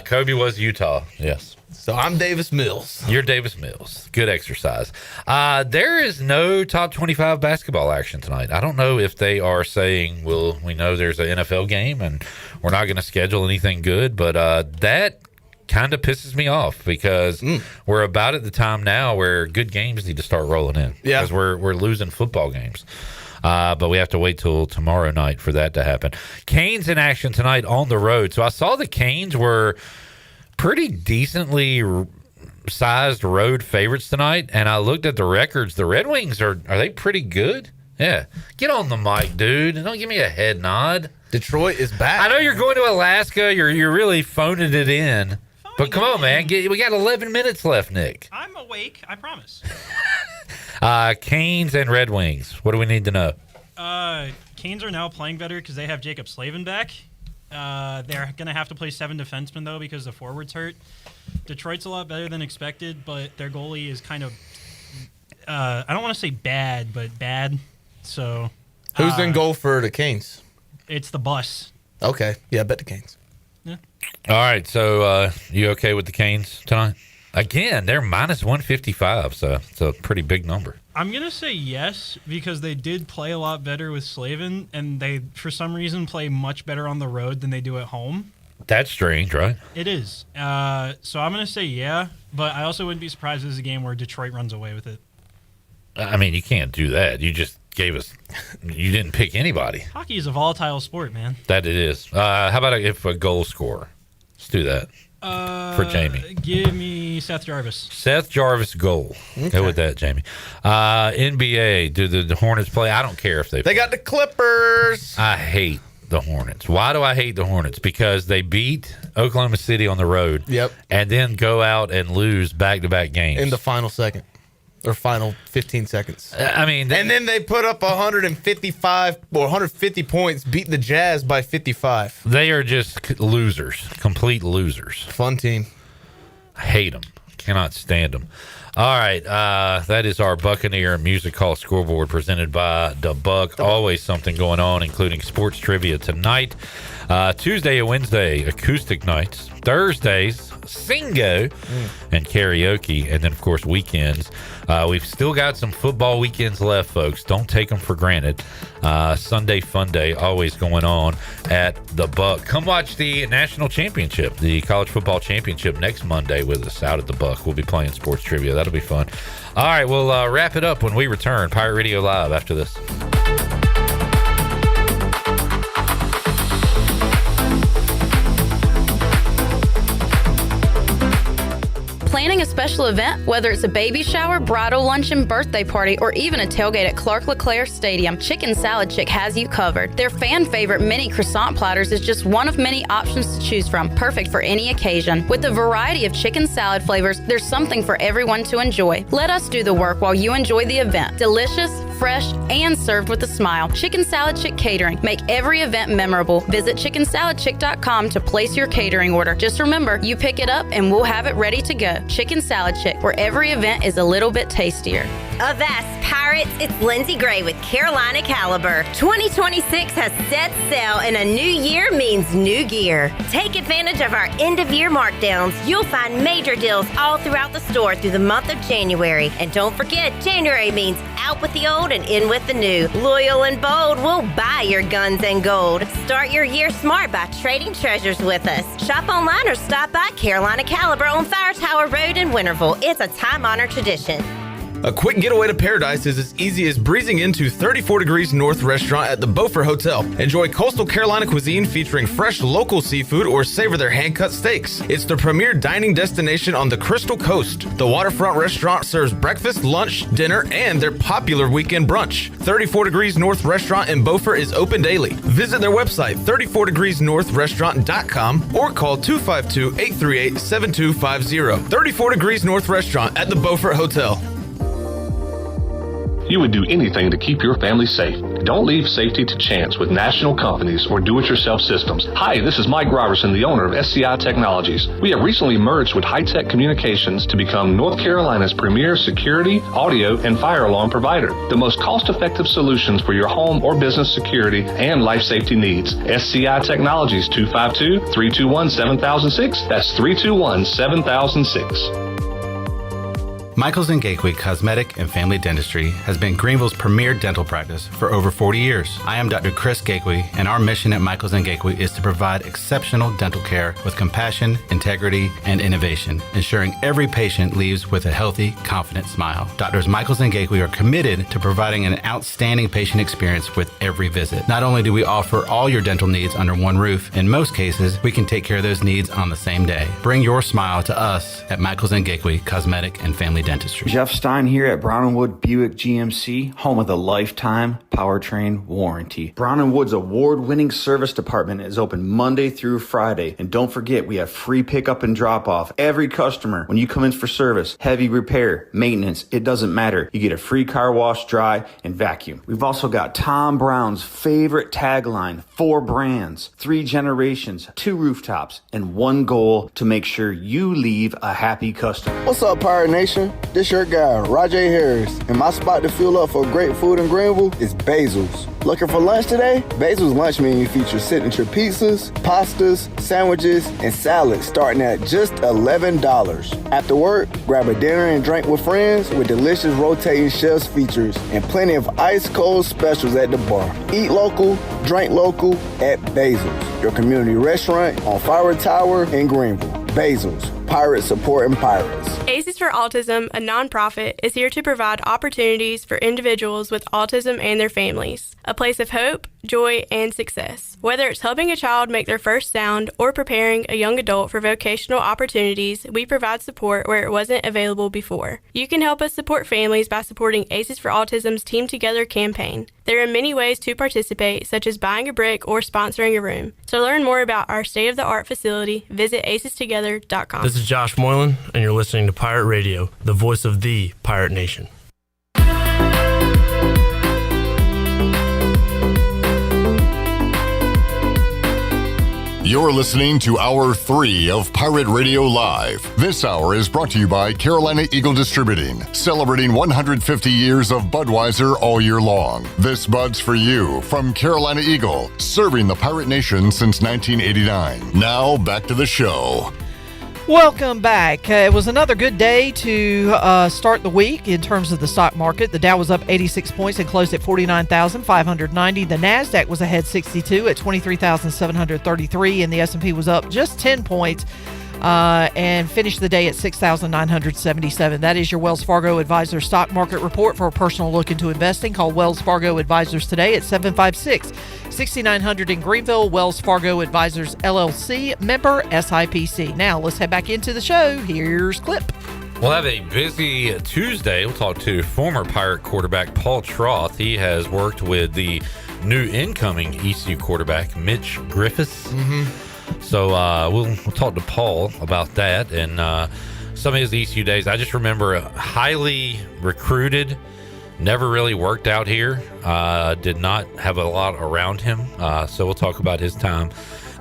Kobe was Utah. Yes. So I'm Davis Mills. You're Davis Mills. Good exercise. There is no top 25 basketball action tonight. I don't know if they are saying, well, we know there's an NFL game and we're not going to schedule anything good, but that kind of pisses me off because we're about at the time now where good games need to start rolling in. Yeah. Because we're losing football games. But we have to wait till tomorrow night for that to happen. Canes in action tonight on the road. So I saw the Canes were pretty decently sized road favorites tonight, and I looked at the records. The Red Wings are they pretty good? Yeah. Get on the mic, dude. Don't give me a head nod. Detroit is back. I know you're going to Alaska. You're really phoning it in. But come on, man. We got 11 minutes left, Nick. I'm awake, I promise. Canes and Red Wings. What do we need to know? Canes are now playing better because they have Jacob Slavin back. They're going to have to play 7 defensemen, though, because the forwards hurt. Detroit's a lot better than expected, but their goalie is kind of, I don't want to say bad, but bad. So Who's in goal for the Canes? It's the bus. Okay. Yeah, I bet the Canes. Yeah. All right. So you okay with the Canes tonight? Again, they're minus 155, so it's a pretty big number. I'm going to say yes because they did play a lot better with Slavin, and they, for some reason, play much better on the road than they do at home. That's strange, right? It is. So I'm going to say yeah, but I also wouldn't be surprised if this is a game where Detroit runs away with it. I mean, you can't do that. You just gave us – you didn't pick anybody. Hockey is a volatile sport, man. That it is. How about if a goal scorer? Let's do that. For Jamie. Give me Seth Jarvis. Seth Jarvis goal. Okay. Go with that, Jamie. NBA, do the Hornets play? I don't care if they play. They got the Clippers. I hate the Hornets. Why do I hate the Hornets? Because they beat Oklahoma City on the road. Yep. And then go out and lose back-to-back games. In the final second. Or final 15 seconds. I mean... and then they put up 155 or 150 points, beat the Jazz by 55. They are just losers. Complete losers. Fun team. I hate them. Cannot stand them. All right. That is our Buccaneer Music Hall scoreboard presented by the Buck. Always something going on, including sports trivia tonight. Tuesday and Wednesday, acoustic nights. Thursdays, Singo and karaoke. And then, of course, weekends. We've still got some football weekends left, folks. Don't take them for granted. Sunday Fun Day always going on at the Buck. Come watch the national championship, the college football championship next Monday with us out at the Buck. We'll be playing sports trivia. that'll be fun. All right, we'll wrap it up when we return. Pirate Radio Live after this. Planning a special event, whether it's a baby shower, bridal luncheon, birthday party, or even a tailgate at Clark LeClaire Stadium, Chicken Salad Chick has you covered. Their fan favorite mini croissant platters is just one of many options to choose from, perfect for any occasion. With a variety of chicken salad flavors, there's something for everyone to enjoy. Let us do the work while you enjoy the event. Delicious, fresh, and served with a smile. Chicken Salad Chick Catering. Make every event memorable. Visit chickensaladchick.com to place your catering order. Just remember, you pick it up and we'll have it ready to go. Chicken Salad Chick, where every event is a little bit tastier. Avast Pirates, it's Lindsay Gray with Carolina Caliber. 2026 has set sail and a new year means new gear. Take advantage of our end-of-year markdowns. You'll find major deals all throughout the store through the month of January. And don't forget, January means out with the old and in with the new. Loyal and bold, we'll buy your guns and gold. Start your year smart by trading treasures with us. Shop online or stop by Carolina Caliber on Fire Tower Road in Winterville. It's a time-honored tradition. A quick getaway to paradise is as easy as breezing into 34 Degrees North restaurant at the Beaufort Hotel. Enjoy coastal Carolina cuisine featuring fresh local seafood or savor their hand-cut steaks. It's the premier dining destination on the Crystal Coast. The waterfront restaurant serves breakfast, lunch, dinner, and their popular weekend brunch. 34 Degrees North restaurant in Beaufort is open daily. Visit their website, 34degreesnorthrestaurant.com, or call 252-838-7250. 34 Degrees North restaurant at the Beaufort Hotel. You would do anything to keep your family safe. Don't leave safety to chance with national companies or do-it-yourself systems. Hi, this is Mike Robertson, the owner of SCI Technologies. We have recently merged with High-Tech Communications to become North Carolina's premier security, audio, and fire alarm provider. The most cost-effective solutions for your home or business security and life safety needs. SCI Technologies, 252-321-7006. That's 321-7006. Michaels & Gateway Cosmetic and Family Dentistry has been Greenville's premier dental practice for over 40 years. I am Dr. Chris Gateway, and our mission at Michaels & Gateway is to provide exceptional dental care with compassion, integrity, and innovation, ensuring every patient leaves with a healthy, confident smile. Doctors Michaels & Gateway are committed to providing an outstanding patient experience with every visit. Not only do we offer all your dental needs under one roof, in most cases, we can take care of those needs on the same day. Bring your smile to us at Michaels & Gateway Cosmetic and Family Dentistry. Jeff Stein here at Brown & Wood Buick GMC, home of the lifetime powertrain warranty. Brown & Wood's award-winning service department is open Monday through Friday. And don't forget, we have free pickup and drop-off. Every customer, when you come in for service, heavy repair, maintenance, it doesn't matter. You get a free car wash, dry, and vacuum. We've also got Tom Brown's favorite tagline, 4 brands, 3 generations, 2 rooftops, and 1 goal to make sure you leave a happy customer. What's up, Pirate Nation? This your guy, Rajay Harris, and my spot to fuel up for great food in Greenville is Basil's. Looking for lunch today? Basil's lunch menu features signature pizzas, pastas, sandwiches, and salads starting at just $11. After work, grab a dinner and drink with friends with delicious rotating shelves features and plenty of ice-cold specials at the bar. Eat local, drink local at Basil's, your community restaurant on Fire Tower in Greenville. Basil's, Pirates supporting pirates. Aces for Autism, a nonprofit, is here to provide opportunities for individuals with autism and their families. A place of hope, joy, and success. Whether it's helping a child make their first sound or preparing a young adult for vocational opportunities, we provide support where it wasn't available before. You can help us support families by supporting Aces for Autism's Team Together campaign. There are many ways to participate, such as buying a brick or sponsoring a room. To learn more about our state-of-the-art facility, visit acestogether.com. This is Josh Moylan, and you're listening to Pirate Radio, the voice of the Pirate Nation. You're listening to Hour 3 of Pirate Radio Live. This hour is brought to you by Carolina Eagle Distributing, celebrating 150 years of Budweiser all year long. This Bud's for you from Carolina Eagle, serving the Pirate Nation since 1989. Now, back to the show. Welcome back. It was another good day to start the week in terms of the stock market. The Dow was up 86 points and closed at 49,590. The NASDAQ was ahead 62 at 23,733, and the S&P was up just 10 points and finished the day at 6,977. That is your Wells Fargo Advisor stock market report. For a personal look into investing, call Wells Fargo Advisors today at 756-6900 in Greenville. Wells Fargo Advisors LLC, member SIPC. Now let's head back into the show. Here's Clip. We'll have a busy Tuesday. We'll talk to former Pirate quarterback Paul Troth. He has worked with the new incoming ECU quarterback, Mitch Griffiths. So we'll talk to Paul about that and some of his ECU days. I just remember highly recruited, never really worked out here, did not have a lot around him. So we'll talk about his time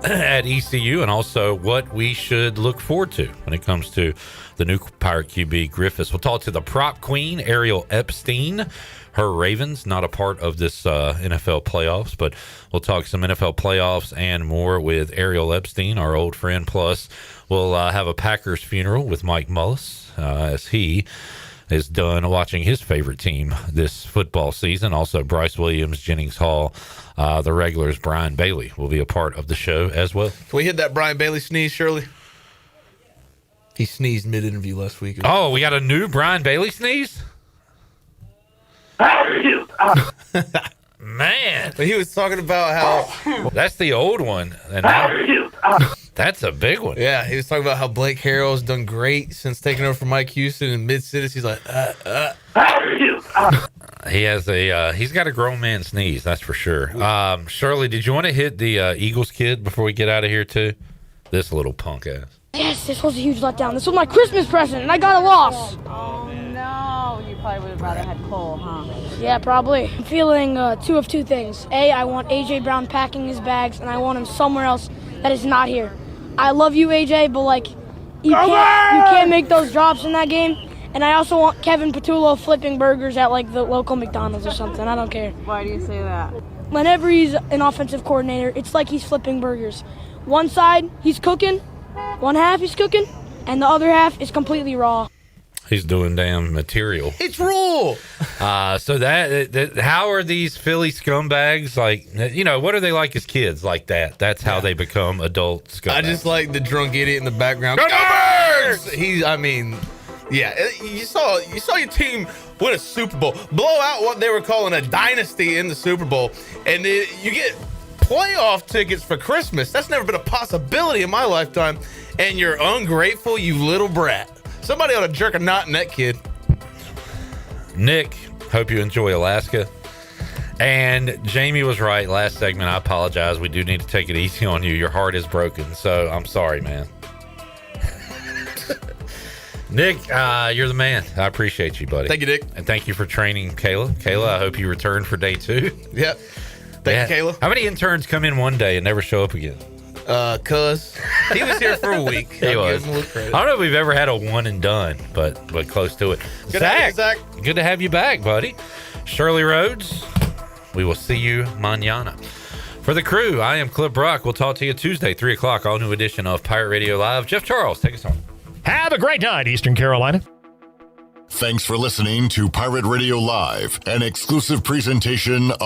at ECU and also what we should look forward to when it comes to the new Pirate QB Griffiths. We'll talk to the prop queen, Ariel Epstein. Her Ravens, not a part of this NFL playoffs, but we'll talk some NFL playoffs and more with Ariel Epstein, our old friend. Plus, we'll have a Packers funeral with Mike Mullis as he is done watching his favorite team this football season. Also, Bryce Williams, Jennings Hall, the regulars, Brian Bailey will be a part of the show as well. Can we hit that Brian Bailey sneeze, Shirley? He sneezed mid-interview last week. Oh, we got a new Brian Bailey sneeze? Man. But he was talking about how... That's the old one. And now, that's a big one. Yeah, he was talking about how Blake Harrell's done great since taking over from Mike Houston in mid-sentence. He's like, He has he's got a grown man sneeze, that's for sure. Shirley, did you want to hit the Eagles kid before we get out of here too? This little punk ass. Yes, this was a huge letdown. This was my Christmas present, and I got a loss. Oh, no. You probably would have rather had Cole, huh? Yeah, probably. I'm feeling two of two things. A, I want A.J. Brown packing his bags, and I want him somewhere else that is not here. I love you, A.J., but, like, you can't make those drops in that game. And I also want Kevin Patullo flipping burgers at, like, the local McDonald's or something. I don't care. Why do you say that? Whenever he's an offensive coordinator, it's like he's flipping burgers. One side, he's cooking. One half he's cooking, and the other half is completely raw. He's doing damn material. It's raw. So that how are these Philly scumbags like? You know, what are they like as kids like that? That's how they become adult scumbags. I just like the drunk idiot in the background. Go Birds! You saw your team win a Super Bowl, blow out what they were calling a dynasty in the Super Bowl, and you get playoff tickets for Christmas. That's never been a possibility in my lifetime. And you're ungrateful, you little brat. Somebody ought to jerk a knot in that kid. Nick, hope you enjoy Alaska. And Jamie was right last segment. I apologize. We do need to take it easy on you. Your heart is broken. So I'm sorry, man. Nick, you're the man. I appreciate you, buddy. Thank you, Nick. And thank you for training Kayla. Kayla, I hope you return for day 2. Yep. Thank you, Kayla. How many interns come in one day and never show up again? Cuz he was here for a week. He was. I don't know if we've ever had a one and done, but close to it. Zach, good to have you back, buddy. Shirley Rhodes, we will see you mañana. For the crew, I am Clip Brock. We'll talk to you Tuesday, 3 o'clock, all new edition of Pirate Radio Live. Jeff Charles, take us home. Have a great night, Eastern Carolina. Thanks for listening to Pirate Radio Live, an exclusive presentation of